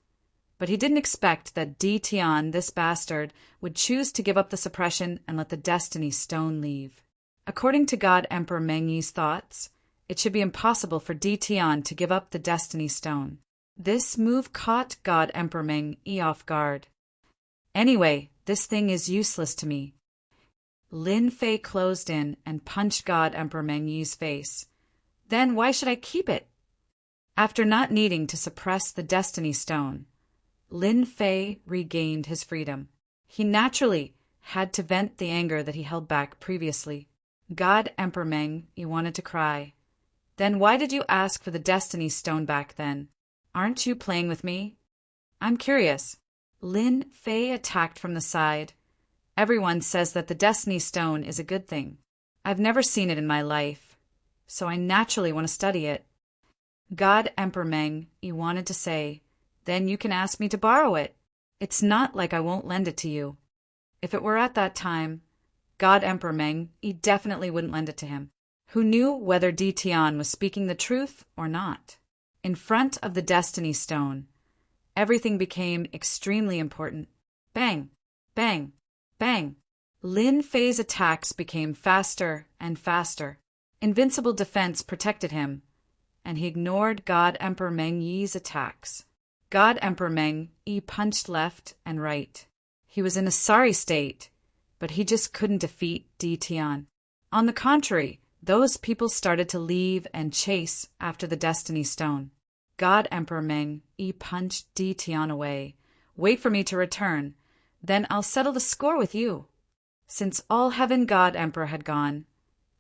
but he didn't expect that Di Tian, this bastard, would choose to give up the suppression and let the Destiny Stone leave. According to God Emperor Meng Yi's thoughts, it should be impossible for Di Tian to give up the Destiny Stone. This move caught God Emperor Meng Yi off guard. Anyway, this thing is useless to me. Lin Fei closed in and punched God Emperor Meng Yi's face. Then why should I keep it? After not needing to suppress the Destiny Stone, Lin Fei regained his freedom. He naturally had to vent the anger that he held back previously. God Emperor Meng Yi wanted to cry. Then why did you ask for the Destiny Stone back then? Aren't you playing with me? I'm curious. Lin Fei attacked from the side. Everyone says that the Destiny Stone is a good thing. I've never seen it in my life, so I naturally want to study it. God Emperor Meng Yi wanted to say, then you can ask me to borrow it. It's not like I won't lend it to you. If it were at that time, God Emperor Meng Yi definitely wouldn't lend it to him. Who knew whether Di Tian was speaking the truth or not? In front of the Destiny Stone, everything became extremely important. Bang, bang, bang. Lin Fei's attacks became faster and faster. Invincible defense protected him, and he ignored God Emperor Meng Yi's attacks. God Emperor Meng Yi punched left and right. He was in a sorry state, but he just couldn't defeat Di Tian. On the contrary, those people started to leave and chase after the Destiny Stone. God Emperor Meng Yi punched Di Tian away. Wait for me to return, then I'll settle the score with you. Since All Heaven God Emperor had gone,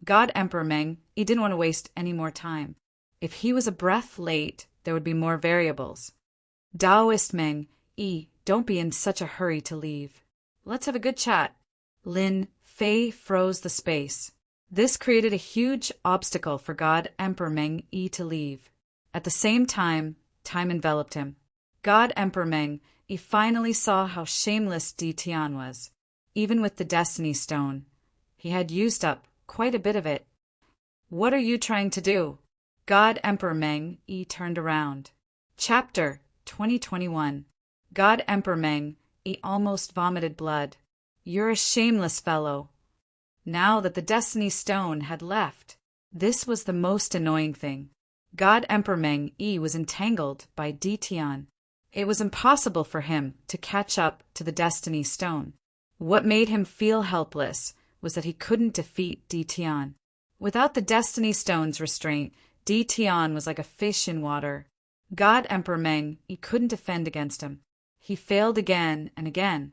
God Emperor Meng Yi didn't want to waste any more time. If he was a breath late, there would be more variables. Taoist Meng Yi, don't be in such a hurry to leave. Let's have a good chat. Lin Fei froze the space. This created a huge obstacle for God Emperor Meng Yi to leave. At the same time, time enveloped him. God Emperor Meng Yi finally saw how shameless Di Tian was. Even with the Destiny Stone, he had used up quite a bit of it. What are you trying to do? God Emperor Meng Yi turned around. Chapter 2021. God Emperor Meng Yi almost vomited blood. You're a shameless fellow. Now that the Destiny Stone had left, this was the most annoying thing. God Emperor Meng Yi was entangled by Di Tian. It was impossible for him to catch up to the Destiny Stone. What made him feel helpless was that he couldn't defeat Di Tian. Without the Destiny Stone's restraint, Di Tian was like a fish in water. God Emperor Meng Yi couldn't defend against him. He failed again and again.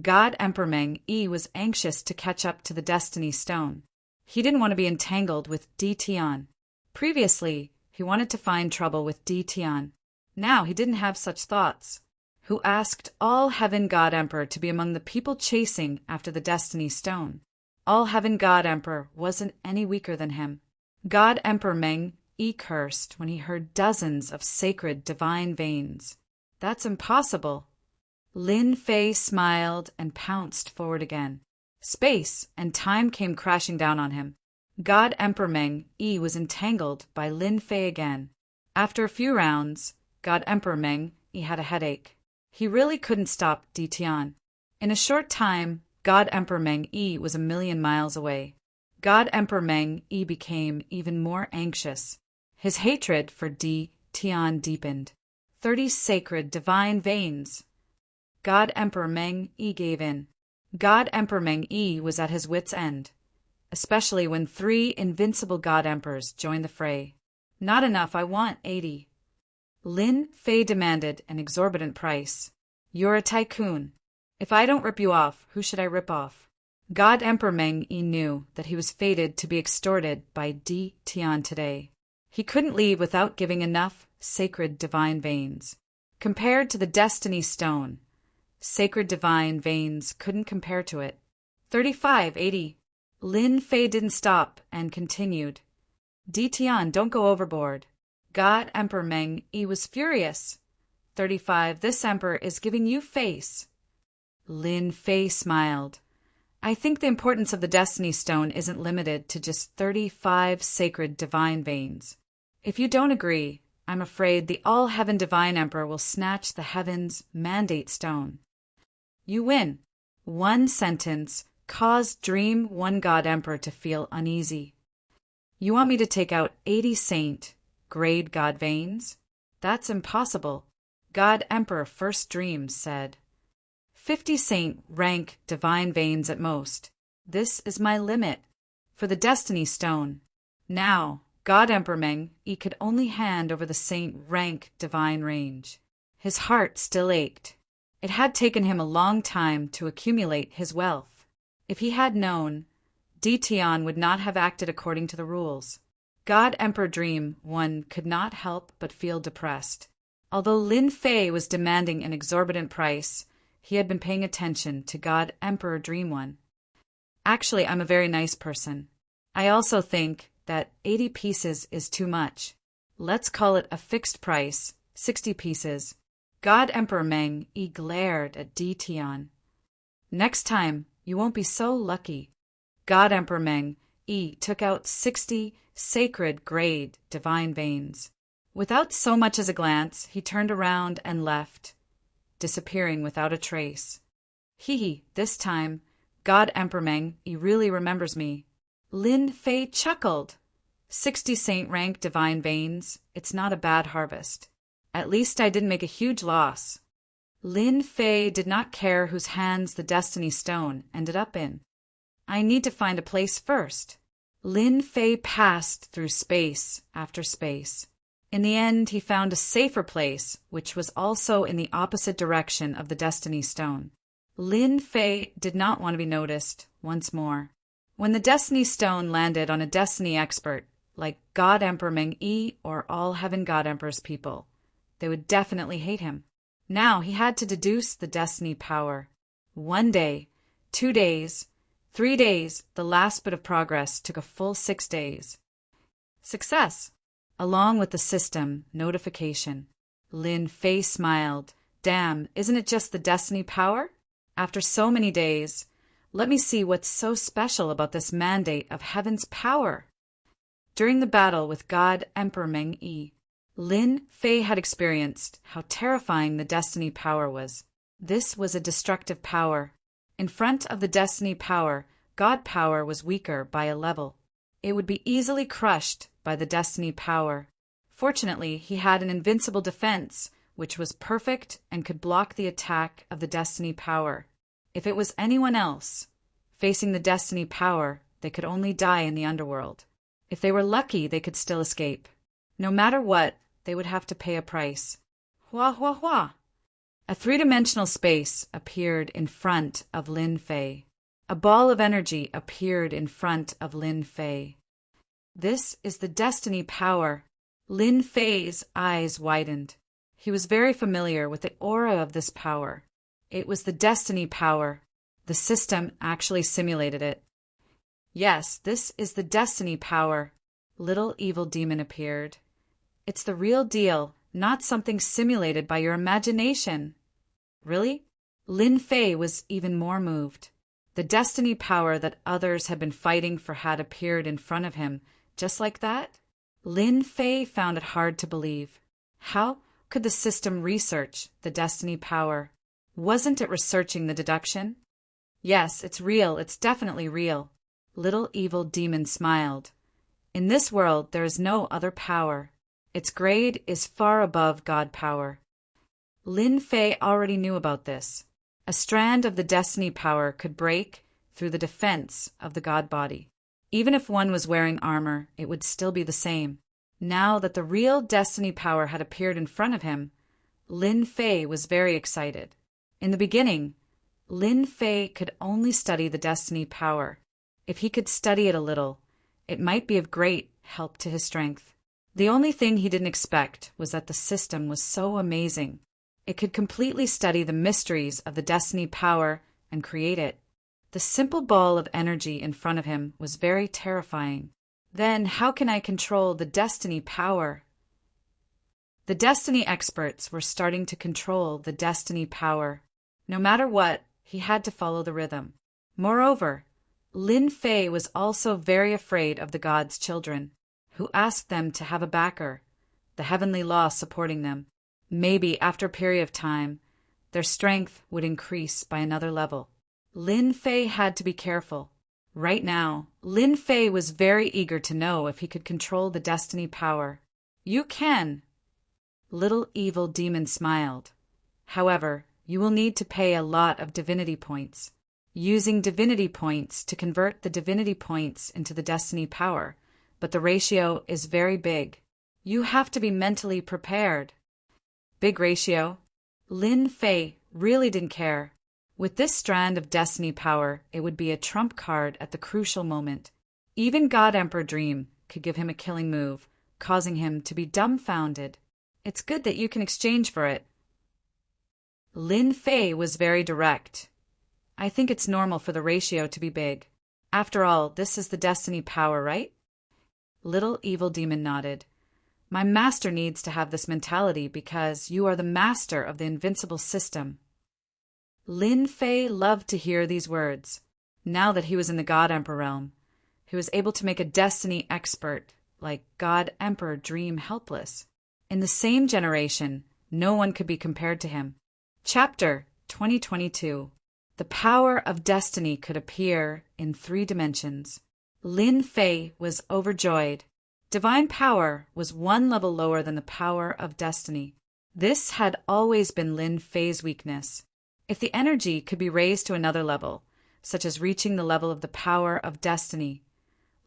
God Emperor Meng Yi was anxious to catch up to the Destiny Stone. He didn't want to be entangled with Di Tian. Previously, he wanted to find trouble with Di Tian. Now he didn't have such thoughts. Who asked All Heaven God Emperor to be among the people chasing after the Destiny Stone. All Heaven God Emperor wasn't any weaker than him. God Emperor Meng Yi cursed when he heard dozens of sacred divine veins. That's impossible. Lin Fei smiled and pounced forward again. Space and time came crashing down on him. God Emperor Meng Yi was entangled by Lin Fei again. After a few rounds, God Emperor Meng Yi had a headache. He really couldn't stop Di Tian. In a short time, God Emperor Meng Yi was 1,000,000 miles away. God Emperor Meng Yi became even more anxious. His hatred for Di Tian deepened. 30 sacred divine veins. God Emperor Meng Yi gave in. God Emperor Meng Yi was at his wits' end, especially when 3 invincible God Emperors joined the fray. Not enough, I want 80. Lin Fei demanded an exorbitant price. You're a tycoon. If I don't rip you off, who should I rip off? God Emperor Meng Yi knew that he was fated to be extorted by Di Tian today. He couldn't leave without giving enough sacred divine veins. Compared to the Destiny Stone, sacred divine veins couldn't compare to it. 3580. Lin Fei didn't stop and continued. Di Tian, don't go overboard. God Emperor Meng Yi was furious. 35. This emperor is giving you face. Lin Fei smiled. I think the importance of the Destiny Stone isn't limited to just 35 sacred divine veins. If you don't agree, I'm afraid the All-Heaven Divine Emperor will snatch the Heaven's Mandate Stone. You win. One sentence caused Dream One God Emperor to feel uneasy. You want me to take out 80 saint, grade God veins? That's impossible. God Emperor First Dream said. 50 saint rank divine veins at most. This is my limit. For the Destiny Stone. Now, God Emperor Meng Yi could only hand over the saint rank divine range. His heart still ached. It had taken him a long time to accumulate his wealth. If he had known, Di Tian would not have acted according to the rules. God Emperor Dream One could not help but feel depressed. Although Lin Fei was demanding an exorbitant price, he had been paying attention to God Emperor Dream One. Actually, I'm a very nice person. I also think that 80 pieces is too much. Let's call it a fixed price, 60 pieces. God Emperor Meng Yi glared at Di Tian. Next time, you won't be so lucky. God Emperor Meng Yi took out 60 sacred grade divine veins. Without so much as a glance, he turned around and left, disappearing without a trace. Hee, this time, God Emperor Meng Yi really remembers me. Lin Fei chuckled. 60 saint rank divine veins, it's not a bad harvest. At least I didn't make a huge loss. Lin Fei did not care whose hands the Destiny Stone ended up in. I need to find a place first. Lin Fei passed through space after space. In the end, he found a safer place, which was also in the opposite direction of the Destiny Stone. Lin Fei did not want to be noticed once more. When the Destiny Stone landed on a Destiny expert, like God Emperor Meng Yi or All Heaven God Emperor's people, they would definitely hate him. Now he had to deduce the Destiny power. 1 day, 2 days, 3 days, the last bit of progress took a full 6 days. Success! Along with the system notification. Lin Fei smiled. Damn, isn't it just the Destiny power? After so many days, let me see what's so special about this mandate of Heaven's power. During the battle with God Emperor Meng Yi, Lin Fei had experienced how terrifying the destiny power was. This was a destructive power. In front of the destiny power, God power was weaker by a level. It would be easily crushed by the destiny power. Fortunately, he had an invincible defense, which was perfect and could block the attack of the destiny power. If it was anyone else facing the destiny power, they could only die in the underworld. If they were lucky, they could still escape. No matter what, they would have to pay a price. Hua hua hua! A three-dimensional space appeared in front of Lin Fei. A ball of energy appeared in front of Lin Fei. This is the destiny power. Lin Fei's eyes widened. He was very familiar with the aura of this power. It was the destiny power. The system actually simulated it. Yes, this is the destiny power. Little evil demon appeared. It's the real deal, not something simulated by your imagination. Really? Lin Fei was even more moved. The destiny power that others had been fighting for had appeared in front of him, just like that. Lin Fei found it hard to believe. How could the system research the destiny power? Wasn't it researching the deduction? Yes, it's real, it's definitely real. Little evil demon smiled. In this world, there is no other power. Its grade is far above God power. Lin Fei already knew about this. A strand of the destiny power could break through the defense of the God body. Even if one was wearing armor, it would still be the same. Now that the real destiny power had appeared in front of him, Lin Fei was very excited. In the beginning, Lin Fei could only study the destiny power. If he could study it a little, it might be of great help to his strength. The only thing he didn't expect was that the system was so amazing. It could completely study the mysteries of the destiny power and create it. The simple ball of energy in front of him was very terrifying. Then how can I control the destiny power? The destiny experts were starting to control the destiny power. No matter what, he had to follow the rhythm. Moreover, Lin Fei was also very afraid of the gods' children, who asked them to have a backer, the heavenly law supporting them. Maybe after a period of time, their strength would increase by another level. Lin Fei had to be careful. Right now, Lin Fei was very eager to know if he could control the destiny power. You can. Little evil demon smiled. However, you will need to pay a lot of divinity points. Using divinity points to convert the divinity points into the destiny power, but the ratio is very big. You have to be mentally prepared. Big ratio. Lin Fei really didn't care. With this strand of destiny power, it would be a trump card at the crucial moment. Even God Emperor Dream could give him a killing move, causing him to be dumbfounded. It's good that you can exchange for it. Lin Fei was very direct. I think it's normal for the ratio to be big. After all, this is the destiny power, right? Little evil demon nodded. My master needs to have this mentality because you are the master of the invincible system. Lin Fei loved to hear these words. Now that he was in the God Emperor realm, he was able to make a destiny expert like God Emperor Dream helpless. In the same generation, no one could be compared to him. Chapter 2022. The power of destiny could appear in 3 dimensions. Lin Fei was overjoyed. Divine power was 1 level lower than the power of destiny. This had always been Lin Fei's weakness. If the energy could be raised to another level, such as reaching the level of the power of destiny,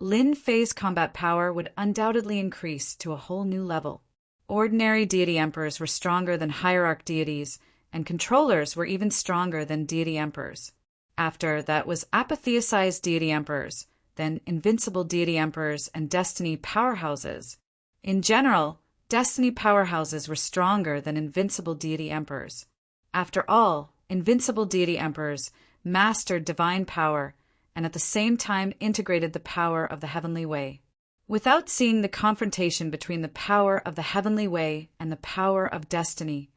Lin Fei's combat power would undoubtedly increase to a whole new level. Ordinary deity emperors were stronger than hierarch deities, and controllers were even stronger than deity emperors. After that was apotheosized deity emperors, then invincible deity emperors and destiny powerhouses. In general, destiny powerhouses were stronger than invincible deity emperors. After all, invincible deity emperors mastered divine power and at the same time integrated the power of the heavenly way. Without seeing the confrontation between the power of the heavenly way and the power of destiny,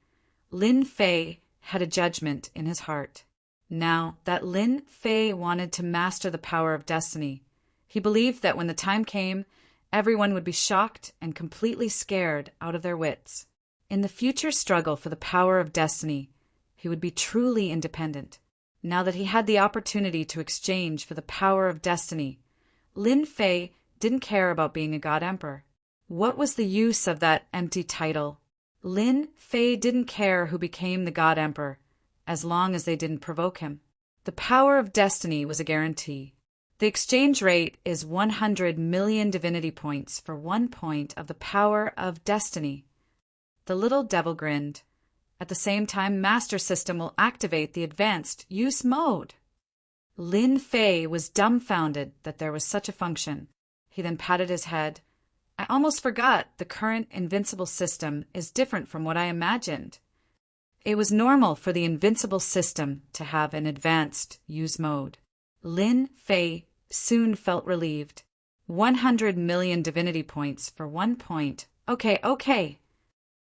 Lin Fei had a judgment in his heart. Now that Lin Fei wanted to master the power of destiny, he believed that when the time came Everyone would be shocked and completely scared out of their wits. In the future struggle for the power of destiny, he would be truly independent. Now that he had the opportunity to exchange for the power of destiny, Lin Fei didn't care about being a god emperor. What was the use of that empty title? Lin Fei didn't care who became the god emperor, as long as they didn't provoke him. The power of destiny was a guarantee. The exchange rate is 100 million divinity points for 1 point of the power of destiny. The little devil grinned. At the same time, Master System will activate the advanced use mode. Lin Fei was dumbfounded that there was such a function. He then patted his head. I almost forgot the current invincible system is different from what I imagined. It was normal for the invincible system to have an advanced use mode. Lin Fei soon felt relieved. 100 million divinity points for 1 point. Okay.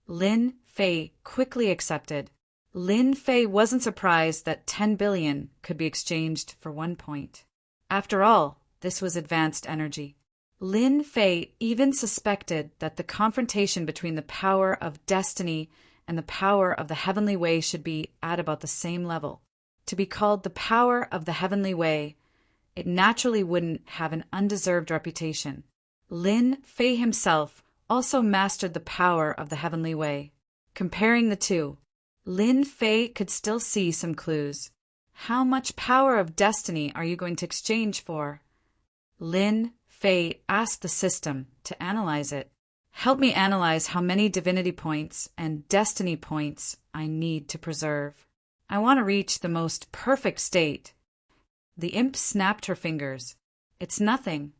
Lin Fei quickly accepted. Lin Fei wasn't surprised that 10 billion could be exchanged for 1 point. After all, this was advanced energy. Lin Fei even suspected that the confrontation between the power of destiny and the power of the heavenly way should be at about the same level. To be called the power of the heavenly way, it naturally wouldn't have an undeserved reputation. Lin Fei himself also mastered the power of the heavenly way. Comparing the two, Lin Fei could still see some clues. How much power of destiny are you going to exchange for? Lin Fei asked the system to analyze it. Help me analyze how many divinity points and destiny points I need to preserve. I want to reach the most perfect state. The imp snapped her fingers. It's nothing.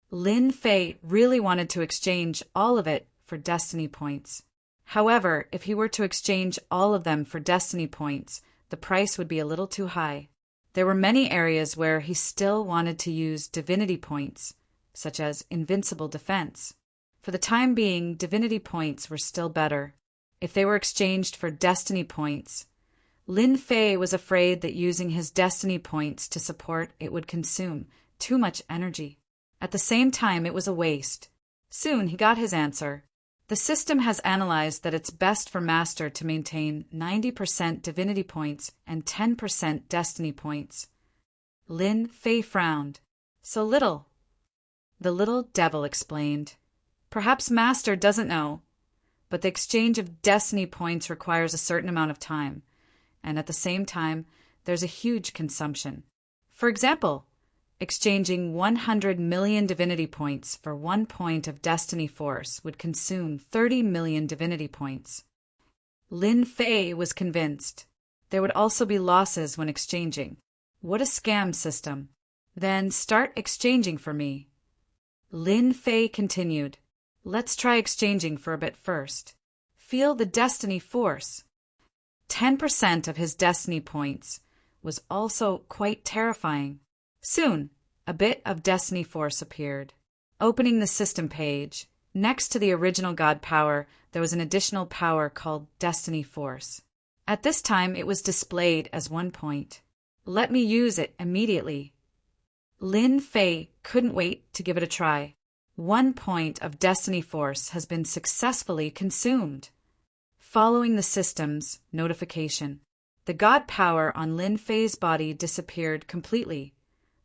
Lin Fei really wanted to exchange all of it for destiny points. However, if he were to exchange all of them for destiny points, the price would be a little too high. There were many areas where he still wanted to use divinity points, such as invincible defense. For the time being, divinity points were still better. If they were exchanged for destiny points, Lin Fei was afraid that using his destiny points to support it would consume too much energy. At the same time, it was a waste. Soon he got his answer. The system has analyzed that it's best for Master to maintain 90% divinity points and 10% destiny points. Lin Fei frowned. So little. The little devil explained. Perhaps Master doesn't know, but the exchange of destiny points requires a certain amount of time, and at the same time, there's a huge consumption. For example, exchanging 100 million divinity points for 1 point of destiny force would consume 30 million divinity points. Lin Fei was convinced. There would also be losses when exchanging. What a scam system. Then start exchanging for me. Lin Fei continued. Let's try exchanging for a bit first. Feel the destiny force. 10% of his destiny points was also quite terrifying. Soon, a bit of destiny force appeared. Opening the system page, next to the original god power, there was an additional power called destiny force. At this time, it was displayed as 1 point. Let me use it immediately. Lin Fei couldn't wait to give it a try. 1 point of destiny force has been successfully consumed. Following the system's notification, the god power on Lin Fei's body disappeared completely,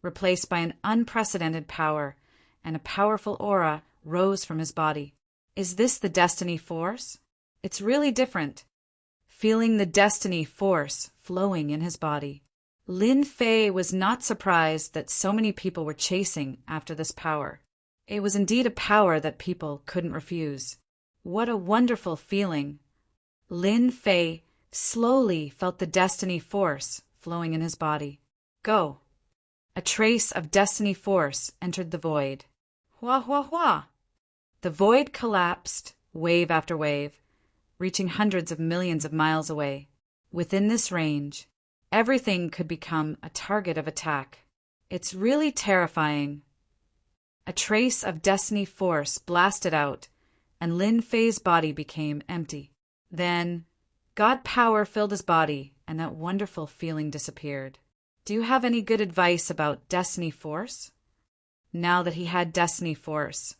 replaced by an unprecedented power, and a powerful aura rose from his body. Is this the destiny force? It's really different. Feeling the destiny force flowing in his body, Lin Fei was not surprised that so many people were chasing after this power. It was indeed a power that people couldn't refuse. What a wonderful feeling! Lin Fei slowly felt the destiny force flowing in his body. Go! A trace of destiny force entered the void. Hua hua hua! The void collapsed, wave after wave, reaching hundreds of millions of miles away. Within this range, everything could become a target of attack. It's really terrifying. A trace of destiny force blasted out, and Lin Fei's body became empty. Then, God power filled his body, and that wonderful feeling disappeared. Do you have any good advice about destiny force? Now that he had destiny force,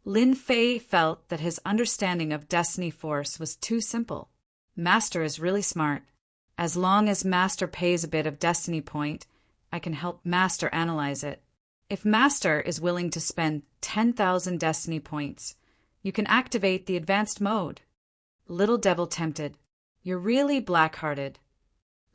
Lin Fei felt that his understanding of destiny force was too simple. Master is really smart. As long as Master pays a bit of destiny point, I can help Master analyze it. If Master is willing to spend 10,000 destiny points, you can activate the advanced mode. Little Devil tempted. You're really black-hearted.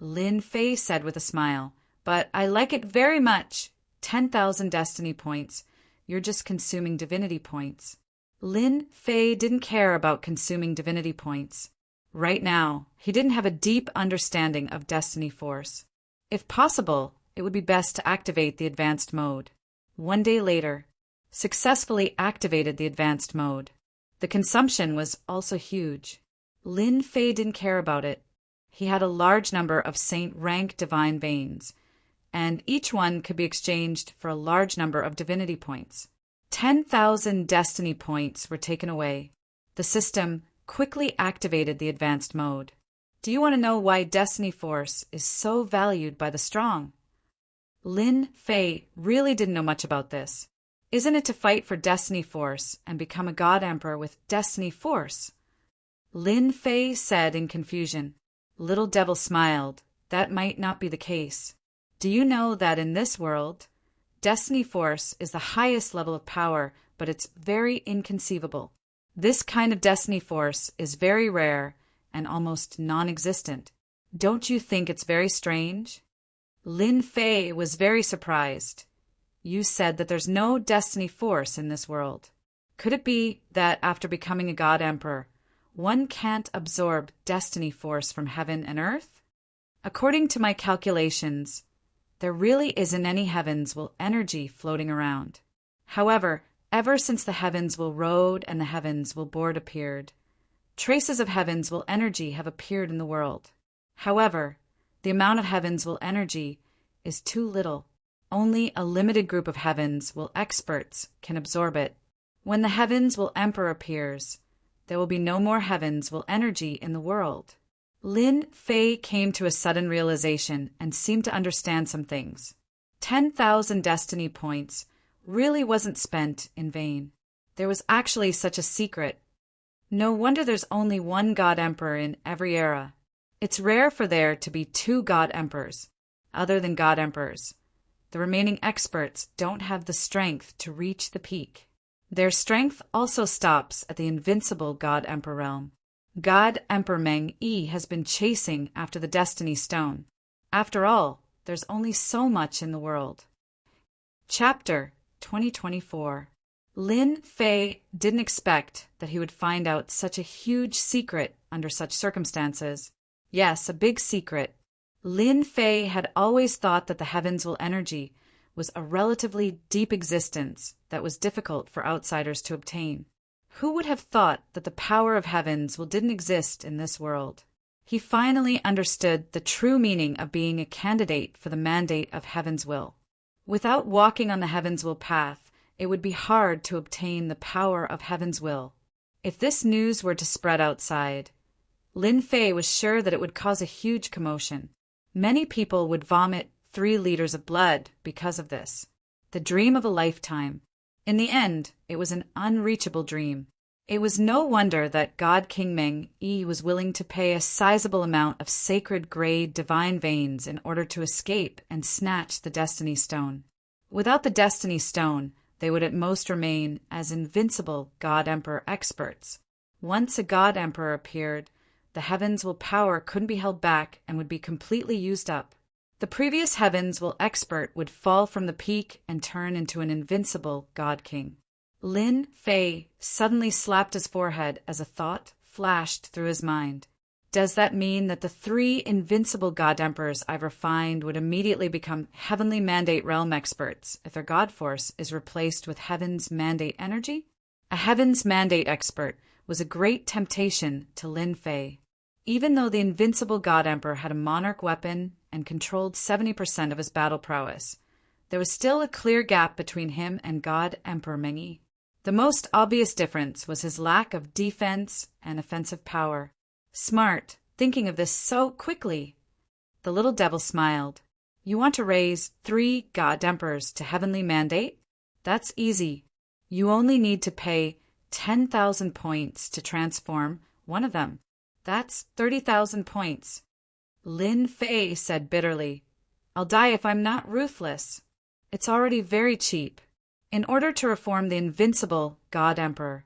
Lin Fei said with a smile, but I like it very much. 10,000 destiny points. You're just consuming divinity points. Lin Fei didn't care about consuming divinity points. Right now, he didn't have a deep understanding of destiny force. If possible, it would be best to activate the advanced mode. One day later, successfully activated the advanced mode. The consumption was also huge. Lin Fei didn't care about it. He had a large number of saint rank divine veins, and each one could be exchanged for a large number of divinity points. 10,000 destiny points were taken away. The system quickly activated the advanced mode. Do you want to know why destiny force is so valued by the strong? Lin Fei really didn't know much about this. Isn't it to fight for destiny force and become a god emperor with destiny force? Lin Fei said in confusion. Little Devil smiled. That might not be the case. Do you know that in this world, destiny force is the highest level of power, but it's very inconceivable. This kind of destiny force is very rare and almost non-existent. Don't you think it's very strange? Lin Fei was very surprised. You said that there's no destiny force in this world. Could it be that after becoming a god emperor, one can't absorb destiny force from heaven and earth? According to my calculations, there really isn't any heavens will energy floating around. However, ever since the heavens will road and the heavens will board appeared, traces of heavens will energy have appeared in the world. However, the amount of heavens will energy is too little. Only a limited group of heavens will experts can absorb it. When the heavens will emperor appears, there will be no more heavens will energy in the world. Lin Fei came to a sudden realization and seemed to understand some things. 10,000 destiny points really wasn't spent in vain. There was actually such a secret. No wonder there's only one god emperor in every era. It's rare for there to be two god emperors, other than god emperors. The remaining experts don't have the strength to reach the peak. Their strength also stops at the invincible god emperor realm. God Emperor Meng Yi has been chasing after the Destiny Stone. After all, there's only so much in the world. Chapter 2024. Lin Fei didn't expect that he would find out such a huge secret under such circumstances. Yes, a big secret. Lin Fei had always thought that the heavens will energy was a relatively deep existence that was difficult for outsiders to obtain. Who would have thought that the power of heavens will didn't exist in this world? He finally understood the true meaning of being a candidate for the mandate of heaven's will. Without walking on the heaven's will path, it would be hard to obtain the power of heaven's will. If this news were to spread outside, Lin Fei was sure that it would cause a huge commotion. Many people would vomit 3 liters of blood because of this. The dream of a lifetime. In the end, it was an unreachable dream. It was no wonder that God King Meng Yi was willing to pay a sizable amount of sacred grade divine veins in order to escape and snatch the Destiny Stone. Without the Destiny Stone, they would at most remain as invincible God Emperor experts. Once a God Emperor appeared, the heavens will power couldn't be held back and would be completely used up. The previous heavens will expert would fall from the peak and turn into an invincible God King. Lin Fei suddenly slapped his forehead as a thought flashed through his mind. Does that mean that the 3 invincible God Emperors I've refined would immediately become Heavenly Mandate Realm experts if their God Force is replaced with Heaven's Mandate Energy? A Heaven's Mandate expert was a great temptation to Lin Fei. Even though the invincible God Emperor had a monarch weapon and controlled 70% of his battle prowess, there was still a clear gap between him and God Emperor Meng Yi. The most obvious difference was his lack of defense and offensive power. Smart, thinking of this so quickly. The little devil smiled. You want to raise 3 God Emperors to Heavenly Mandate? That's easy. You only need to pay 10,000 points to transform one of them. That's 30,000 points. Lin Fei said bitterly, "I'll die if I'm not ruthless. It's already very cheap." In order to reform the invincible God Emperor,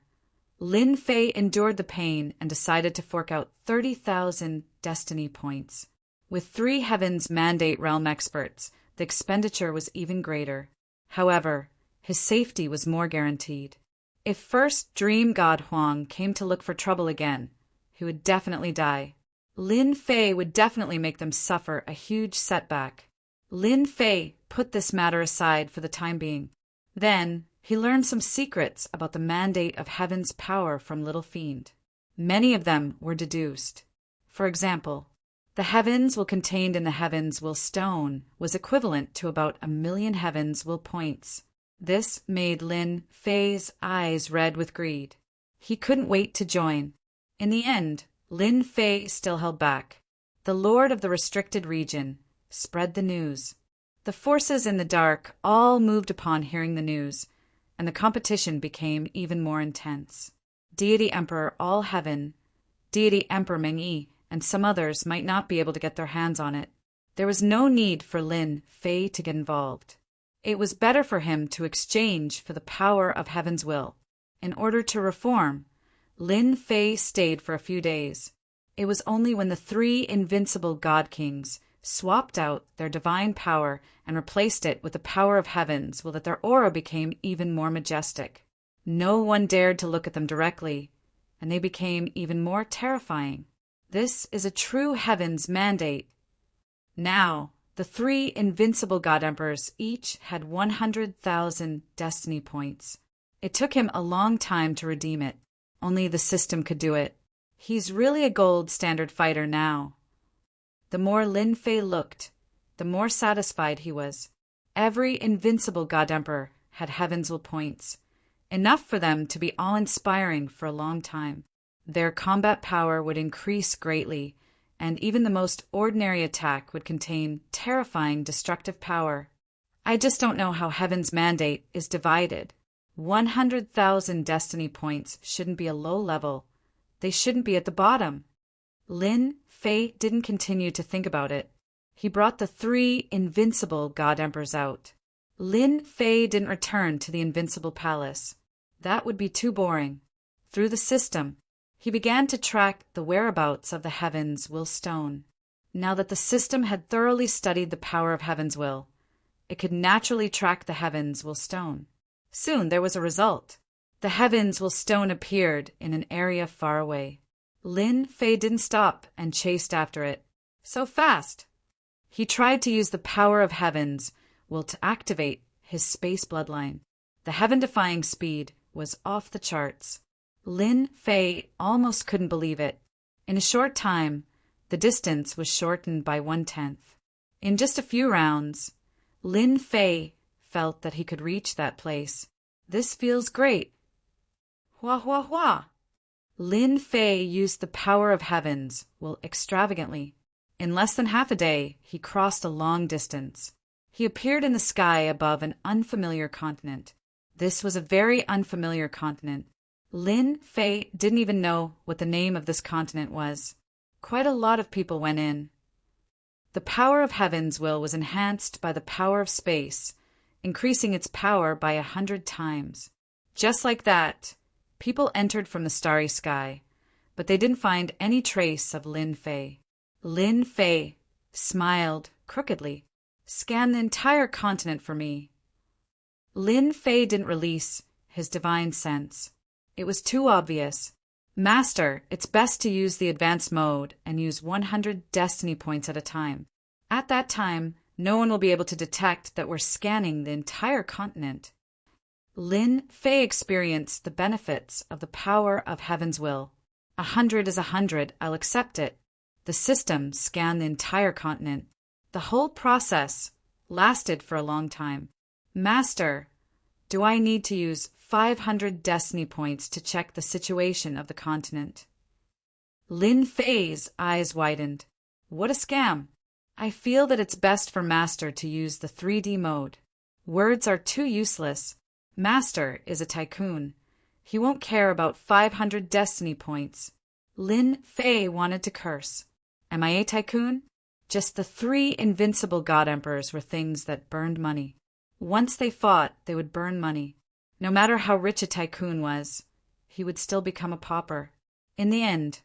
Lin Fei endured the pain and decided to fork out 30,000 destiny points. With 3 Heavens Mandate Realm experts, the expenditure was even greater. However, his safety was more guaranteed. If first Dream God Huang came to look for trouble again, he would definitely die. Lin Fei would definitely make them suffer a huge setback. Lin Fei put this matter aside for the time being. Then, he learned some secrets about the mandate of Heaven's power from Little Fiend. Many of them were deduced. For example, the Heavens will contained in the Heavens will stone was equivalent to about 1,000,000 Heavens will points. This made Lin Fei's eyes red with greed. He couldn't wait to join. In the end, Lin Fei still held back. The Lord of the Restricted Region spread the news. The forces in the dark all moved upon hearing the news, and the competition became even more intense. Deity Emperor All Heaven, Deity Emperor Mengyi, and some others might not be able to get their hands on it. There was no need for Lin Fei to get involved. It was better for him to exchange for the power of Heaven's will. In order to reform, Lin Fei stayed for a few days. It was only when the 3 invincible God Kings swapped out their divine power and replaced it with the power of Heavens that their aura became even more majestic. No one dared to look at them directly, and they became even more terrifying. This is a true Heaven's mandate. Now, the 3 invincible God Emperors each had 100,000 destiny points. It took him a long time to redeem it. Only the system could do it. He's really a gold standard fighter now. The more Lin Fei looked, the more satisfied he was. Every invincible God Emperor had Heaven's will points, enough for them to be awe-inspiring for a long time. Their combat power would increase greatly, and even the most ordinary attack would contain terrifying destructive power. I just don't know how Heaven's mandate is divided. 100,000 destiny points shouldn't be a low level. They shouldn't be at the bottom. Lin Fei didn't continue to think about it. He brought the 3 invincible God Emperors out. Lin Fei didn't return to the invincible palace. That would be too boring. Through the system, he began to track the whereabouts of the Heaven's will stone. Now that the system had thoroughly studied the power of Heaven's will, it could naturally track the Heaven's will stone. Soon there was a result. The Heaven's will stone appeared in an area far away. Lin Fei didn't stop and chased after it. So fast! He tried to use the power of Heaven's will to activate his space bloodline. The heaven-defying speed was off the charts. Lin Fei almost couldn't believe it. In a short time, the distance was shortened by 1/10. In just a few rounds, Lin Fei felt that he could reach that place. This feels great. Hua hua hua! Lin Fei used the power of Heaven's will extravagantly. In less than half a day, he crossed a long distance. He appeared in the sky above an unfamiliar continent. This was a very unfamiliar continent. Lin Fei didn't even know what the name of this continent was. Quite a lot of people went in. The power of Heaven's will was enhanced by the power of space, increasing its power by 100 times. Just like that, people entered from the starry sky, but they didn't find any trace of Lin Fei. Lin Fei smiled crookedly. "Scan the entire continent for me." Lin Fei didn't release his divine sense. It was too obvious. "Master, it's best to use the advanced mode and use 100 destiny points at a time. At that time, no one will be able to detect that we're scanning the entire continent." Lin Fei experienced the benefits of the power of Heaven's will. 100 is 100, I'll accept it. The system scanned the entire continent. The whole process lasted for a long time. "Master, do I need to use 500 destiny points to check the situation of the continent?" Lin Fei's eyes widened. "What a scam! I feel that it's best for Master to use the 3D mode. Words are too useless. Master is a tycoon. He won't care about 500 destiny points. Lin Fei wanted to curse. Am I a tycoon? Just the 3 invincible god emperors were things that burned money. Once they fought, they would burn money. No matter how rich a tycoon was, he would still become a pauper. In the end,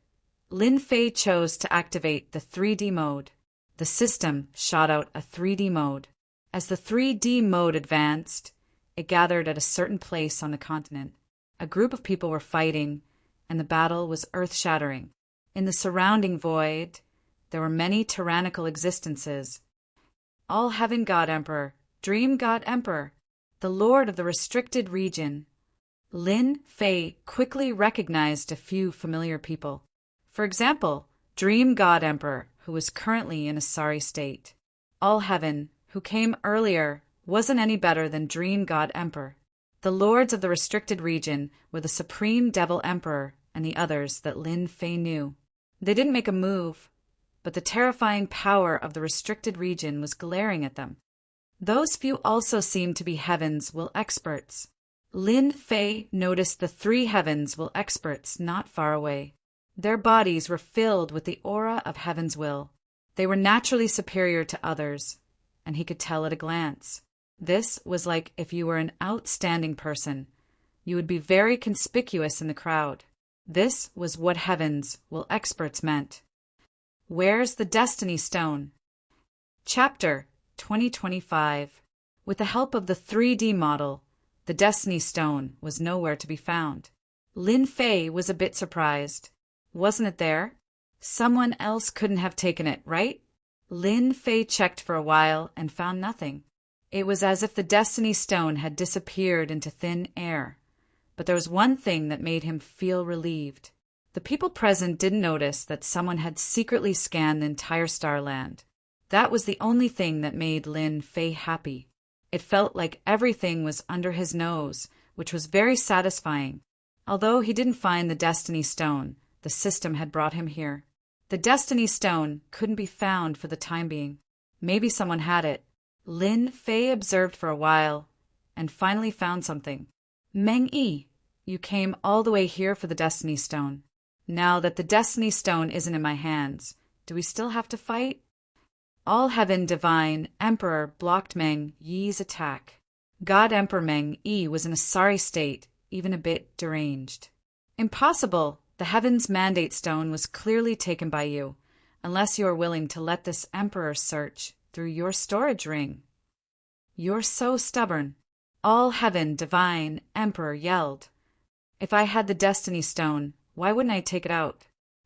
Lin Fei chose to activate the 3D mode. The system shot out a 3D mode. As the 3D mode advanced, it gathered at a certain place on the continent. A group of people were fighting, and the battle was earth-shattering. In the surrounding void, there were many tyrannical existences. All Heaven God Emperor, Dream God Emperor, the Lord of the restricted region. Lin Fei quickly recognized a few familiar people. For example, Dream God Emperor, who was currently in a sorry state. All Heaven, who came earlier, wasn't any better than Dream God Emperor. The lords of the restricted region were the Supreme Devil Emperor and the others that Lin Fei knew. They didn't make a move, but the terrifying power of the restricted region was glaring at them. Those few also seemed to be Heaven's Will experts. Lin Fei noticed the 3 Heaven's Will experts not far away. Their bodies were filled with the aura of Heaven's Will. They were naturally superior to others, and he could tell at a glance. This was like if you were an outstanding person. You would be very conspicuous in the crowd. This was what Heaven's Will experts meant. Where's the Destiny Stone? Chapter 2025. With the help of the 3D model, the Destiny Stone was nowhere to be found. Lin Fei was a bit surprised. Wasn't it there? Someone else couldn't have taken it, right? Lin Fei checked for a while and found nothing. It was as if the Destiny Stone had disappeared into thin air. But there was one thing that made him feel relieved. The people present didn't notice that someone had secretly scanned the entire Starland. That was the only thing that made Lin Fei happy. It felt like everything was under his nose, which was very satisfying. Although he didn't find the Destiny Stone, the system had brought him here. The Destiny Stone couldn't be found for the time being. Maybe someone had it. Lin Fei observed for a while, and finally found something. Meng Yi, you came all the way here for the Destiny Stone. Now that the Destiny Stone isn't in my hands, do we still have to fight? All Heaven Divine Emperor blocked Meng Yi's attack. God Emperor Meng Yi was in a sorry state, even a bit deranged. Impossible! The Heaven's Mandate Stone was clearly taken by you, unless you are willing to let this Emperor search through your storage ring. You're so stubborn. All Heaven Divine Emperor yelled. If I had the Destiny Stone, why wouldn't I take it out?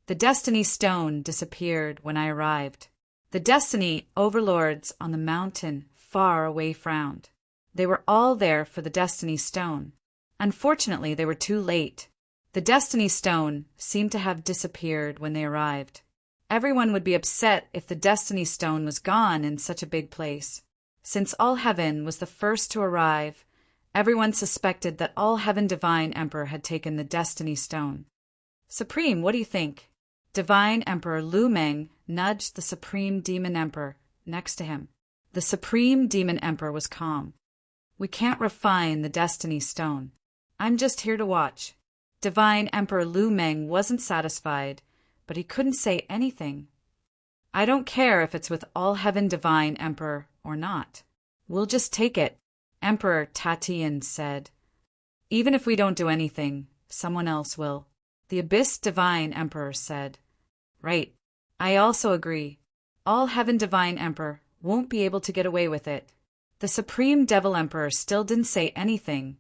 The Destiny Stone disappeared when I arrived. The Destiny Overlords on the mountain far away frowned. They were all there for the Destiny Stone. Unfortunately, they were too late. The Destiny Stone seemed to have disappeared when they arrived. Everyone would be upset if the Destiny Stone was gone in such a big place. Since All Heaven was the first to arrive, everyone suspected that All Heaven Divine Emperor had taken the Destiny Stone. Supreme, what do you think? Divine Emperor Lu Meng nudged the Supreme Demon Emperor next to him. The Supreme Demon Emperor was calm. We can't refine the Destiny Stone. I'm just here to watch. Divine Emperor Lu Meng wasn't satisfied, but he couldn't say anything. I don't care if it's with All Heaven Divine Emperor or not. We'll just take it, Emperor Tatian said. Even if we don't do anything, someone else will. The Abyss Divine Emperor said. Right. I also agree. All Heaven Divine Emperor won't be able to get away with it. The Supreme Devil Emperor still didn't say anything,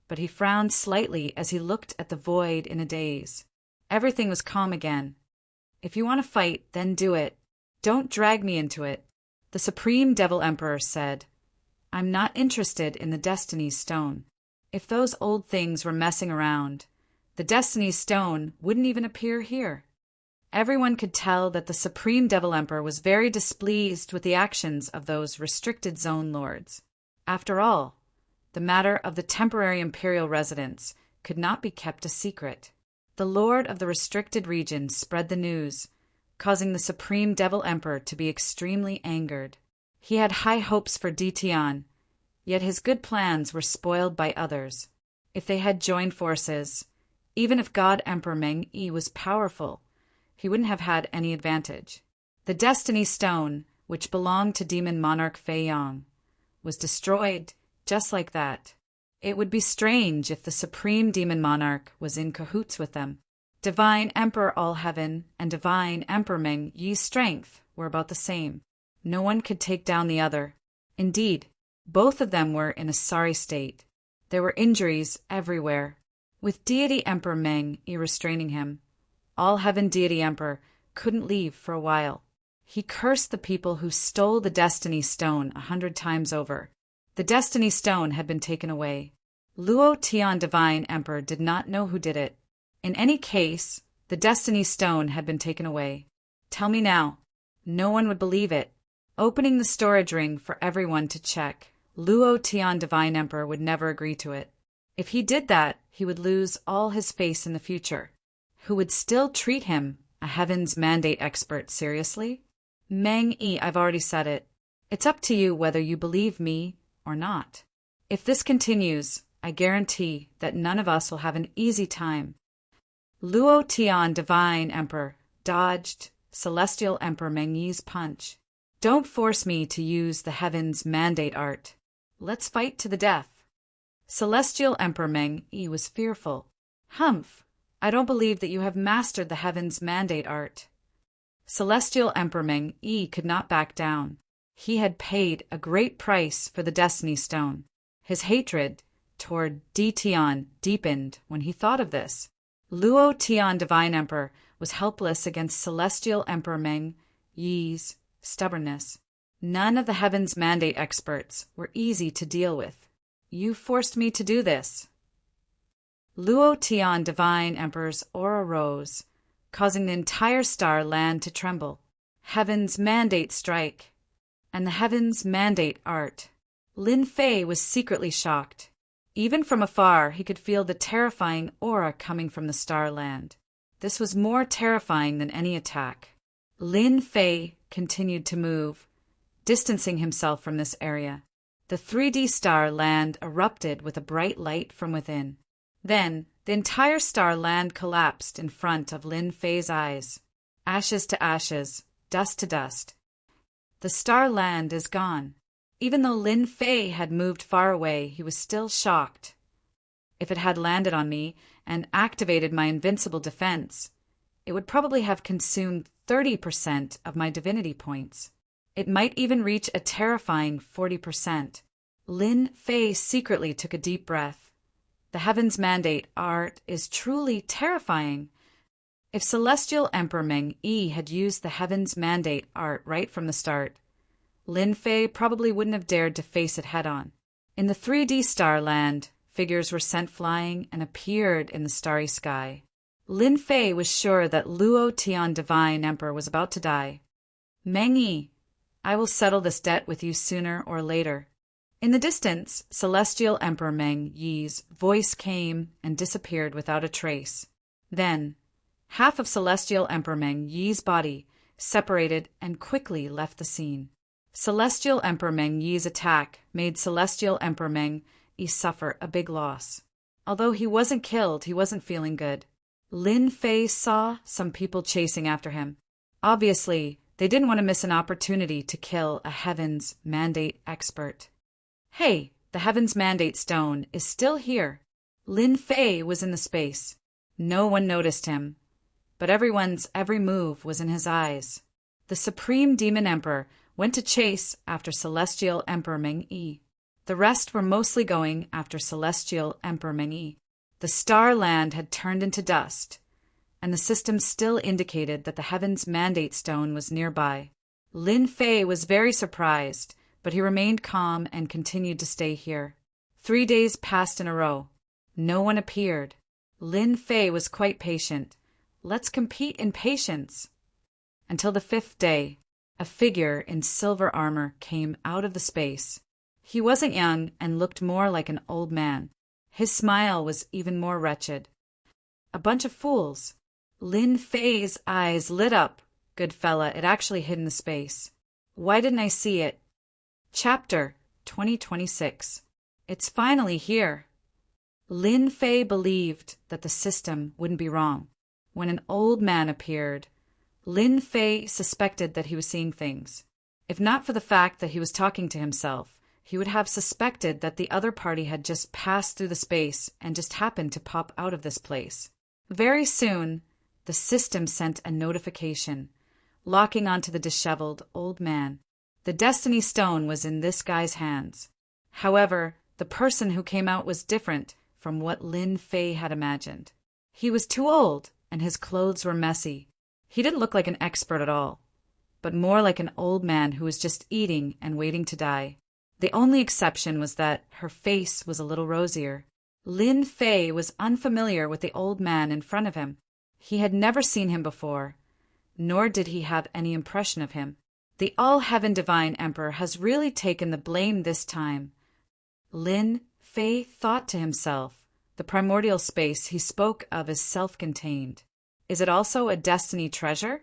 but he frowned slightly as he looked at the void in a daze. Everything was calm again. If you want to fight, then do it. Don't drag me into it, the Supreme Devil Emperor said. I'm not interested in the Destiny Stone. If those old things were messing around, the Destiny Stone wouldn't even appear here. Everyone could tell that the Supreme Devil Emperor was very displeased with the actions of those restricted zone lords. After all, the matter of the temporary imperial residence could not be kept a secret. The Lord of the restricted region spread the news, causing the Supreme Devil Emperor to be extremely angered. He had high hopes for Ditian, yet his good plans were spoiled by others. If they had joined forces, even if God Emperor Meng Yi was powerful, he wouldn't have had any advantage. The Destiny Stone, which belonged to demon monarch Fei Yang, was destroyed just like that. It would be strange if the supreme demon monarch was in cahoots with them. Divine Emperor All Heaven and Divine Emperor Meng Yi's strength were about the same. No one could take down the other. Indeed, both of them were in a sorry state. There were injuries everywhere. With Deity Emperor Meng Yi restraining him, All Heaven Deity Emperor couldn't leave for a while. He cursed the people who stole the Destiny Stone 100 times over. The Destiny Stone had been taken away. Luo Tian Divine Emperor did not know who did it. In any case, the Destiny Stone had been taken away. Tell me now. No one would believe it. Opening the storage ring for everyone to check, Luo Tian Divine Emperor would never agree to it. If he did that, he would lose all his face in the future. Who would still treat him, a Heaven's Mandate expert, seriously? Meng Yi, I've already said it. It's up to you whether you believe me or not. If this continues, I guarantee that none of us will have an easy time. Luo Tian Divine Emperor dodged Celestial Emperor Meng Yi's punch. Don't force me to use the Heaven's Mandate art. Let's fight to the death. Celestial Emperor Meng Yi was fearful. Humph, I don't believe that you have mastered the Heaven's Mandate art. Celestial Emperor Meng Yi could not back down. He had paid a great price for the Destiny Stone. His hatred toward Di Tian deepened when he thought of this. Luo Tian Divine Emperor was helpless against Celestial Emperor Meng Yi's stubbornness. None of the Heaven's Mandate experts were easy to deal with. You forced me to do this. Luo Tian Divine Emperor's aura rose, causing the entire star land to tremble. Heaven's Mandate strike, and the Heaven's Mandate art. Lin Fei was secretly shocked. Even from afar, he could feel the terrifying aura coming from the star land. This was more terrifying than any attack. Lin Fei continued to move, distancing himself from this area. The 3D star land erupted with a bright light from within. Then, the entire star land collapsed in front of Lin Fei's eyes. Ashes to ashes, dust to dust. The star land is gone. Even though Lin Fei had moved far away, he was still shocked. If it had landed on me and activated my invincible defense, it would probably have consumed 30% of my divinity points. It might even reach a terrifying 40%. Lin Fei secretly took a deep breath. The Heaven's Mandate art is truly terrifying. If Celestial Emperor Meng Yi had used the Heaven's Mandate art right from the start, Lin Fei probably wouldn't have dared to face it head-on. In the 3D star land, figures were sent flying and appeared in the starry sky. Lin Fei was sure that Luo Tian Divine Emperor was about to die. Meng Yi, I will settle this debt with you sooner or later. In the distance, Celestial Emperor Meng Yi's voice came and disappeared without a trace. Then, half of Celestial Emperor Meng Yi's body separated and quickly left the scene. Celestial Emperor Meng Yi's attack made Celestial Emperor Meng Yi suffer a big loss. Although he wasn't killed, he wasn't feeling good. Lin Fei saw some people chasing after him. Obviously, they didn't want to miss an opportunity to kill a Heaven's Mandate expert. Hey, the Heaven's Mandate stone is still here. Lin Fei was in the space. No one noticed him, but everyone's every move was in his eyes. The Supreme Demon Emperor went to chase after Celestial Emperor Meng Yi. The rest were mostly going after Celestial Emperor Meng Yi. The star land had turned into dust, and the system still indicated that the Heaven's Mandate stone was nearby. Lin Fei was very surprised, but he remained calm and continued to stay here. 3 days passed in a row. No one appeared. Lin Fei was quite patient. Let's compete in patience. Until the 5th day, a figure in silver armor came out of the space. He wasn't young and looked more like an old man. His smile was even more wretched. A bunch of fools. Lin Fei's eyes lit up. Good fella, it actually hid in the space. Why didn't I see it? Chapter 2026. It's finally here. Lin Fei believed that the system wouldn't be wrong. When an old man appeared, Lin Fei suspected that he was seeing things. If not for the fact that he was talking to himself, he would have suspected that the other party had just passed through the space and just happened to pop out of this place. Very soon, the system sent a notification, locking onto the disheveled old man. The Destiny Stone was in this guy's hands. However, the person who came out was different from what Lin Fei had imagined. He was too old, and his clothes were messy. He didn't look like an expert at all, but more like an old man who was just eating and waiting to die. The only exception was that her face was a little rosier. Lin Fei was unfamiliar with the old man in front of him. He had never seen him before, nor did he have any impression of him. The All-Heaven Divine Emperor has really taken the blame this time. Lin Fei thought to himself, the primordial space he spoke of is self-contained. Is it also a destiny treasure?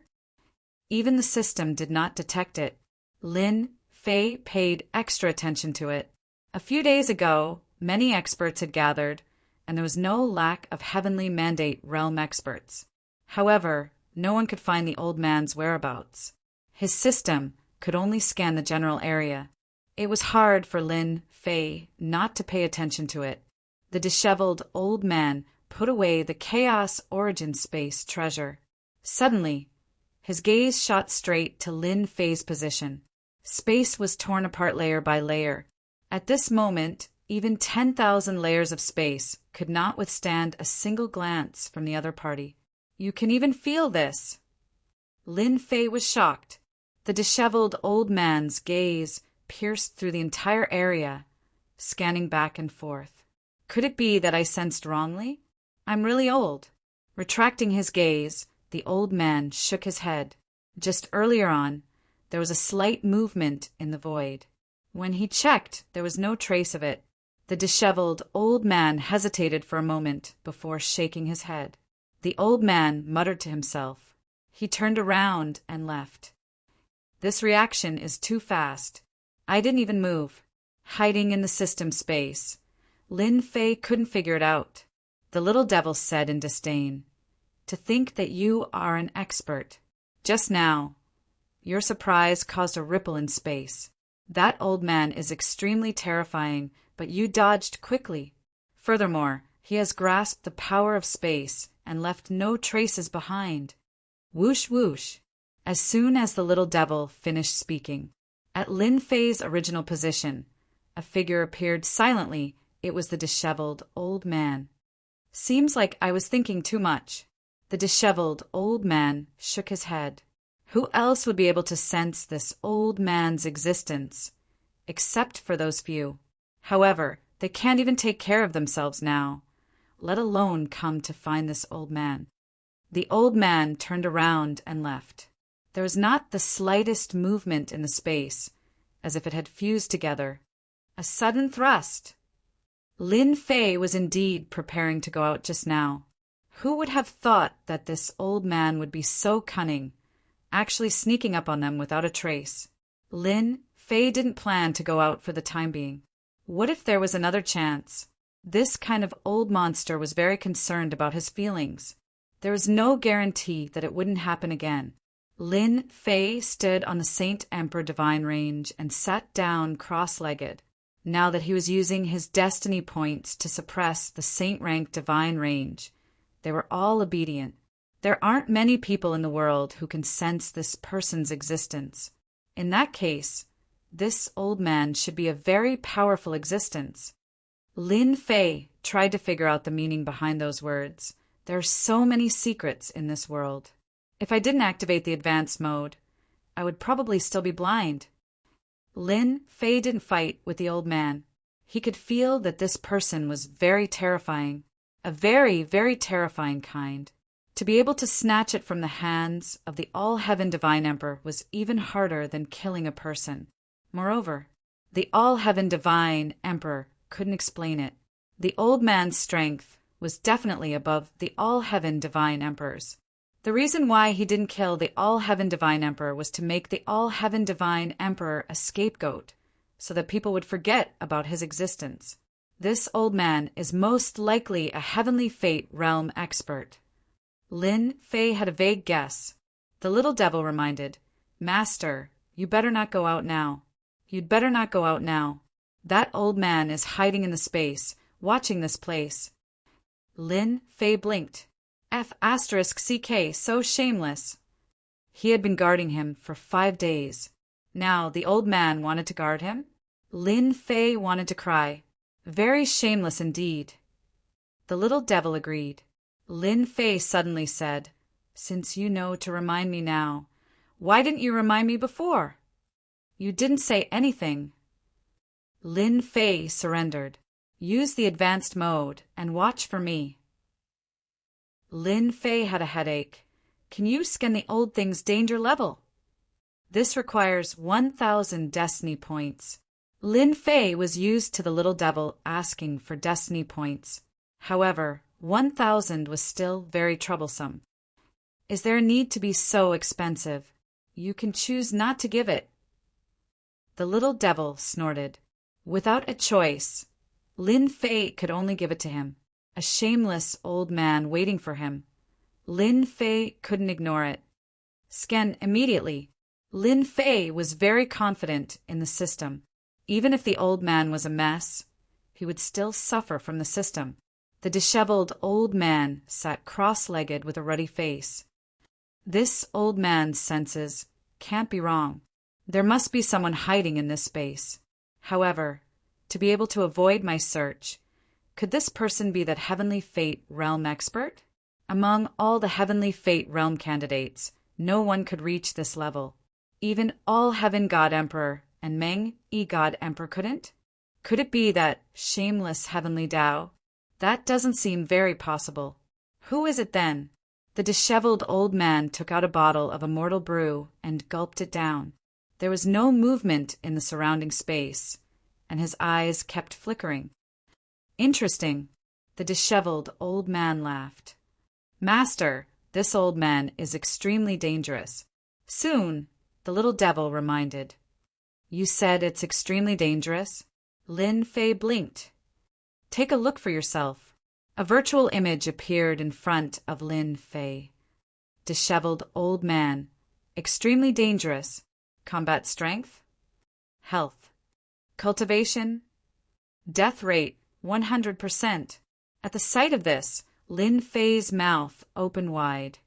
Even the system did not detect it. Lin Fei paid extra attention to it. A few days ago, many experts had gathered, and there was no lack of heavenly mandate realm experts. However, no one could find the old man's whereabouts. His system could only scan the general area. It was hard for Lin Fei not to pay attention to it. The disheveled old man put away the Chaos Origin Space treasure. Suddenly, his gaze shot straight to Lin Fei's position. Space was torn apart layer by layer. At this moment, even 10,000 layers of space could not withstand a single glance from the other party. You can even feel this. Lin Fei was shocked. The disheveled old man's gaze pierced through the entire area, scanning back and forth. Could it be that I sensed wrongly? I'm really old. Retracting his gaze, the old man shook his head. Just earlier on, there was a slight movement in the void. When he checked, there was no trace of it. The disheveled old man hesitated for a moment before shaking his head. The old man muttered to himself. He turned around and left. This reaction is too fast. I didn't even move. Hiding in the system space, Lin Fei couldn't figure it out. The little devil said in disdain, "To think that you are an expert. Just now, your surprise caused a ripple in space. That old man is extremely terrifying, but you dodged quickly. Furthermore, he has grasped the power of space and left no traces behind." Whoosh whoosh. As soon as the little devil finished speaking, at Lin Fei's original position, a figure appeared silently. It was the disheveled old man. Seems like I was thinking too much. The disheveled old man shook his head. Who else would be able to sense this old man's existence, except for those few? However, they can't even take care of themselves now, let alone come to find this old man. The old man turned around and left. There was not the slightest movement in the space, as if it had fused together. A sudden thrust. Lin Fei was indeed preparing to go out just now. Who would have thought that this old man would be so cunning, actually sneaking up on them without a trace? Lin Fei didn't plan to go out for the time being. What if there was another chance? This kind of old monster was very concerned about his feelings. There was no guarantee that it wouldn't happen again. Lin Fei stood on the Saint Emperor Divine range and sat down cross-legged. Now that he was using his destiny points to suppress the Saint rank Divine range, they were all obedient. There aren't many people in the world who can sense this person's existence. In that case, this old man should be a very powerful existence. Lin Fei tried to figure out the meaning behind those words. There are so many secrets in this world. If I didn't activate the advanced mode, I would probably still be blind. Lin Fei didn't fight with the old man. He could feel that this person was very terrifying, a very, very terrifying kind. To be able to snatch it from the hands of the All-Heaven Divine Emperor was even harder than killing a person. Moreover, the All-Heaven Divine Emperor couldn't explain it. The old man's strength was definitely above the All-Heaven Divine Emperor's. The reason why he didn't kill the All-Heaven Divine Emperor was to make the All-Heaven Divine Emperor a scapegoat, so that people would forget about his existence. This old man is most likely a heavenly fate realm expert. Lin Fei had a vague guess. The little devil reminded, Master, you better not go out now. You'd better not go out now. That old man is hiding in the space, watching this place. Lin Fei blinked. F***ck, so shameless. He had been guarding him for 5 days. Now the old man wanted to guard him? Lin Fei wanted to cry. Very shameless indeed. The little devil agreed. Lin Fei suddenly said, Since you know to remind me now, why didn't you remind me before? You didn't say anything. Lin Fei surrendered. Use the advanced mode and watch for me. Lin Fei had a headache. Can you scan the old thing's danger level? This requires 1,000 destiny points. Lin Fei was used to the little devil asking for destiny points. However, 1,000 was still very troublesome. Is there a need to be so expensive? You can choose not to give it. The little devil snorted. Without a choice, Lin Fei could only give it to him. A shameless old man waiting for him. Lin Fei couldn't ignore it. Scan immediately. Lin Fei was very confident in the system. Even if the old man was a mess, he would still suffer from the system. The disheveled old man sat cross-legged with a ruddy face. This old man's senses can't be wrong. There must be someone hiding in this space. However, to be able to avoid my search, could this person be that heavenly fate realm expert? Among all the heavenly fate realm candidates, no one could reach this level. Even All Heaven God Emperor and Meng Yi God Emperor couldn't? Could it be that shameless heavenly Tao? That doesn't seem very possible. Who is it then? The disheveled old man took out a bottle of immortal brew and gulped it down. There was no movement in the surrounding space, and his eyes kept flickering. Interesting. The disheveled old man laughed. Master, this old man is extremely dangerous. Soon, the little devil reminded. You said it's extremely dangerous? Lin Fei blinked. Take a look for yourself. A virtual image appeared in front of Lin Fei. Disheveled old man. Extremely dangerous. Combat strength. Health. Cultivation. Death rate 100%. At the sight of this, Lin Fei's mouth opened wide.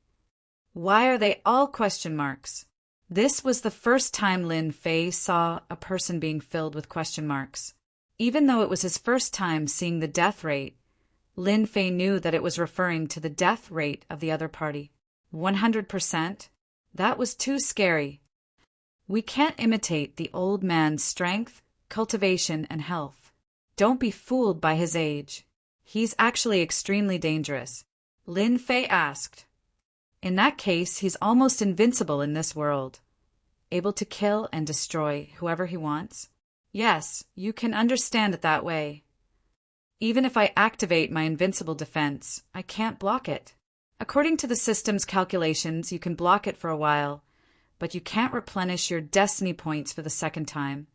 Why are they all question marks? This was the first time Lin Fei saw a person being filled with question marks. Even though it was his first time seeing the death rate, Lin Fei knew that it was referring to the death rate of the other party. 100%? That was too scary. We can't imitate the old man's strength, cultivation, and health. Don't be fooled by his age. He's actually extremely dangerous. Lin Fei asked. In that case, he's almost invincible in this world. Able to kill and destroy whoever he wants? Yes, you can understand it that way. Even if I activate my invincible defense, I can't block it. According to the system's calculations, you can block it for a while, but you can't replenish your destiny points for the second time,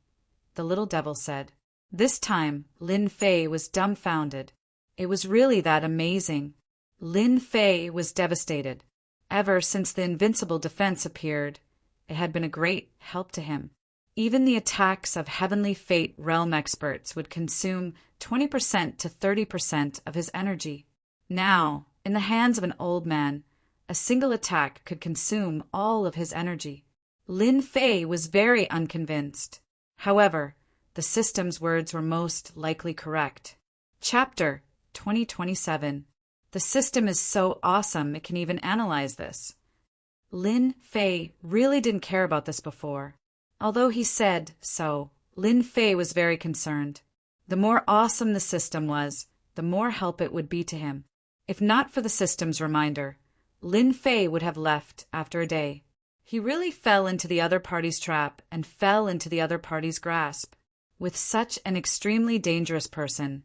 the little devil said. This time, Lin Fei was dumbfounded. It was really that amazing. Lin Fei was devastated. Ever since the invincible defense appeared, it had been a great help to him. Even the attacks of heavenly fate realm experts would consume 20% to 30% of his energy. Now, in the hands of an old man, a single attack could consume all of his energy. Lin Fei was very unconvinced. However, the system's words were most likely correct. Chapter 2027. The system is so awesome it can even analyze this. Lin Fei really didn't care about this before. Although he said so, Lin Fei was very concerned. The more awesome the system was, the more help it would be to him. If not for the system's reminder, Lin Fei would have left after a day. He really fell into the other party's trap and fell into the other party's grasp. With such an extremely dangerous person,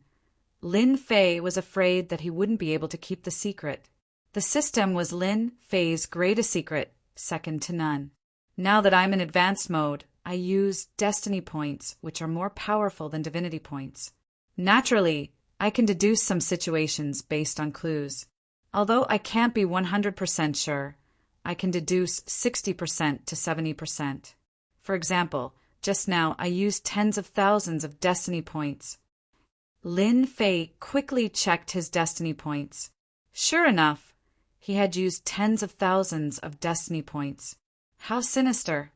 Lin Fei was afraid that he wouldn't be able to keep the secret. The system was Lin Fei's greatest secret, second to none. Now that I'm in advanced mode, I use destiny points, which are more powerful than divinity points. Naturally, I can deduce some situations based on clues. Although I can't be 100% sure, I can deduce 60% to 70%. For example, just now I used tens of thousands of destiny points. Lin Fei quickly checked his destiny points. Sure enough, he had used tens of thousands of destiny points. How sinister.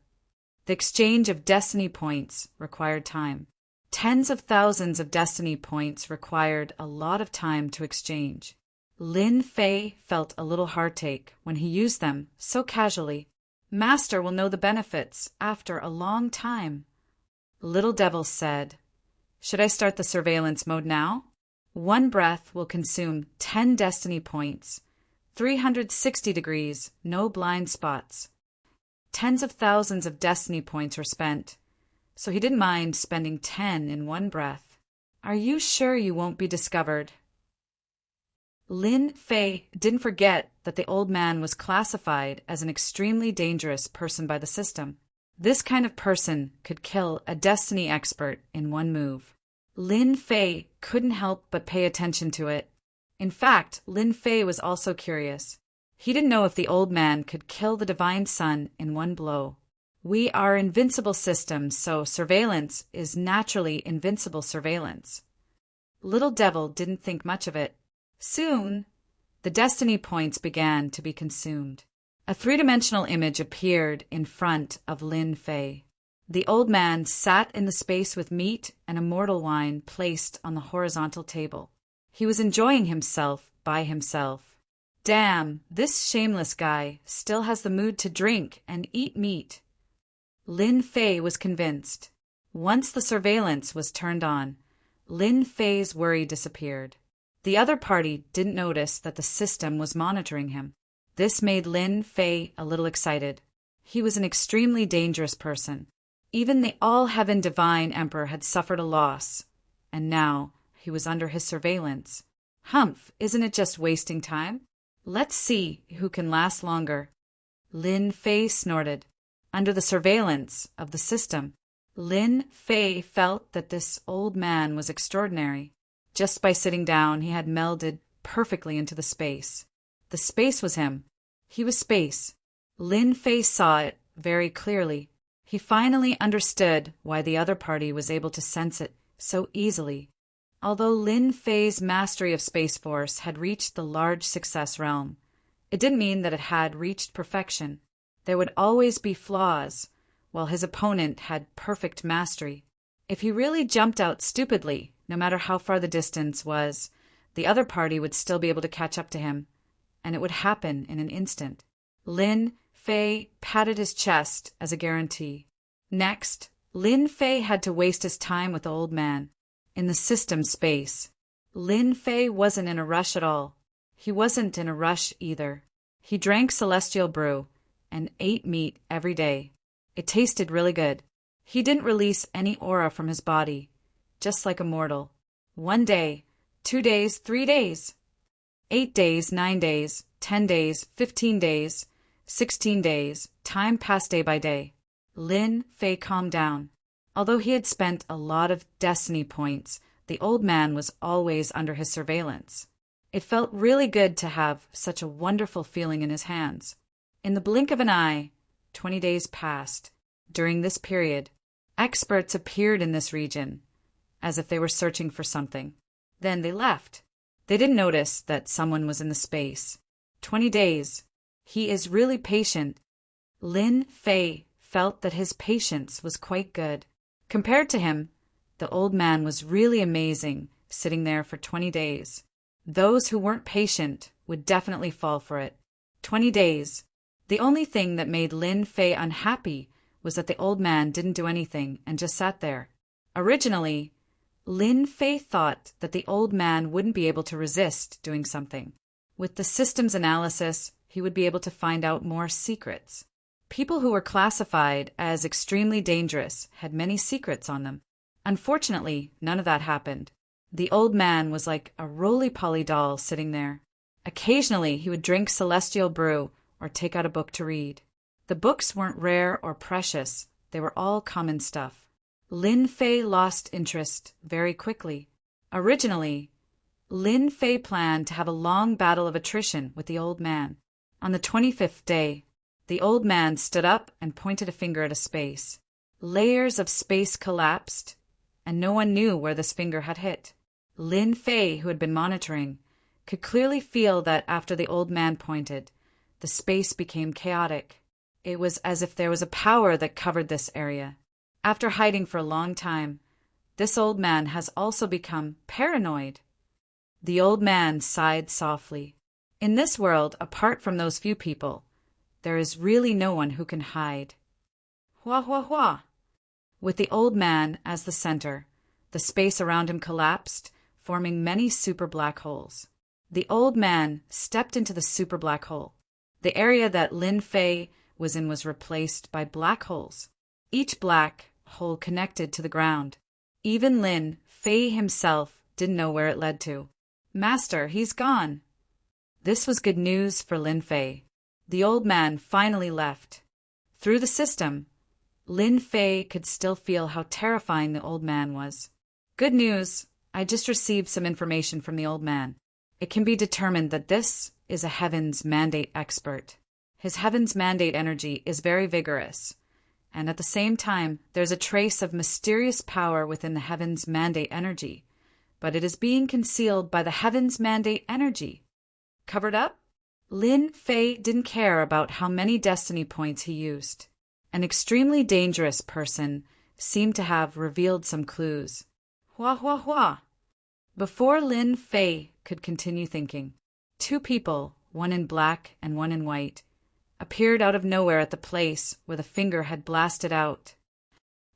The exchange of destiny points required time. Tens of thousands of destiny points required a lot of time to exchange. Lin Fei felt a little heartache when he used them so casually. Master will know the benefits after a long time. Little Devil said, "Should I start the surveillance mode now? One breath will consume 10 destiny points. 360 degrees, no blind spots." Tens of thousands of destiny points were spent, so he didn't mind spending 10 in one breath. Are you sure you won't be discovered? Lin Fei didn't forget that the old man was classified as an extremely dangerous person by the system. This kind of person could kill a destiny expert in one move. Lin Fei couldn't help but pay attention to it. In fact, Lin Fei was also curious. He didn't know if the old man could kill the divine sun in one blow. We are invincible systems, so surveillance is naturally invincible surveillance. Little Devil didn't think much of it. Soon, the destiny points began to be consumed. A three-dimensional image appeared in front of Lin Fei. The old man sat in the space with meat and immortal wine placed on the horizontal table. He was enjoying himself by himself. Damn, this shameless guy still has the mood to drink and eat meat. Lin Fei was convinced. Once the surveillance was turned on, Lin Fei's worry disappeared. The other party didn't notice that the system was monitoring him. This made Lin Fei a little excited. He was an extremely dangerous person. Even the All-Heaven Divine Emperor had suffered a loss, and now he was under his surveillance. Humph, isn't it just wasting time? Let's see who can last longer. Lin Fei snorted. Under the surveillance of the system, Lin Fei felt that this old man was extraordinary. Just by sitting down, he had melded perfectly into the space. The space was him. He was space. Lin Fei saw it very clearly. He finally understood why the other party was able to sense it so easily. Although Lin Fei's mastery of Space Force had reached the large success realm, it didn't mean that it had reached perfection. There would always be flaws, while his opponent had perfect mastery. If he really jumped out stupidly, no matter how far the distance was, the other party would still be able to catch up to him, and it would happen in an instant. Lin Fei patted his chest as a guarantee. Next, Lin Fei had to waste his time with the old man. In the system space, Lin Fei wasn't in a rush at all. He wasn't in a rush either. He drank celestial brew and ate meat every day. It tasted really good. He didn't release any aura from his body, just like a mortal. 1 day, 2 days, 3 days, 8 days, 9 days, 10 days, 15 days, 16 days. Time passed day by day. Lin Fei calmed down. Although he had spent a lot of destiny points, the old man was always under his surveillance. It felt really good to have such a wonderful feeling in his hands. In the blink of an eye, 20 days passed. During this period, experts appeared in this region, as if they were searching for something. Then they left. They didn't notice that someone was in the space. 20 days. He is really patient. Lin Fei felt that his patience was quite good. Compared to him, the old man was really amazing, sitting there for 20 days. Those who weren't patient would definitely fall for it. 20 days. The only thing that made Lin Fei unhappy was that the old man didn't do anything and just sat there. Originally, Lin Fei thought that the old man wouldn't be able to resist doing something. With the systems analysis, he would be able to find out more secrets. People who were classified as extremely dangerous had many secrets on them. Unfortunately, none of that happened. The old man was like a roly-poly doll sitting there. Occasionally, he would drink celestial brew or take out a book to read. The books weren't rare or precious. They were all common stuff. Lin Fei lost interest very quickly. Originally, Lin Fei planned to have a long battle of attrition with the old man. On the 25th day, the old man stood up and pointed a finger at a space. Layers of space collapsed, and no one knew where this finger had hit. Lin Fei, who had been monitoring, could clearly feel that after the old man pointed, the space became chaotic. It was as if there was a power that covered this area. After hiding for a long time, this old man has also become paranoid. The old man sighed softly. In this world, apart from those few people, there is really no one who can hide. Hua hua hua! With the old man as the center, the space around him collapsed, forming many super black holes. The old man stepped into the super black hole. The area that Lin Fei was in was replaced by black holes, each black hole connected to the ground. Even Lin Fei himself didn't know where it led to. Master, he's gone. This was good news for Lin Fei. The old man finally left. Through the system, Lin Fei could still feel how terrifying the old man was. Good news, I just received some information from the old man. It can be determined that this is a Heaven's Mandate expert. His Heaven's Mandate energy is very vigorous, and at the same time, there's a trace of mysterious power within the Heaven's Mandate energy, but it is being concealed by the Heaven's Mandate energy. Covered up? Lin Fei didn't care about how many destiny points he used. An extremely dangerous person seemed to have revealed some clues. Hua hua hua! Before Lin Fei could continue thinking, two people, one in black and one in white, appeared out of nowhere at the place where the finger had blasted out.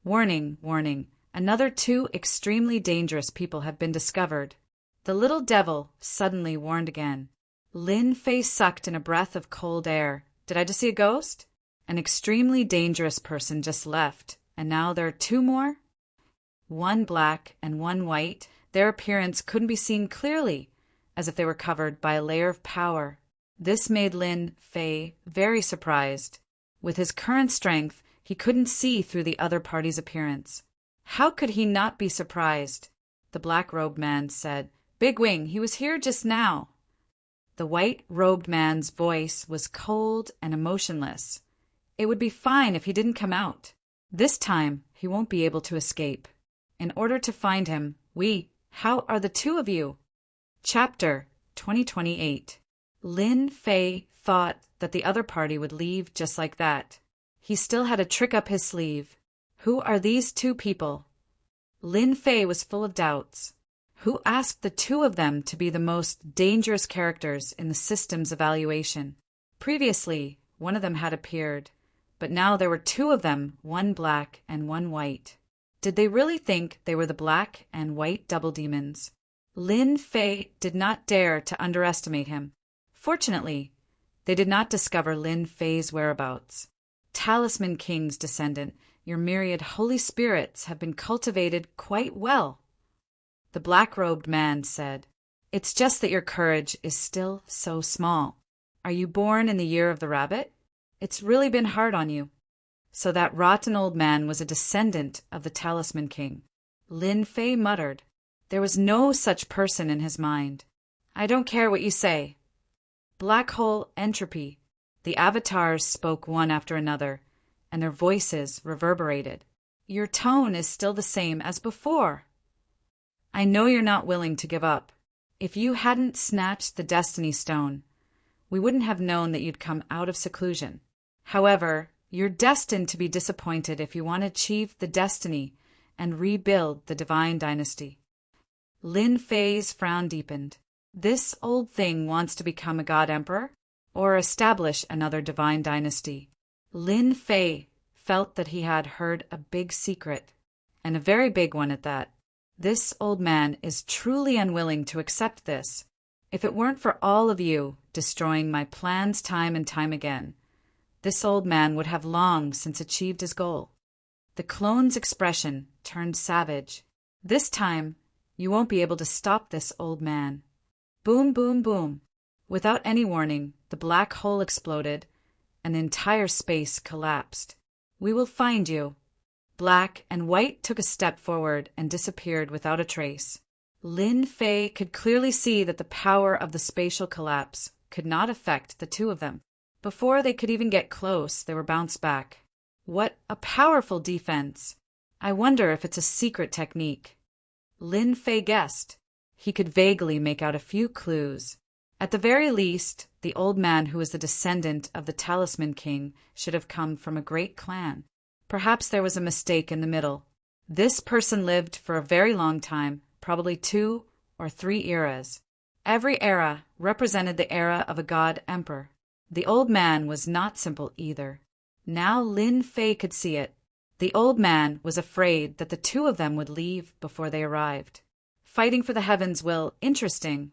Warning, warning, another two extremely dangerous people have been discovered. The little devil suddenly warned again. Lin Fei sucked in a breath of cold air. Did I just see a ghost? An extremely dangerous person just left, and now there are two more? One black and one white. Their appearance couldn't be seen clearly, as if they were covered by a layer of power. This made Lin Fei very surprised. With his current strength, he couldn't see through the other party's appearance. How could he not be surprised? The black-robed man said, "Big Wing, he was here just now." The white-robed man's voice was cold and emotionless. It would be fine if he didn't come out. This time, he won't be able to escape. In order to find him, how are the two of you? Chapter 2028. Lin Fei thought that the other party would leave just like that. He still had a trick up his sleeve. Who are these two people? Lin Fei was full of doubts. Who asked the two of them to be the most dangerous characters in the system's evaluation? Previously, one of them had appeared, but now there were two of them, one black and one white. Did they really think they were the black and white double demons? Lin Fei did not dare to underestimate him. Fortunately, they did not discover Lin Fei's whereabouts. Talisman King's descendant, your myriad holy spirits have been cultivated quite well. The black-robed man said, "It's just that your courage is still so small. Are you born in the year of the rabbit? It's really been hard on you." So that rotten old man was a descendant of the Talisman King. Lin Fei muttered. There was no such person in his mind. "I don't care what you say." Black hole entropy. The avatars spoke one after another, and their voices reverberated. "Your tone is still the same as before. I know you're not willing to give up. If you hadn't snatched the Destiny Stone, we wouldn't have known that you'd come out of seclusion. However, you're destined to be disappointed if you want to achieve the destiny and rebuild the divine dynasty." Lin Fei's frown deepened. This old thing wants to become a god emperor or establish another divine dynasty. Lin Fei felt that he had heard a big secret, and a very big one at that. This old man is truly unwilling to accept this. If it weren't for all of you destroying my plans time and time again, this old man would have long since achieved his goal. The clone's expression turned savage. This time, you won't be able to stop this old man. Boom, boom, boom. Without any warning, the black hole exploded, and the entire space collapsed. "We will find you." Black and white took a step forward and disappeared without a trace. Lin Fei could clearly see that the power of the spatial collapse could not affect the two of them. Before they could even get close, they were bounced back. What a powerful defense! I wonder if it's a secret technique. Lin Fei guessed. He could vaguely make out a few clues. At the very least, the old man who was the descendant of the Talisman King should have come from a great clan. Perhaps there was a mistake in the middle. This person lived for a very long time, probably 2 or 3 eras. Every era represented the era of a god-emperor. The old man was not simple either. Now Lin Fei could see it. The old man was afraid that the two of them would leave before they arrived. Fighting for the heavens will, interesting.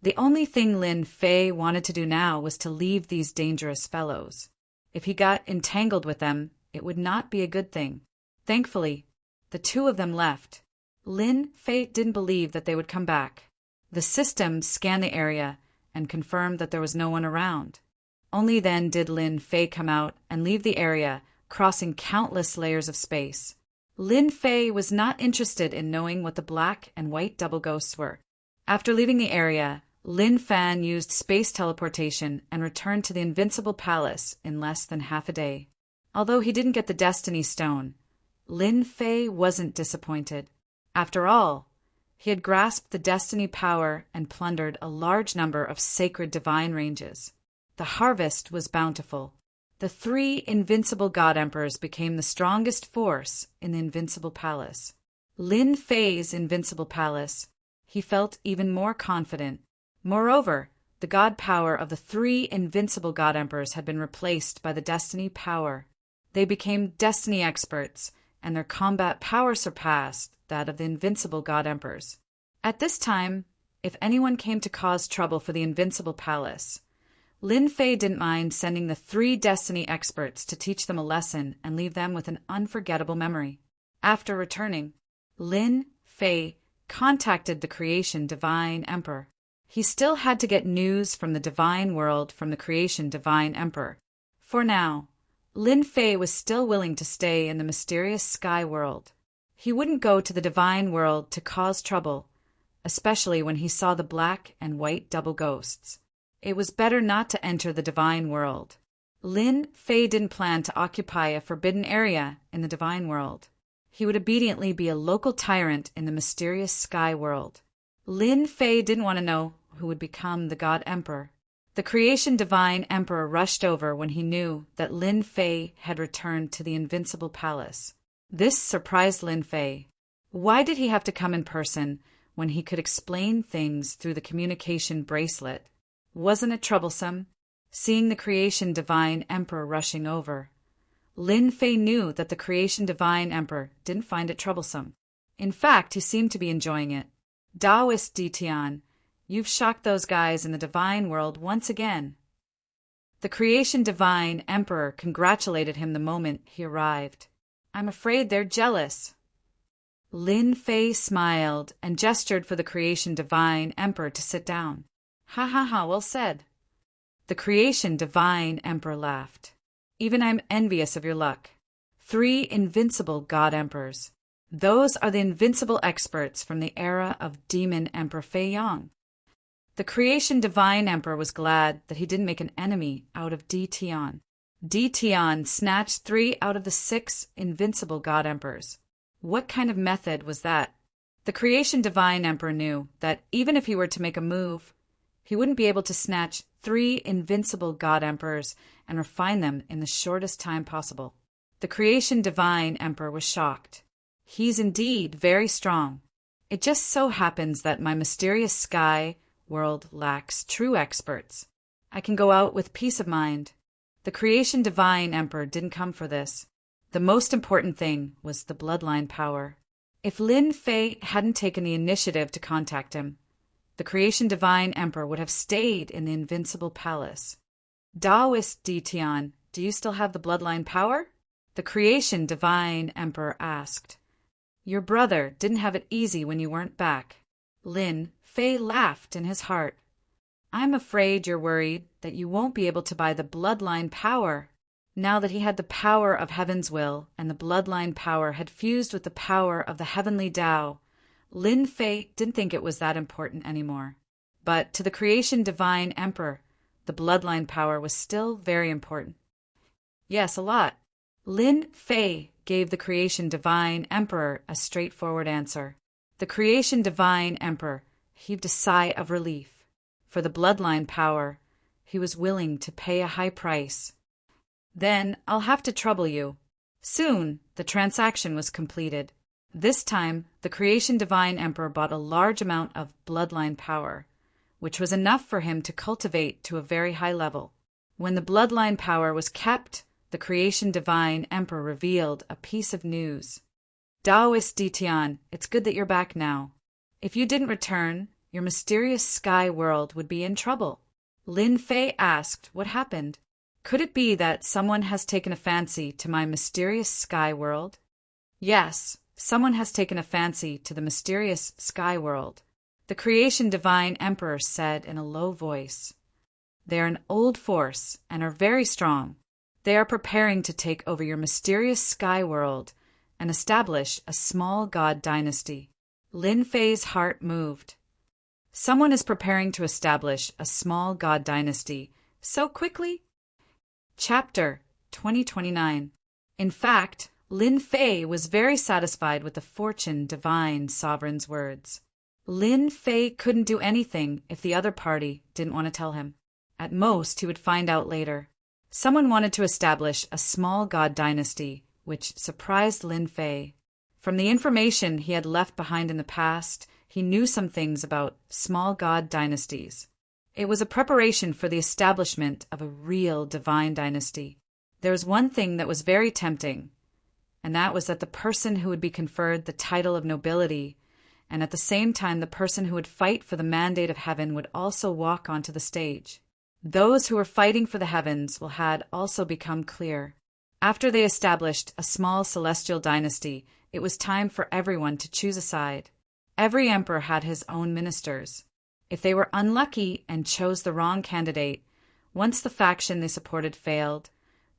The only thing Lin Fei wanted to do now was to leave these dangerous fellows. If he got entangled with them, it would not be a good thing. Thankfully, the two of them left. Lin Fei didn't believe that they would come back. The system scanned the area and confirmed that there was no one around. Only then did Lin Fei come out and leave the area, crossing countless layers of space. Lin Fei was not interested in knowing what the black and white double ghosts were. After leaving the area, Lin Fan used space teleportation and returned to the Invincible Palace in less than half a day. Although he didn't get the Destiny Stone, Lin Fei wasn't disappointed. After all, he had grasped the destiny power and plundered a large number of sacred divine ranges. The harvest was bountiful. The 3 invincible god emperors became the strongest force in the Invincible Palace. Lin Fei's Invincible Palace, he felt even more confident. Moreover, the god power of the 3 invincible god emperors had been replaced by the destiny power. They became destiny experts, and their combat power surpassed that of the invincible god emperors. At this time, if anyone came to cause trouble for the Invincible Palace, Lin Fei didn't mind sending the 3 destiny experts to teach them a lesson and leave them with an unforgettable memory. After returning, Lin Fei contacted the Creation Divine Emperor. He still had to get news from the divine world from the Creation Divine Emperor. For now, Lin Fei was still willing to stay in the mysterious sky world. He wouldn't go to the divine world to cause trouble, especially when he saw the black and white double ghosts. It was better not to enter the divine world. Lin Fei didn't plan to occupy a forbidden area in the divine world. He would obediently be a local tyrant in the mysterious sky world. Lin Fei didn't want to know who would become the god emperor. The Creation Divine Emperor rushed over when he knew that Lin Fei had returned to the Invincible Palace. This surprised Lin Fei. Why did he have to come in person when he could explain things through the communication bracelet? Wasn't it troublesome, seeing the Creation Divine Emperor rushing over? Lin Fei knew that the Creation Divine Emperor didn't find it troublesome. In fact, he seemed to be enjoying it. Taoist Ditian, you've shocked those guys in the divine world once again. The Creation Divine Emperor congratulated him the moment he arrived. I'm afraid they're jealous. Lin Fei smiled and gestured for the Creation Divine Emperor to sit down. Ha ha ha, well said. The Creation Divine Emperor laughed. Even I'm envious of your luck. 3 invincible god emperors. Those are the invincible experts from the era of Demon Emperor Fei Yang. The Creation Divine Emperor was glad that he didn't make an enemy out of Ditian. Ditian snatched 3 out of the 6 invincible god emperors. What kind of method was that? The Creation Divine Emperor knew that even if he were to make a move, he wouldn't be able to snatch 3 invincible god emperors and refine them in the shortest time possible. The Creation Divine Emperor was shocked. He's indeed very strong. It just so happens that my mysterious sky world lacks true experts. I can go out with peace of mind. The Creation Divine Emperor didn't come for this. The most important thing was the bloodline power. If Lin Fei hadn't taken the initiative to contact him, the Creation Divine Emperor would have stayed in the Invincible Palace. Taoist Ditian, do you still have the bloodline power? The Creation Divine Emperor asked. Your brother didn't have it easy when you weren't back. Lin Fei laughed in his heart. I'm afraid you're worried that you won't be able to buy the bloodline power. Now that he had the power of Heaven's will and the bloodline power had fused with the power of the heavenly Tao, Lin Fei didn't think it was that important anymore. But to the creation divine emperor, the bloodline power was still very important. Yes, a lot. Lin Fei gave the creation divine emperor a straightforward answer. The creation divine emperor heaved a sigh of relief. For the bloodline power, he was willing to pay a high price. Then I'll have to trouble you. Soon, the transaction was completed. This time, the creation divine emperor bought a large amount of bloodline power, which was enough for him to cultivate to a very high level. When the bloodline power was kept, the creation divine emperor revealed a piece of news. Daoist Ditian, it's good that you're back now. If you didn't return, your mysterious sky world would be in trouble. Lin Fei asked what happened. Could it be that someone has taken a fancy to my mysterious sky world? Yes, someone has taken a fancy to the mysterious sky world. The creation divine emperor said in a low voice. They are an old force and are very strong. They are preparing to take over your mysterious sky world and establish a small god dynasty. Lin Fei's heart moved. Someone is preparing to establish a small god dynasty so quickly? Chapter 2029. In fact, Lin Fei was very satisfied with the fortune divine sovereign's words. Lin Fei couldn't do anything if the other party didn't want to tell him. At most, he would find out later. Someone wanted to establish a small god dynasty, which surprised Lin Fei. From the information he had left behind in the past, he knew some things about small god dynasties. It was a preparation for the establishment of a real divine dynasty. There was one thing that was very tempting, and that was that the person who would be conferred the title of nobility, and at the same time the person who would fight for the mandate of heaven would also walk onto the stage. Those who were fighting for the heavens had also become clear. After they established a small celestial dynasty, it was time for everyone to choose a side. Every emperor had his own ministers. If they were unlucky and chose the wrong candidate, once the faction they supported failed,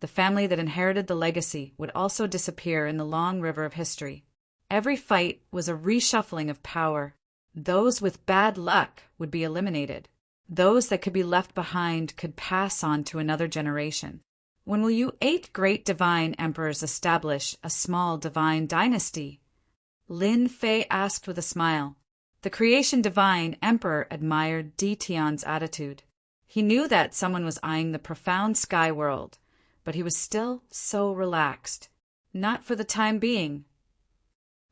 the family that inherited the legacy would also disappear in the long river of history. Every fight was a reshuffling of power. Those with bad luck would be eliminated. Those that could be left behind could pass on to another generation. When will you 8 great divine emperors establish a small divine dynasty? Lin Fei asked with a smile. The creation divine emperor admired Ditian's attitude. He knew that someone was eyeing the profound sky world, but he was still so relaxed. Not for the time being.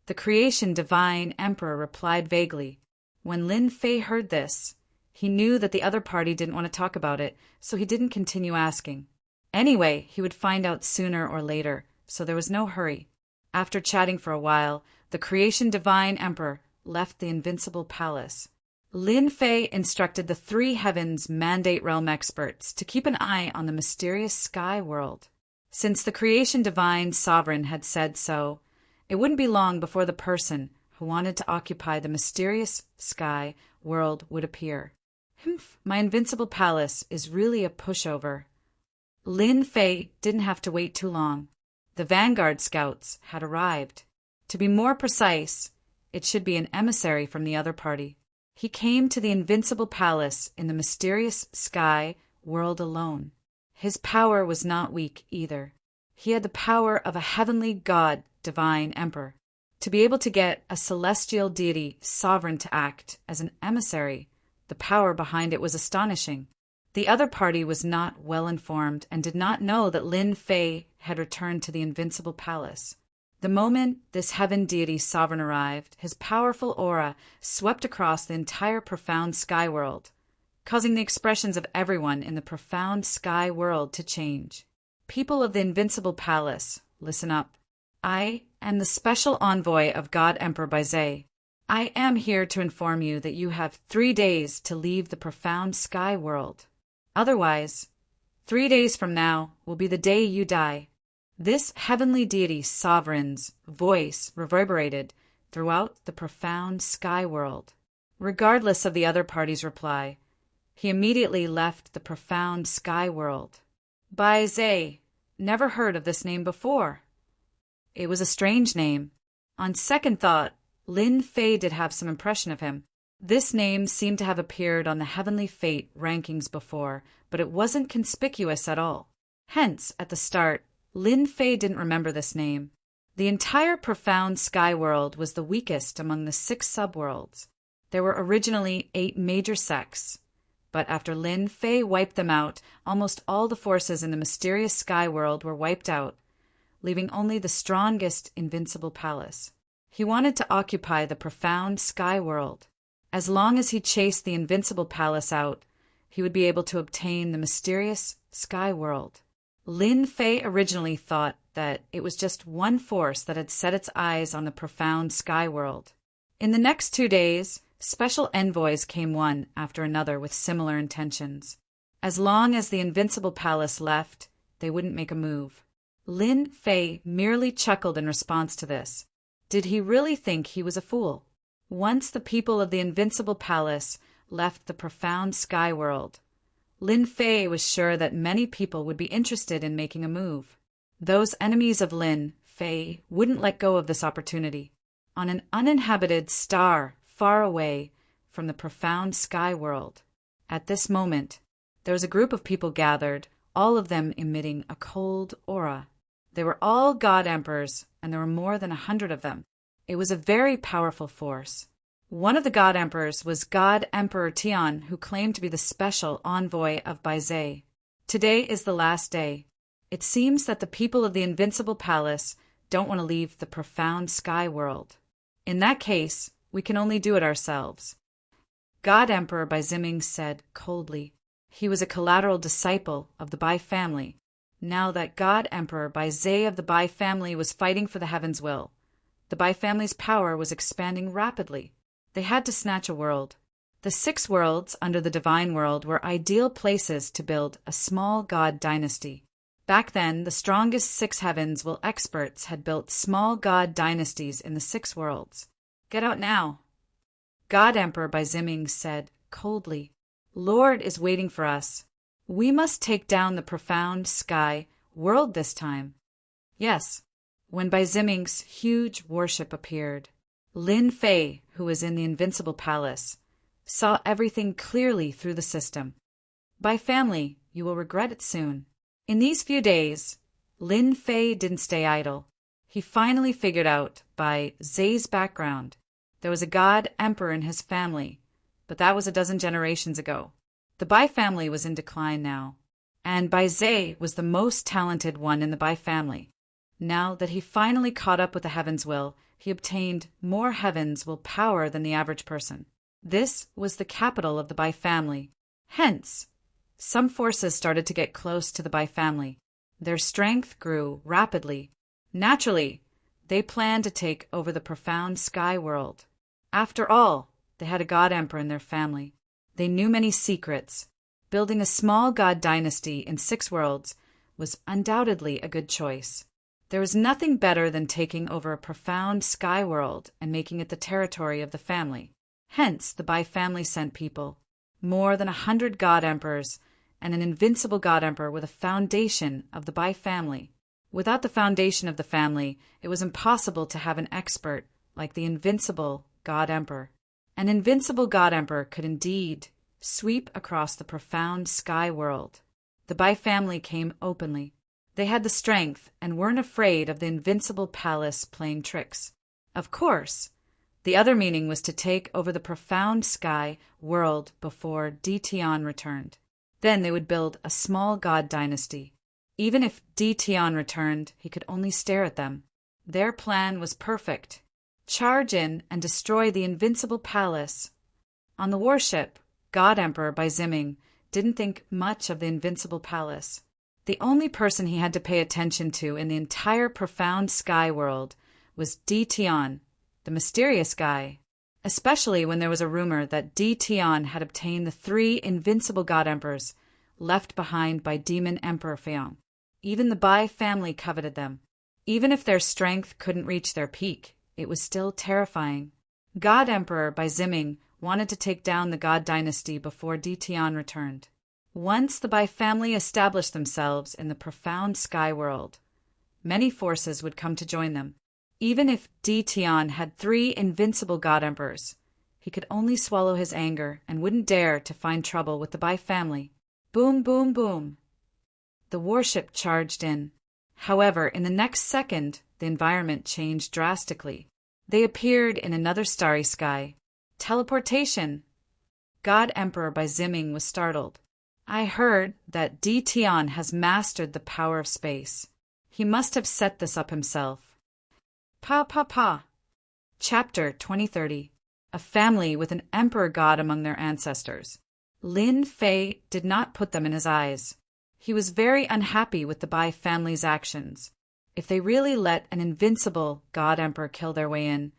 The creation divine emperor replied vaguely. When Lin Fei heard this, he knew that the other party didn't want to talk about it, so he didn't continue asking. Anyway, he would find out sooner or later, so there was no hurry. After chatting for a while, the creation divine emperor left the invincible palace. Lin Fei instructed the 3 heavens mandate realm experts to keep an eye on the mysterious sky world. Since the creation divine sovereign had said so, it wouldn't be long before the person who wanted to occupy the mysterious sky world would appear. My invincible palace is really a pushover. Lin Fei didn't have to wait too long. The vanguard scouts had arrived. To be more precise, it should be an emissary from the other party. He came to the invincible palace in the mysterious sky world alone. His power was not weak either. He had the power of a heavenly god, divine emperor. To be able to get a celestial deity sovereign to act as an emissary, the power behind it was astonishing. The other party was not well informed and did not know that Lin Fei had returned to the invincible palace. The moment this heaven deity sovereign arrived, his powerful aura swept across the entire profound sky world, causing the expressions of everyone in the profound sky world to change. People of the invincible palace, listen up. I am the special envoy of God Emperor Baizé. I am here to inform you that you have 3 days to leave the profound sky world. Otherwise, 3 days from now will be the day you die. This heavenly deity sovereign's voice reverberated throughout the profound sky world. Regardless of the other party's reply, he immediately left the profound sky world. Baizé, never heard of this name before. It was a strange name. On second thought, Lin Fei did have some impression of him. This name seemed to have appeared on the heavenly fate rankings before, but it wasn't conspicuous at all. Hence, at the start, Lin Fei didn't remember this name. The entire profound sky world was the weakest among the 6 subworlds. There were originally 8 major sects, but after Lin Fei wiped them out, almost all the forces in the mysterious sky world were wiped out, leaving only the strongest invincible palace. He wanted to occupy the profound sky world. As long as he chased the invincible palace out, he would be able to obtain the mysterious sky world. Lin Fei originally thought that it was just one force that had set its eyes on the profound sky world. In the next 2 days, special envoys came one after another with similar intentions. As long as the invincible palace left, they wouldn't make a move. Lin Fei merely chuckled in response to this. Did he really think he was a fool? Once the people of the invincible palace left the profound sky world, Lin Fei was sure that many people would be interested in making a move. Those enemies of Lin Fei wouldn't let go of this opportunity. On an uninhabited star far away from the profound sky world, at this moment, there was a group of people gathered, all of them emitting a cold aura. They were all god emperors, and there were more than 100 of them. It was a very powerful force. One of the god emperors was God Emperor Tian, who claimed to be the special envoy of Baizé. Today is the last day. It seems that the people of the invincible palace don't want to leave the profound sky world. In that case, we can only do it ourselves. God Emperor Baiziming said coldly. He was a collateral disciple of the Bai family. Now that God Emperor Baizé of the Bai family was fighting for the heaven's will, the Bai family's power was expanding rapidly. They had to snatch a world. The 6 worlds under the divine world were ideal places to build a small god dynasty. Back then, the strongest 6 heavens will experts had built small god dynasties in the 6 worlds. Get out now. God Emperor Baiziming said coldly. Lord is waiting for us. We must take down the profound sky world this time. Yes, when Baiziming's huge warship appeared, Lin Fei, who was in the invincible palace, saw everything clearly through the system. Bai family, you will regret it soon. In these few days, Lin Fei didn't stay idle. He finally figured out, by Zay's background, there was a god emperor in his family, but that was a dozen generations ago. The Bai family was in decline now, and Baizé was the most talented one in the Bai family. Now that he finally caught up with the heaven's will, he obtained more heaven's will power than the average person. This was the capital of the Bai family. Hence, some forces started to get close to the Bai family. Their strength grew rapidly. Naturally, they planned to take over the profound sky world. After all, they had a god emperor in their family. They knew many secrets. Building a small god dynasty in 6 worlds was undoubtedly a good choice. There was nothing better than taking over a profound sky world and making it the territory of the family. Hence, the Bai family sent people, more than 100 god emperors, and an invincible god emperor with a foundation of the Bai family. Without the foundation of the family, it was impossible to have an expert like the invincible god emperor. An invincible god emperor could indeed sweep across the profound sky world. The Bai family came openly. They had the strength and weren't afraid of the invincible palace playing tricks. Of course, the other meaning was to take over the profound sky world before Tian returned. Then they would build a small god dynasty. Even if Tian returned, he could only stare at them. Their plan was perfect. Charge in and destroy the invincible palace. On the warship, God Emperor Baiziming didn't think much of the invincible palace. The only person he had to pay attention to in the entire profound sky world was Tian, the mysterious guy, especially when there was a rumor that Tian had obtained the 3 invincible god emperors left behind by Demon Emperor Feong. Even the Bai family coveted them. Even if their strength couldn't reach their peak, it was still terrifying. God Emperor Baiziming wanted to take down the god dynasty before Tian returned. Once the Bai family established themselves in the profound sky world, many forces would come to join them. Even if Tian had 3 invincible god emperors, he could only swallow his anger and wouldn't dare to find trouble with the Bai family. Boom, boom, boom. The warship charged in. However, in the next second, the environment changed drastically. They appeared in another starry sky. Teleportation! God Emperor Bai Ziming was startled. I heard that Tian has mastered the power of space. He must have set this up himself. Pa pa pa. Chapter 2030. A family with an emperor god among their ancestors. Lin Fei did not put them in his eyes. He was very unhappy with the Bai family's actions. If they really let an invincible god emperor kill their way in,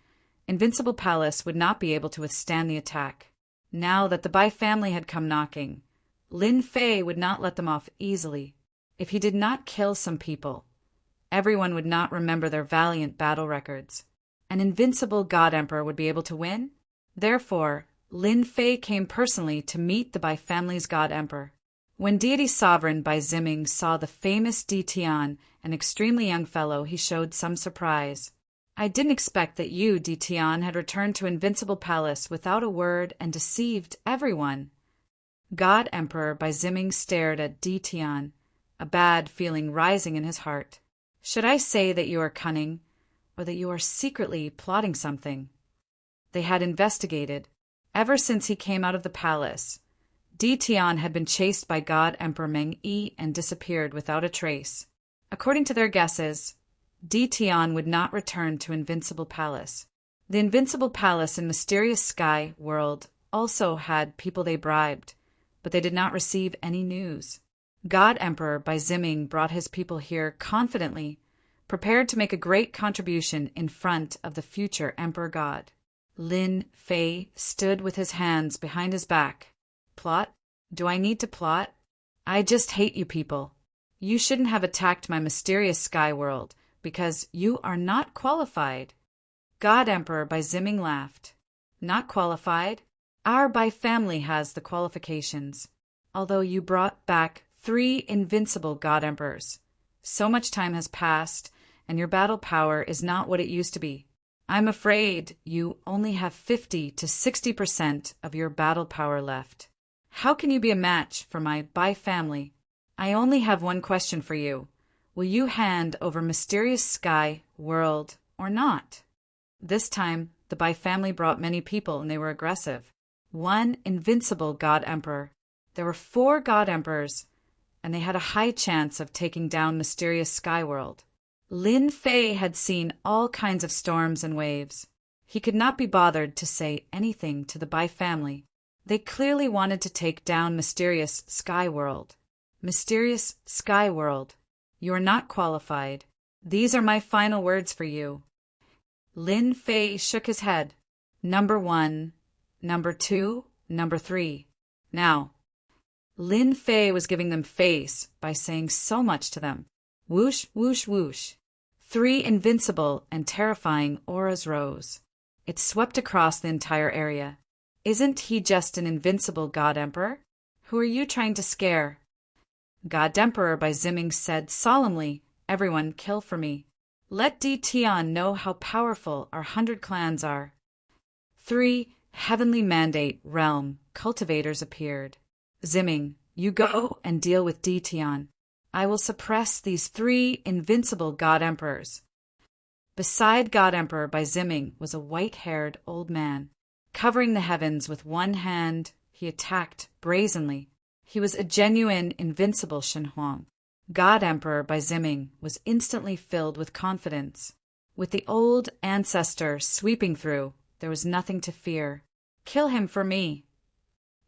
Invincible Palace would not be able to withstand the attack. Now that the Bai family had come knocking, Lin Fei would not let them off easily. If he did not kill some people, everyone would not remember their valiant battle records. An invincible god emperor would be able to win? Therefore, Lin Fei came personally to meet the Bai family's god emperor. When deity sovereign Bai Ziming saw the famous Tian, an extremely young fellow, he showed some surprise. I didn't expect that you, Tian, had returned to Invincible Palace without a word and deceived everyone. God Emperor Bai Ziming stared at Tian, a bad feeling rising in his heart. Should I say that you are cunning, or that you are secretly plotting something? They had investigated. Ever since he came out of the palace, Tian had been chased by God Emperor Meng Yi and disappeared without a trace. According to their guesses, Tian would not return to Invincible Palace. The Invincible Palace in Mysterious Sky World also had people they bribed, but they did not receive any news. God Emperor Bai Ziming brought his people here confidently, prepared to make a great contribution in front of the future Emperor God. Lin Fei stood with his hands behind his back. Plot? Do I need to plot? I just hate you people. You shouldn't have attacked my mysterious sky world, because you are not qualified. God Emperor Bai Ziming laughed. Not qualified? Our Bai family has the qualifications. Although you brought back 3 invincible God Emperors. So much time has passed, and your battle power is not what it used to be. I'm afraid you only have 50 to 60% of your battle power left. How can you be a match for my Bai family? I only have one question for you. Will you hand over Mysterious Sky World or not? This time, the Bai family brought many people and they were aggressive. 1 invincible God Emperor. There were 4 God Emperors, and they had a high chance of taking down Mysterious Sky World. Lin Fei had seen all kinds of storms and waves. He could not be bothered to say anything to the Bai family. They clearly wanted to take down Mysterious Sky World. Mysterious Sky World. You are not qualified. These are my final words for you. Lin Fei shook his head. Number 1, number 2, number 3. Now, Lin Fei was giving them face by saying so much to them. Whoosh, whoosh, whoosh. 3 invincible and terrifying auras rose. It swept across the entire area. Isn't he just an invincible God Emperor? Who are you trying to scare? God Emperor Bai Ziming said solemnly, everyone kill for me. Let Tian know how powerful our 100 clans are. 3 heavenly mandate realm cultivators appeared. Ziming, you go and deal with Tian. I will suppress these 3 invincible God Emperors. Beside God Emperor Bai Ziming was a white-haired old man. Covering the heavens with one hand, he attacked brazenly. He was a genuine invincible Shen Huang. God Emperor Bai Ziming was instantly filled with confidence. With the old ancestor sweeping through, there was nothing to fear. Kill him for me.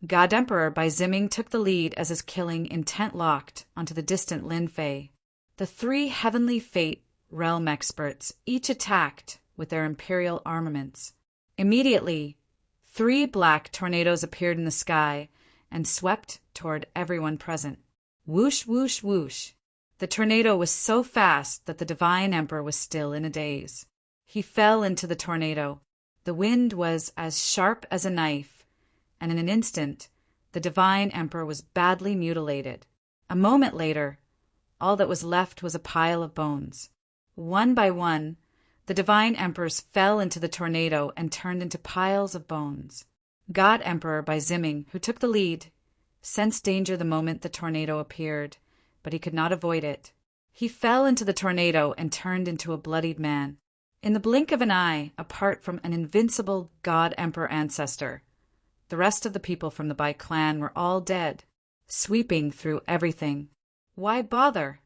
God Emperor Bai Ziming took the lead as his killing intent locked onto the distant Lin Fei. The 3 heavenly fate realm experts each attacked with their imperial armaments. Immediately, 3 black tornadoes appeared in the sky and swept toward everyone present. Whoosh, whoosh, whoosh. The tornado was so fast that the Divine Emperor was still in a daze. He fell into the tornado. The wind was as sharp as a knife, and in an instant, the Divine Emperor was badly mutilated. A moment later, all that was left was a pile of bones. One by one, The divine emperors fell into the tornado and turned into piles of bones. God Emperor by Zimming, who took the lead, sensed danger the moment the tornado appeared, but he could not avoid it. He fell into the tornado and turned into a bloodied man. In the blink of an eye, apart from an invincible God Emperor ancestor, the rest of the people from the Bai clan were all dead, sweeping through everything. Why bother?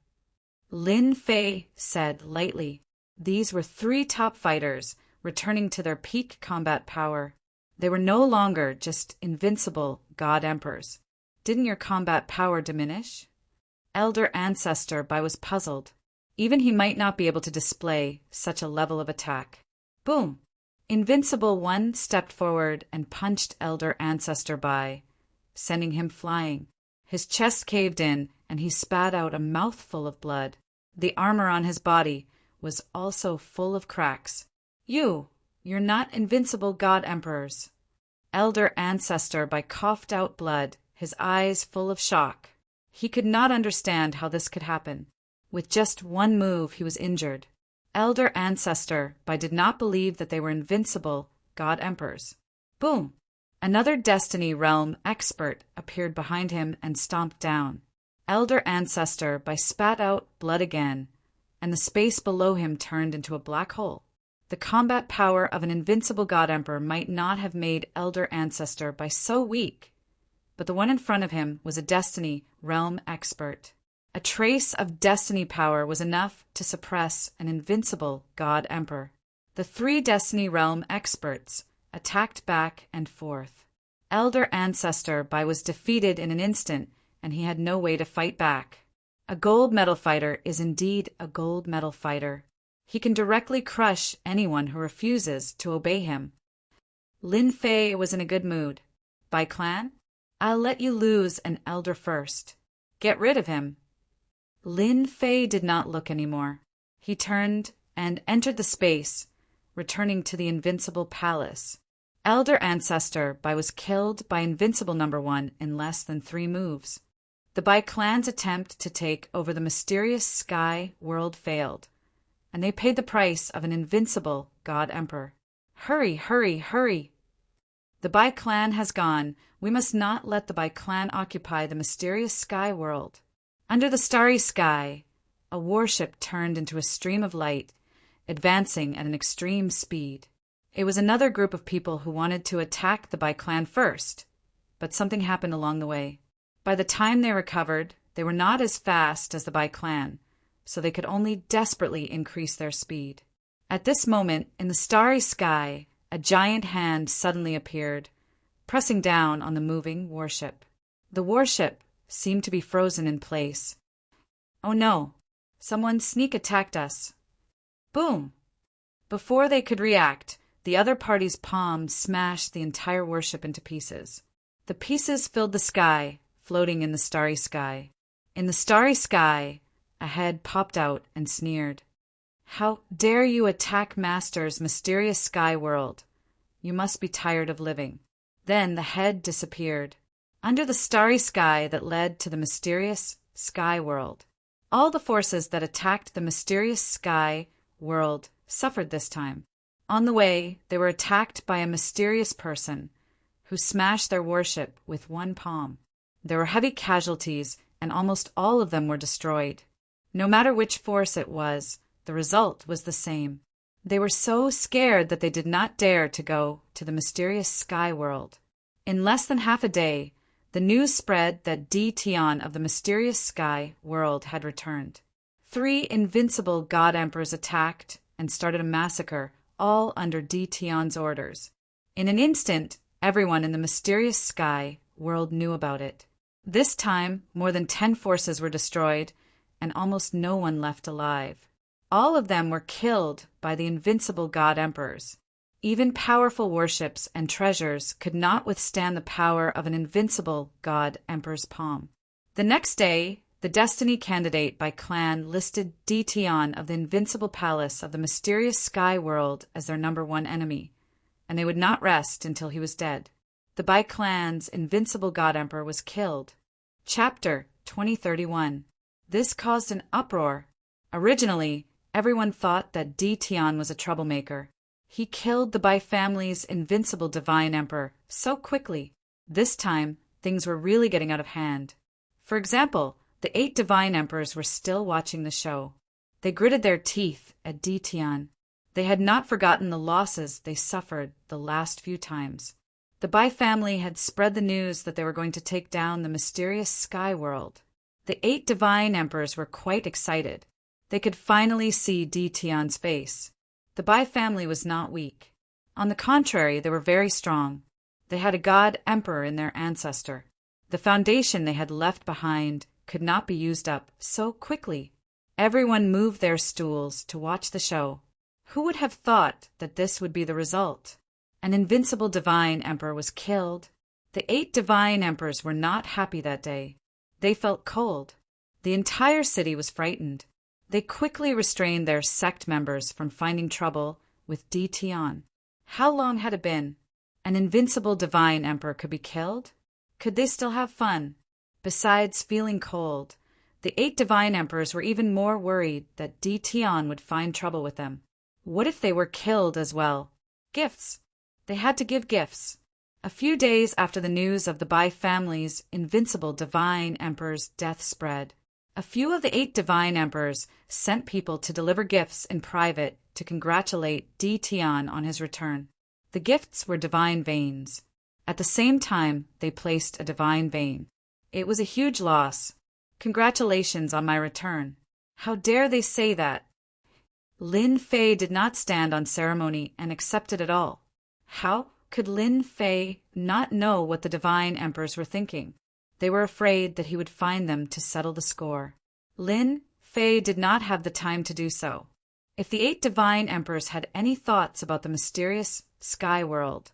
Lin Fei said lightly. These were 3 top fighters, returning to their peak combat power. They were no longer just invincible God Emperors. Didn't your combat power diminish? Elder Ancestor Bai was puzzled. Even he might not be able to display such a level of attack. Boom! Invincible One stepped forward and punched Elder Ancestor Bai, sending him flying. His chest caved in, and he spat out a mouthful of blood. The armor on his body was also full of cracks. You're not invincible God Emperors. Elder Ancestor Bai coughed out blood, his eyes full of shock. He could not understand how this could happen. With just one move, he was injured. Elder Ancestor Bai did not believe that they were invincible God Emperors. Boom! Another Destiny Realm expert appeared behind him and stomped down. Elder Ancestor Bai spat out blood again, and the space below him turned into a black hole. The combat power of an invincible God Emperor might not have made Elder Ancestor Bai so weak, but the one in front of him was a Destiny Realm expert. A trace of destiny power was enough to suppress an invincible God Emperor. The 3 Destiny Realm experts attacked back and forth. Elder Ancestor Bai was defeated in an instant, and he had no way to fight back. A gold medal fighter is indeed a gold medal fighter. He can directly crush anyone who refuses to obey him. Lin Fei was in a good mood. Bai clan, I'll let you lose an elder first. Get rid of him. Lin Fei did not look anymore. He turned and entered the space, returning to the Invincible Palace. Elder Ancestor Bai was killed by Invincible Number 1 in less than 3 moves. The Bai clan's attempt to take over the mysterious sky world failed, and they paid the price of an invincible God Emperor. Hurry, hurry, hurry! The Bai clan has gone. We must not let the Bai clan occupy the mysterious sky world. Under the starry sky, a warship turned into a stream of light, advancing at an extreme speed. It was another group of people who wanted to attack the Bai clan first, but something happened along the way. By the time they recovered, they were not as fast as the Bai clan, so they could only desperately increase their speed. At this moment, in the starry sky, a giant hand suddenly appeared, pressing down on the moving warship. The warship seemed to be frozen in place. Oh no! Someone sneak attacked us. Boom! Before they could react, the other party's palm smashed the entire warship into pieces. The pieces filled the sky, floating in the starry sky. In the starry sky, a head popped out and sneered. How dare you attack Master's mysterious sky world? You must be tired of living. Then the head disappeared. Under the starry sky that led to the mysterious sky world, all the forces that attacked the mysterious sky world suffered this time. On the way, they were attacked by a mysterious person who smashed their warship with one palm. There were heavy casualties, and almost all of them were destroyed. No matter which force it was, the result was the same. They were so scared that they did not dare to go to the mysterious sky world. In less than half a day, the news spread that Di Tian of the mysterious sky world had returned. 3 invincible God Emperors attacked and started a massacre, all under Di Tian's orders. In an instant, everyone in the mysterious sky world knew about it. This time, more than 10 forces were destroyed, and almost no one left alive. All of them were killed by the invincible God Emperors. Even powerful warships and treasures could not withstand the power of an invincible God Emperor's palm. The next day, the Destiny candidate by clan listed Di Tian of the Invincible Palace of the mysterious sky world as their number 1 enemy, and they would not rest until he was dead. The Bai clan's invincible God Emperor was killed. Chapter 2031. This caused an uproar. Originally, Everyone thought that Tian was a troublemaker. He killed the Bai family's invincible divine emperor so quickly. This time, things were really getting out of hand. For example, the 8 divine emperors were still watching the show. They gritted their teeth at Tian. They had not forgotten the losses they suffered the last few times. The Bai family had spread the news that they were going to take down the mysterious sky world. The 8 divine emperors were quite excited. They could finally see Tian's face. The Bai family was not weak. On the contrary, they were very strong. They had a god emperor in their ancestor. The foundation they had left behind could not be used up so quickly. Everyone moved their stools to watch the show. Who would have thought that this would be the result? An invincible divine emperor was killed. The 8 divine emperors were not happy that day. They felt cold. The entire city was frightened. They quickly restrained their sect members from finding trouble with Tian. How long had it been? An invincible divine emperor could be killed? Could they still have fun? Besides feeling cold, the 8 divine emperors were even more worried that Tian would find trouble with them. What if they were killed as well? Gifts. They had to give gifts. A few days after the news of the Bai family's invincible divine emperor's death spread, a few of the 8 divine emperors sent people to deliver gifts in private to congratulate Tian on his return. The gifts were divine veins. At the same time, they placed a divine vein. It was a huge loss. Congratulations on my return. How dare they say that? Lin Fei did not stand on ceremony and accept it at all. How could Lin Fei not know what the divine emperors were thinking? They were afraid that he would find them to settle the score. Lin Fei did not have the time to do so. If the 8 divine emperors had any thoughts about the mysterious sky world,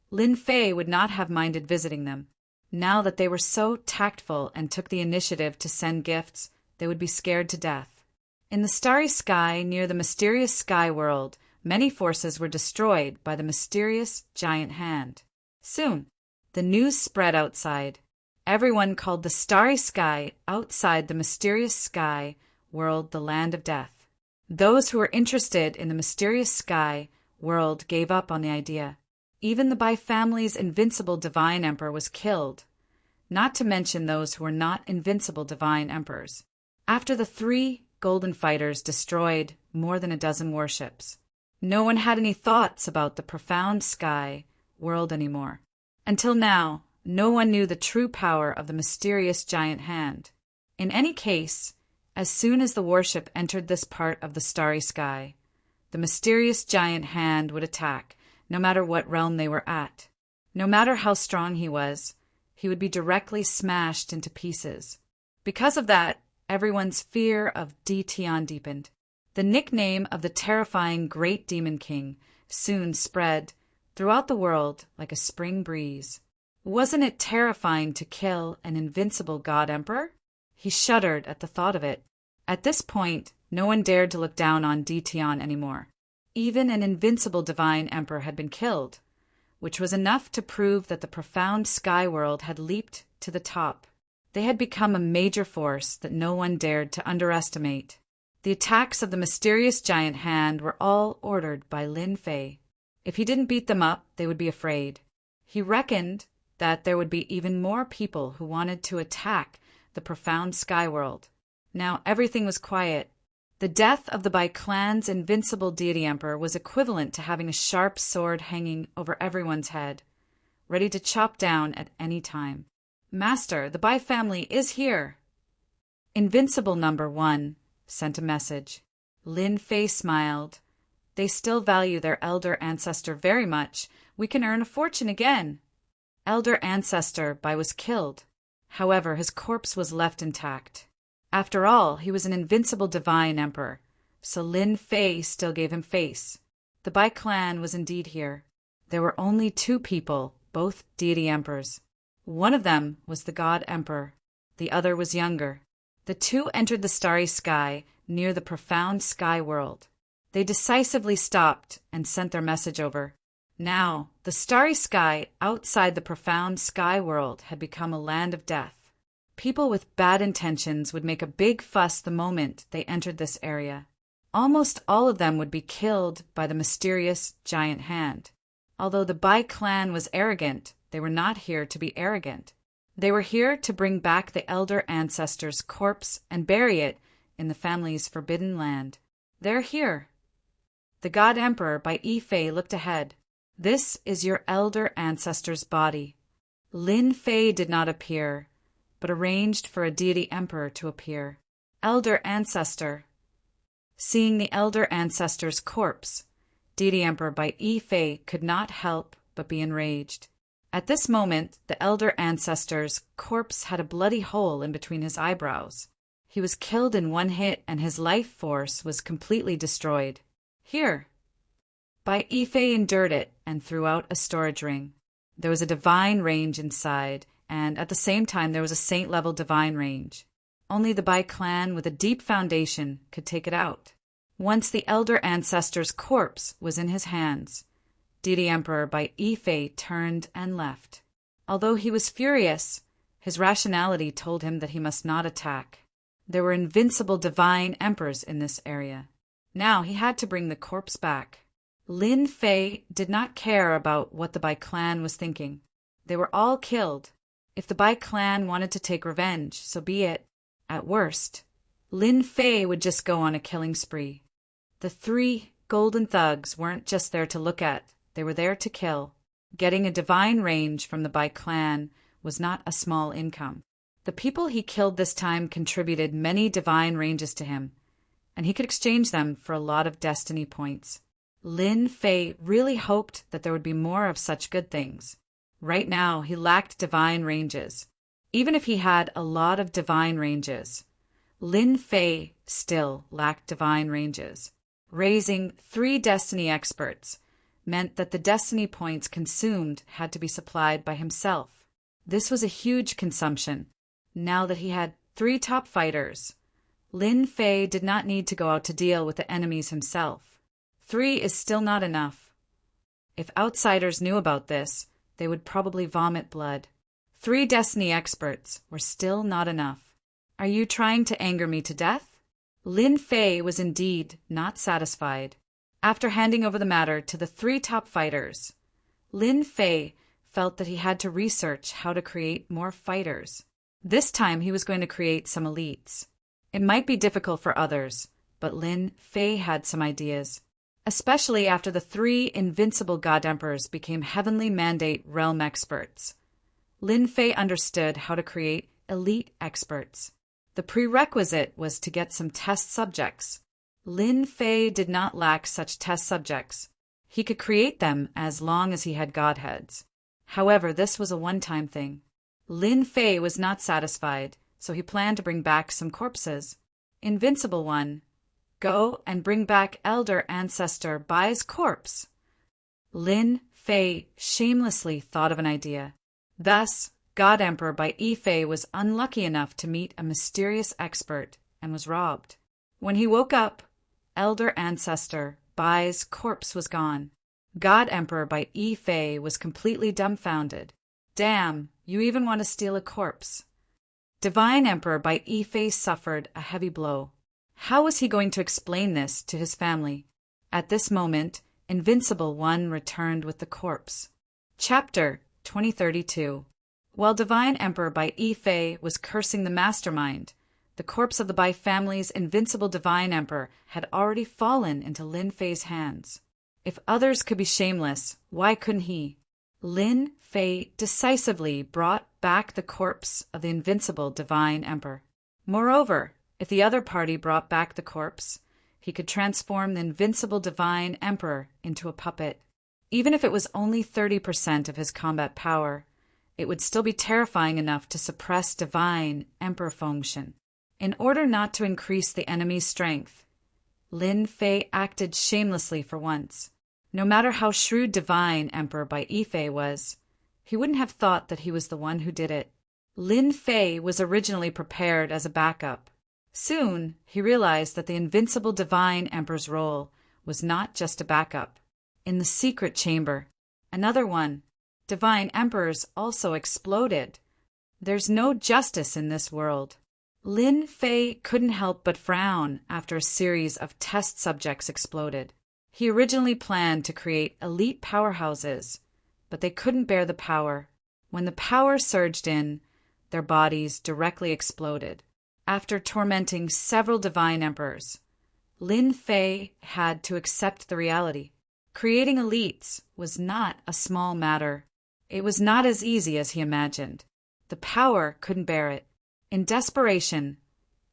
Lin Fei would not have minded visiting them. Now that they were so tactful and took the initiative to send gifts, they would be scared to death. In the starry sky near the mysterious sky world, many forces were destroyed by the mysterious giant hand. Soon, the news spread outside. Everyone called the starry sky outside the mysterious sky world the land of death. Those who were interested in the mysterious sky world gave up on the idea. Even the Bai family's invincible divine emperor was killed, not to mention those who were not invincible divine emperors. After the 3 golden fighters destroyed more than a dozen warships, no one had any thoughts about the profound sky world anymore. Until now, no one knew the true power of the mysterious giant hand. In any case, as soon as the warship entered this part of the starry sky, the mysterious giant hand would attack, no matter what realm they were at. No matter how strong he would be directly smashed into pieces. Because of that, everyone's fear of Tian deepened. The nickname of the terrifying Great Demon King soon spread throughout the world like a spring breeze. Wasn't it terrifying to kill an invincible god emperor? He shuddered at the thought of it. At this point, no one dared to look down on Tian anymore. Even an invincible divine emperor had been killed, which was enough to prove that the profound sky world had leaped to the top. They had become a major force that no one dared to underestimate. The attacks of the mysterious giant hand were all ordered by Lin Fei. If he didn't beat them up, they would be afraid. He reckoned that there would be even more people who wanted to attack the profound sky world. Now everything was quiet. The death of the Bai clan's invincible deity emperor was equivalent to having a sharp sword hanging over everyone's head, ready to chop down at any time. Master, the Bai family is here. Invincible number 1 sent a message. Lin Fei smiled. They still value their elder ancestor very much. We can earn a fortune again. Elder ancestor Bai was killed. However, his corpse was left intact. After all, he was an invincible divine emperor, so Lin Fei still gave him face. The Bai clan was indeed here. There were only 2 people, both deity emperors. One of them was the god emperor. The other was younger. The 2 entered the starry sky near the profound sky world. They decisively stopped and sent their message over. Now, the starry sky outside the profound sky world had become a land of death. People with bad intentions would make a big fuss the moment they entered this area. Almost all of them would be killed by the mysterious giant hand. Although the Bai clan was arrogant, they were not here to be arrogant. They were here to bring back the elder ancestor's corpse and bury it in the family's forbidden land. They're here. The God Emperor by Yifei looked ahead. This is your elder ancestor's body. Lin Fei did not appear, but arranged for a deity emperor to appear. Elder ancestor. Seeing the elder ancestor's corpse, deity emperor by Yifei could not help but be enraged. At this moment, the elder ancestor's corpse had a bloody hole in between his eyebrows. He was killed in one hit and his life force was completely destroyed. Here. Bai Yifei endured it and threw out a storage ring. There was a divine range inside, and at the same time there was a saint-level divine range. Only the Bai clan with a deep foundation could take it out. Once the elder ancestor's corpse was in his hands, deity emperor Bai Yifei turned and left. Although he was furious, his rationality told him that he must not attack. There were invincible divine emperors in this area. Now he had to bring the corpse back. Lin Fei did not care about what the Bai clan was thinking. They were all killed. If the Bai clan wanted to take revenge, so be it. At worst, Lin Fei would just go on a killing spree. The 3 golden thugs weren't just there to look at, they were there to kill. Getting a divine range from the Bai clan was not a small income. The people he killed this time contributed many divine ranges to him, and he could exchange them for a lot of destiny points. Lin Fei really hoped that there would be more of such good things. Right now, he lacked divine ranges. Even if he had a lot of divine ranges, Lin Fei still lacked divine ranges. Raising 3 destiny experts meant that the destiny points consumed had to be supplied by himself. This was a huge consumption. Now that he had 3 top fighters, Lin Fei did not need to go out to deal with the enemies himself. 3 is still not enough. If outsiders knew about this, they would probably vomit blood. 3 destiny experts were still not enough. Are you trying to anger me to death? Lin Fei was indeed not satisfied. After handing over the matter to the 3 top fighters, Lin Fei felt that he had to research how to create more fighters. This time he was going to create some elites. It might be difficult for others, but Lin Fei had some ideas. Especially after the 3 invincible God Emperors became Heavenly Mandate Realm experts. Lin Fei understood how to create elite experts. The prerequisite was to get some test subjects. Lin Fei did not lack such test subjects. He could create them as long as he had godheads. However, this was a one-time thing. Lin Fei was not satisfied, so he planned to bring back some corpses. Invincible One, go and bring back Elder Ancestor Bai's corpse. Lin Fei shamelessly thought of an idea. Thus, God Emperor Bai Yifei was unlucky enough to meet a mysterious expert and was robbed. When he woke up, Elder Ancestor Bai's corpse was gone. God Emperor Bai Yifei was completely dumbfounded. Damn, you even want to steal a corpse. Divine Emperor Bai Yifei suffered a heavy blow. How was he going to explain this to his family? At this moment, Invincible One returned with the corpse. Chapter 2032. While Divine Emperor Bai Yifei was cursing the mastermind, the corpse of the Bai family's invincible Divine Emperor had already fallen into Lin Fei's hands. If others could be shameless, why couldn't he? Lin Fei decisively brought back the corpse of the invincible Divine Emperor. Moreover, if the other party brought back the corpse, he could transform the invincible Divine Emperor into a puppet. Even if it was only 30% of his combat power, it would still be terrifying enough to suppress Divine Emperor function. In order not to increase the enemy's strength, Lin Fei acted shamelessly for once. No matter how shrewd Divine Emperor Bai Yifei was, he wouldn't have thought that he was the one who did it. Lin Fei was originally prepared as a backup. Soon, he realized that the invincible Divine Emperor's role was not just a backup. In the secret chamber, another one, Divine Emperors also exploded. There's no justice in this world. Lin Fei couldn't help but frown after a series of test subjects exploded. He originally planned to create elite powerhouses, but they couldn't bear the power. When the power surged in, their bodies directly exploded. After tormenting several divine emperors, Lin Fei had to accept the reality. Creating elites was not a small matter. It was not as easy as he imagined. The power couldn't bear it. In desperation,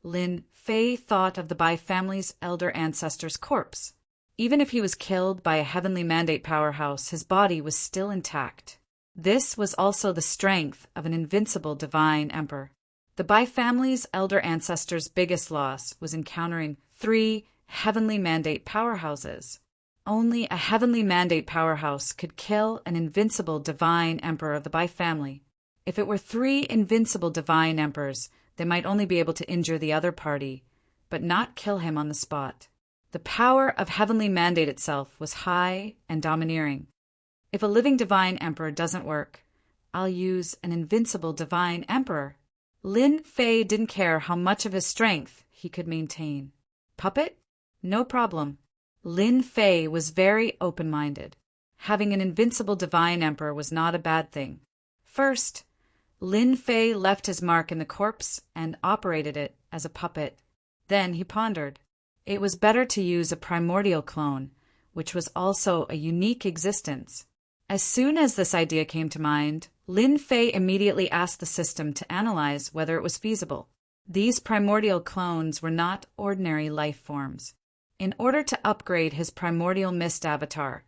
Lin Fei thought of the Bai family's elder ancestor's corpse. Even if he was killed by a heavenly mandate powerhouse, his body was still intact. This was also the strength of an invincible divine emperor. The Bai family's elder ancestor's biggest loss was encountering 3 heavenly mandate powerhouses. Only a heavenly mandate powerhouse could kill an invincible divine emperor of the Bai family. If it were 3 invincible divine emperors, they might only be able to injure the other party, but not kill him on the spot. The power of heavenly mandate itself was high and domineering. If a living divine emperor doesn't work, I'll use an invincible divine emperor. Lin Fei didn't care how much of his strength he could maintain. Puppet? No problem. Lin Fei was very open-minded. Having an invincible divine emperor was not a bad thing. First, Lin Fei left his mark in the corpse and operated it as a puppet. Then he pondered. It was better to use a primordial clone, which was also a unique existence. As soon as this idea came to mind, Lin Fei immediately asked the system to analyze whether it was feasible. These primordial clones were not ordinary life forms. In order to upgrade his primordial mist avatar,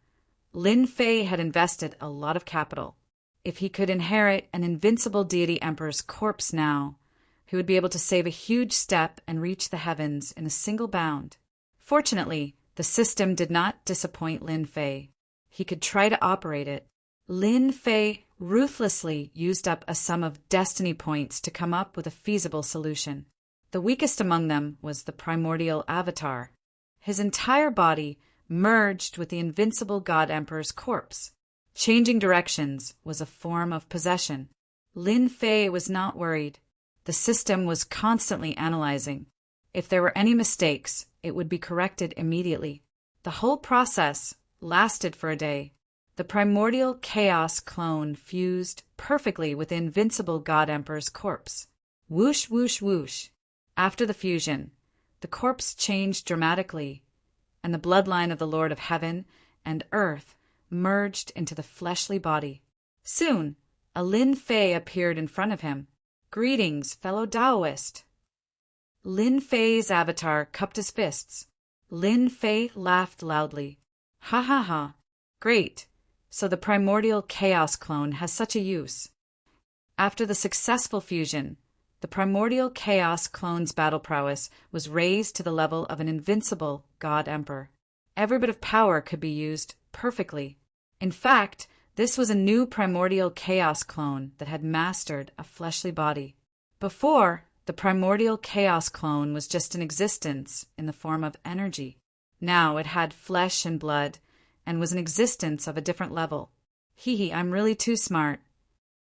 Lin Fei had invested a lot of capital. If he could inherit an invincible deity emperor's corpse now, he would be able to save a huge step and reach the heavens in a single bound. Fortunately, the system did not disappoint Lin Fei. He could try to operate it. Lin Fei ruthlessly used up a sum of destiny points to come up with a feasible solution. The weakest among them was the primordial avatar. His entire body merged with the invincible God Emperor's corpse. Changing directions was a form of possession. Lin Fei was not worried. The system was constantly analyzing. If there were any mistakes, it would be corrected immediately. The whole process lasted for a day. The primordial chaos clone fused perfectly with the invincible God Emperor's corpse. Whoosh, whoosh, whoosh. After the fusion, the corpse changed dramatically, and the bloodline of the Lord of Heaven and Earth merged into the fleshly body. Soon, a Lin Fei appeared in front of him. Greetings, fellow Taoist. Lin Fei's avatar cupped his fists. Lin Fei laughed loudly. Ha ha ha. Great. So the primordial chaos clone has such a use. After the successful fusion, the primordial chaos clone's battle prowess was raised to the level of an invincible God Emperor. Every bit of power could be used perfectly. In fact, this was a new primordial chaos clone that had mastered a fleshly body. Before, the primordial chaos clone was just an existence in the form of energy. Now it had flesh and blood and was an existence of a different level. Hee, I'm really too smart.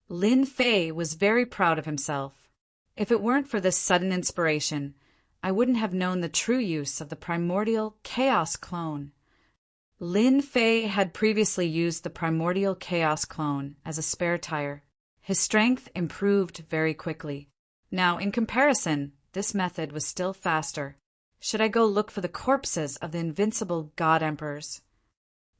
Lin Fei was very proud of himself. If it weren't for this sudden inspiration, I wouldn't have known the true use of the primordial chaos clone. Lin Fei had previously used the primordial chaos clone as a spare tire. His strength improved very quickly. Now, in comparison, this method was still faster. Should I go look for the corpses of the invincible God Emperors?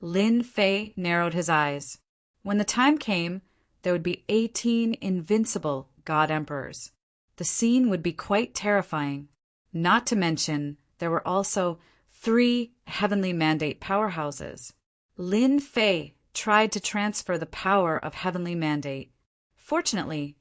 Lin Fei narrowed his eyes. When the time came, there would be 18 invincible God Emperors. The scene would be quite terrifying. Not to mention, there were also 3 heavenly mandate powerhouses. Lin Fei tried to transfer the power of heavenly mandate. Fortunately,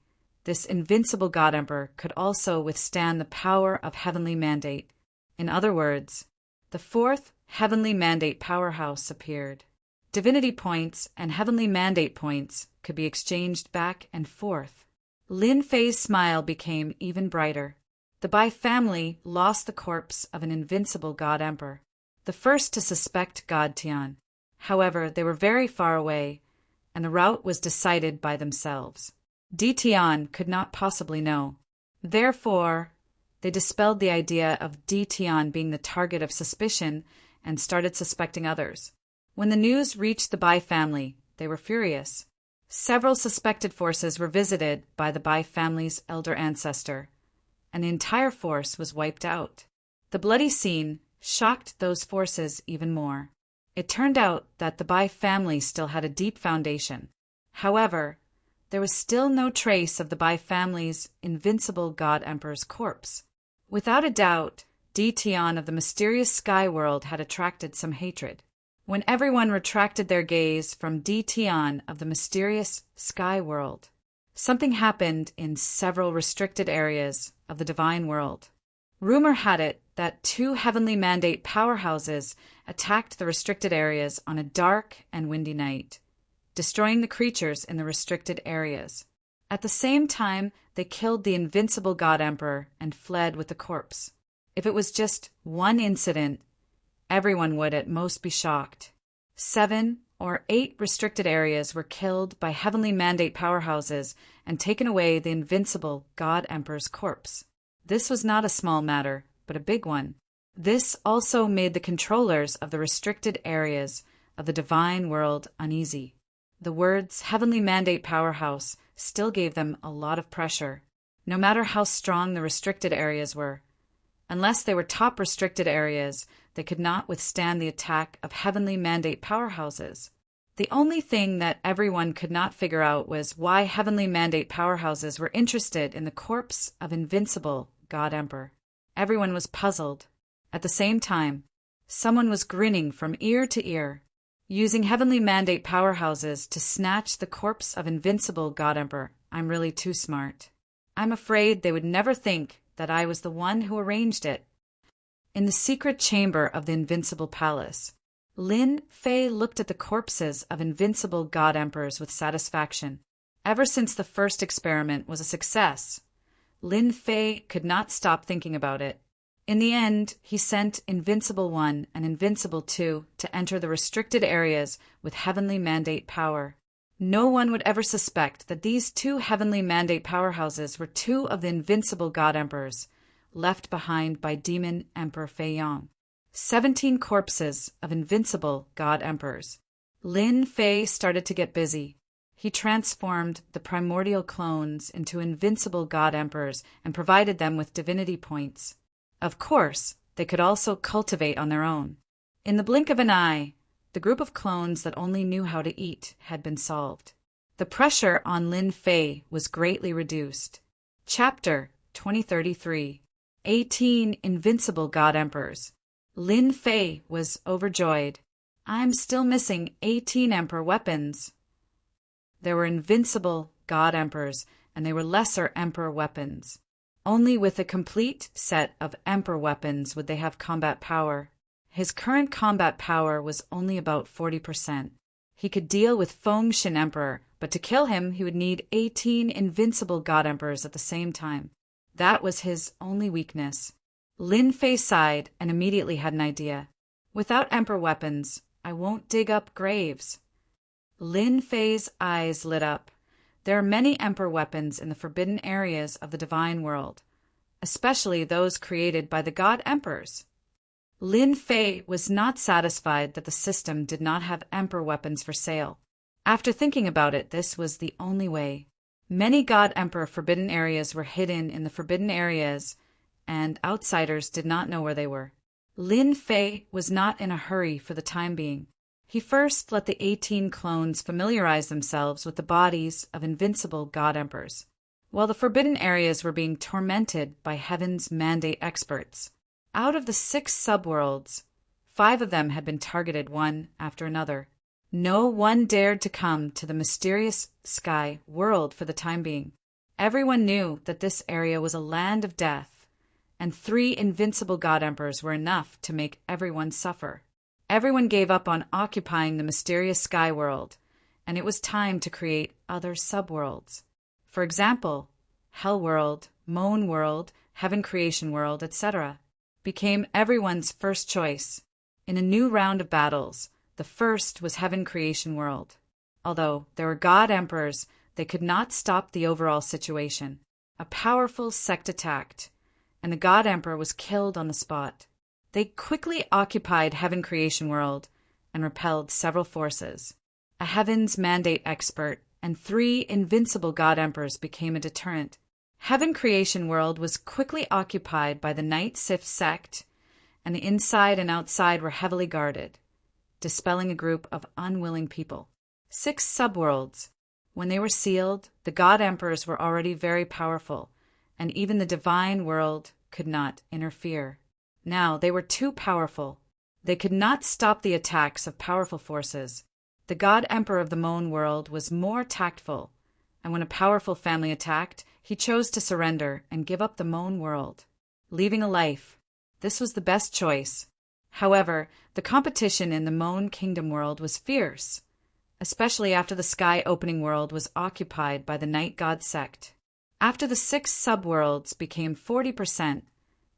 this invincible God Emperor could also withstand the power of heavenly mandate. In other words, the 4th heavenly mandate powerhouse appeared. Divinity points and heavenly mandate points could be exchanged back and forth. Lin Fei's smile became even brighter. The Bai family lost the corpse of an invincible God Emperor, the first to suspect God Tian. However, they were very far away, and the route was decided by themselves. Di Tian could not possibly know. Therefore, They dispelled the idea of Dition being the target of suspicion and started suspecting others. When the news reached the Bai family, they were furious. Several suspected forces were visited by the Bai family's elder ancestor, and the entire force was wiped out. The bloody scene shocked those forces even more. It turned out that the Bai family still had a deep foundation. However, there was still no trace of the Bai family's invincible God Emperor's corpse. Without a doubt, Dition of the mysterious sky world had attracted some hatred. When everyone retracted their gaze from Dition of the mysterious sky world, something happened in several restricted areas of the divine world. Rumor had it that 2 heavenly mandate powerhouses attacked the restricted areas on a dark and windy night, destroying the creatures in the restricted areas. At the same time, they killed the invincible God Emperor and fled with the corpse. If it was just one incident, everyone would at most be shocked. 7 or 8 restricted areas were killed by heavenly mandate powerhouses and taken away the invincible God Emperor's corpse. This was not a small matter, but a big one. This also made the controllers of the restricted areas of the divine world uneasy. The words heavenly mandate powerhouse still gave them a lot of pressure, no matter how strong the restricted areas were. Unless they were top restricted areas, they could not withstand the attack of heavenly mandate powerhouses. The only thing that everyone could not figure out was why heavenly mandate powerhouses were interested in the corpse of invincible God Emperor. Everyone was puzzled. At the same time, someone was grinning from ear to ear, using heavenly mandate powerhouses to snatch the corpse of invincible God Emperor. I'm really too smart. I'm afraid they would never think that I was the one who arranged it. In the secret chamber of the Invincible Palace, Lin Fei looked at the corpses of invincible God Emperors with satisfaction. Ever since the first experiment was a success, Lin Fei could not stop thinking about it. In the end, he sent Invincible 1 and Invincible 2 to enter the restricted areas with heavenly mandate power. No one would ever suspect that these 2 heavenly mandate powerhouses were 2 of the invincible God Emperors, left behind by Demon Emperor Fei Yang. 17 corpses of invincible God Emperors. Lin Fei started to get busy. He transformed the primordial clones into invincible God Emperors and provided them with divinity points. Of course, they could also cultivate on their own. In the blink of an eye, the group of clones that only knew how to eat had been solved. The pressure on Lin Fei was greatly reduced. Chapter 2033. 18 Invincible God Emperors. Lin Fei was overjoyed. I'm still missing 18 Emperor weapons. There were invincible God Emperors, and they were lesser Emperor weapons. Only with a complete set of Emperor weapons would they have combat power. His current combat power was only about 40%. He could deal with Feng Shin Emperor, but to kill him he would need 18 invincible God Emperors at the same time. That was his only weakness. Lin Fei sighed and immediately had an idea. Without Emperor weapons, I won't dig up graves. Lin Fei's eyes lit up. There are many Emperor weapons in the forbidden areas of the divine world, especially those created by the God Emperors. Lin Fei was not satisfied that the system did not have Emperor weapons for sale. After thinking about it, this was the only way. Many God Emperor forbidden areas were hidden in the forbidden areas, and outsiders did not know where they were. Lin Fei was not in a hurry for the time being. He first let the 18 clones familiarize themselves with the bodies of invincible God Emperors, while the forbidden areas were being tormented by Heaven's mandate experts. Out of the 6 subworlds, 5 of them had been targeted one after another. No one dared to come to the mysterious sky world for the time being. Everyone knew that this area was a land of death, and 3 invincible God Emperors were enough to make everyone suffer. Everyone gave up on occupying the mysterious sky world, and it was time to create other subworlds. For example, Hell World, Moan World, Heaven Creation World, etc. became everyone's first choice. In a new round of battles, the first was Heaven Creation World. Although there were God Emperors, they could not stop the overall situation. A powerful sect attacked, and the God Emperor was killed on the spot. They quickly occupied Heaven Creation World and repelled several forces. A Heaven's Mandate expert and 3 invincible God Emperors became a deterrent. Heaven Creation World was quickly occupied by the Night Sith sect, and the inside and outside were heavily guarded, dispelling a group of unwilling people. 6 subworlds. When they were sealed, the God Emperors were already very powerful, and even the divine world could not interfere. Now they were too powerful. They could not stop the attacks of powerful forces. The God Emperor of the Moan world was more tactful, and when a powerful family attacked, he chose to surrender and give up the Moan world, leaving a life. This was the best choice. However, the competition in the Moan Kingdom world was fierce, especially after the Sky Opening world was occupied by the Night God sect. After the 6 subworlds became 40%,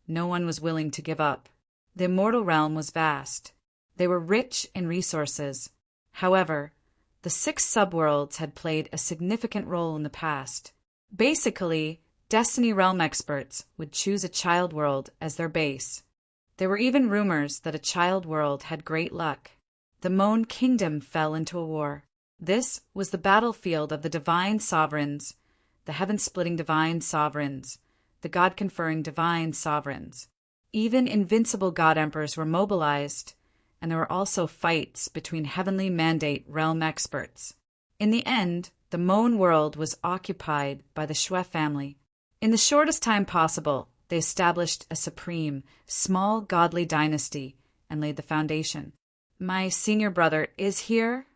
no one was willing to give up. The immortal realm was vast. They were rich in resources. However, the 6 subworlds had played a significant role in the past. Basically, Destiny Realm experts would choose a child world as their base. There were even rumors that a child world had great luck. The Moan Kingdom fell into a war. This was the battlefield of the Divine Sovereigns, the Heaven-splitting Divine Sovereigns, the God-conferring Divine Sovereigns. Even invincible God Emperors were mobilized, and there were also fights between Heavenly Mandate Realm experts. In the end, the Moan world was occupied by the Shui family. In the shortest time possible, they established a supreme, small godly dynasty and laid the foundation. My senior brother is here.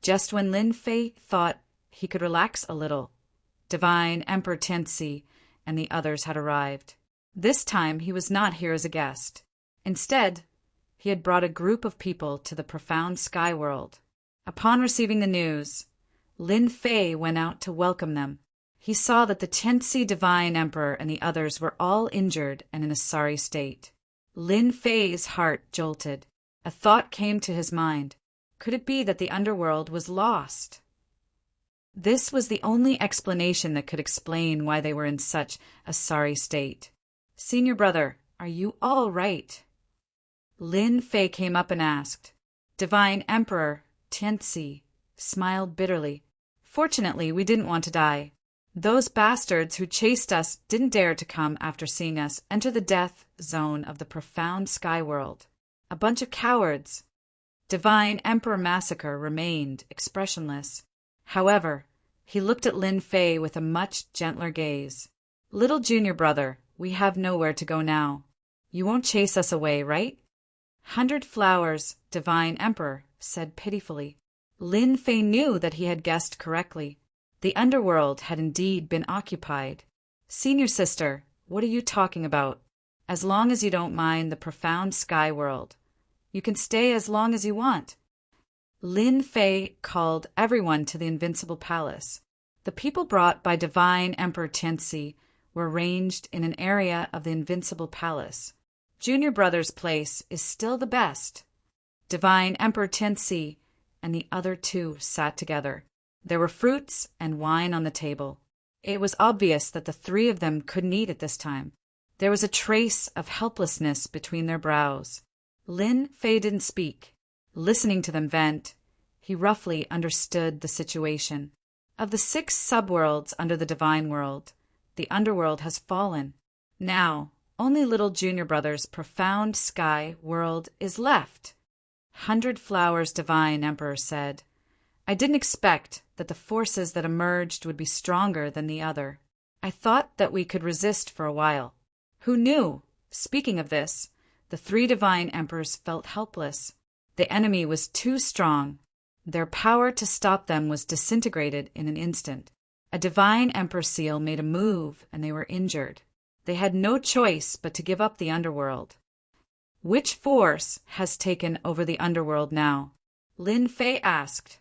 Just when Lin Fei thought he could relax a little, Divine Emperor Tianci and the others had arrived. This time he was not here as a guest. Instead, he had brought a group of people to the profound sky world. Upon receiving the news, Lin Fei went out to welcome them. He saw that the Tianci Divine Emperor and the others were all injured and in a sorry state. Lin Fei's heart jolted. A thought came to his mind. Could it be that the underworld was lost? This was the only explanation that could explain why they were in such a sorry state. Senior brother, are you all right? Lin Fei came up and asked. Divine Emperor Tianci smiled bitterly. Fortunately, we didn't want to die. Those bastards who chased us didn't dare to come after seeing us enter the death zone of the profound sky world. A bunch of cowards. Divine Emperor Massacre remained expressionless. However, he looked at Lin Fei with a much gentler gaze. Little junior brother, we have nowhere to go now. You won't chase us away, right? 100 Flowers, Divine Emperor, said pitifully. Lin Fei knew that he had guessed correctly. The underworld had indeed been occupied. Senior sister, what are you talking about? As long as you don't mind the profound sky world, you can stay as long as you want. Lin Fei called everyone to the Invincible Palace. The people brought by Divine Emperor Tianci were arranged in an area of the Invincible Palace. Junior brother's place is still the best. Divine Emperor Tianci and the other 2 sat together. There were fruits and wine on the table. It was obvious that the 3 of them couldn't eat at this time. There was a trace of helplessness between their brows. Lin Fei didn't speak. Listening to them vent, he roughly understood the situation. Of the 6 subworlds under the Divine World, the underworld has fallen. Now, only little junior brother's profound sky world is left. 100 Flowers Divine Emperor said. I didn't expect that the forces that emerged would be stronger than the other. I thought that we could resist for a while. Who knew? Speaking of this, the 3 Divine Emperors felt helpless. The enemy was too strong. Their power to stop them was disintegrated in an instant. A Divine Emperor seal made a move and they were injured. They had no choice but to give up the underworld. Which force has taken over the underworld now? Lin Fei asked.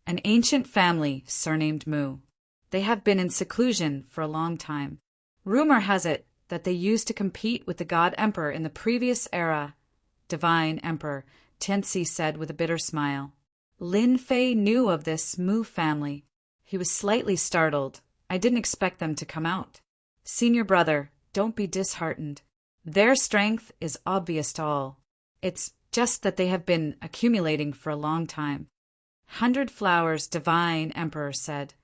An ancient family surnamed Mu. They have been in seclusion for a long time. Rumor has it that they used to compete with the God Emperor in the previous era. Divine Emperor Tianci said with a bitter smile. Lin Fei knew of this Mu family. He was slightly startled. I didn't expect them to come out. Senior brother, don't be disheartened. Their strength is obvious to all. It's just that they have been accumulating for a long time. 100 Flowers' divine emperor said,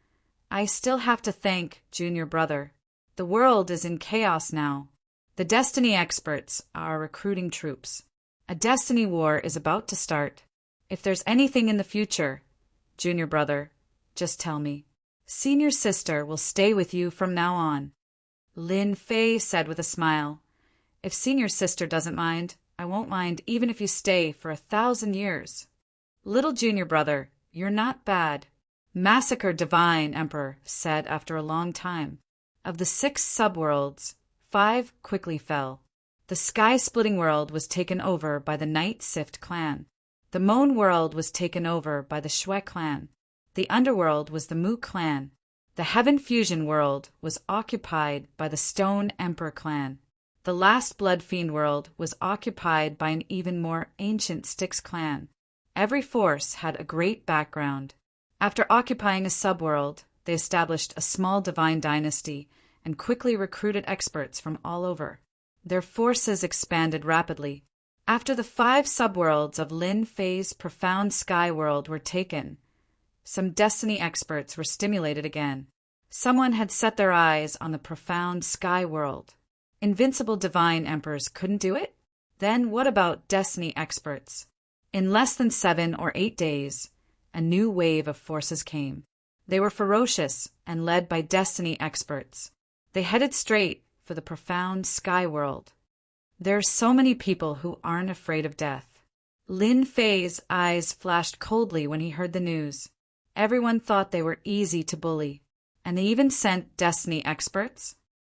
I still have to thank Junior Brother. The world is in chaos now. The Destiny experts are recruiting troops. A Destiny war is about to start. If there's anything in the future, Junior Brother, just tell me. Senior Sister will stay with you from now on. Lin Fei said with a smile, If Senior Sister doesn't mind, I won't mind even if you stay for 1,000 years. Little Junior Brother, you're not bad. Massacre Divine Emperor said after a long time. Of the 6 subworlds, 5 quickly fell. The sky-splitting world was taken over by the Night Sift clan. The Moan world was taken over by the Shui clan. The underworld was the Mu clan. The Heaven Fusion world was occupied by the Stone Emperor clan. The last Blood Fiend world was occupied by an even more ancient Styx clan. Every force had a great background. After occupying a subworld, they established a small divine dynasty and quickly recruited experts from all over. Their forces expanded rapidly. After the 5 subworlds of Lin Fei's profound sky world were taken, some Destiny experts were stimulated again. Someone had set their eyes on the profound sky world. Invincible divine emperors couldn't do it? Then what about Destiny experts? In less than 7 or 8 days, a new wave of forces came. They were ferocious and led by Destiny experts. They headed straight for the profound sky world. There are so many people who aren't afraid of death. Lin Fei's eyes flashed coldly when he heard the news. Everyone thought they were easy to bully, and they even sent Destiny experts.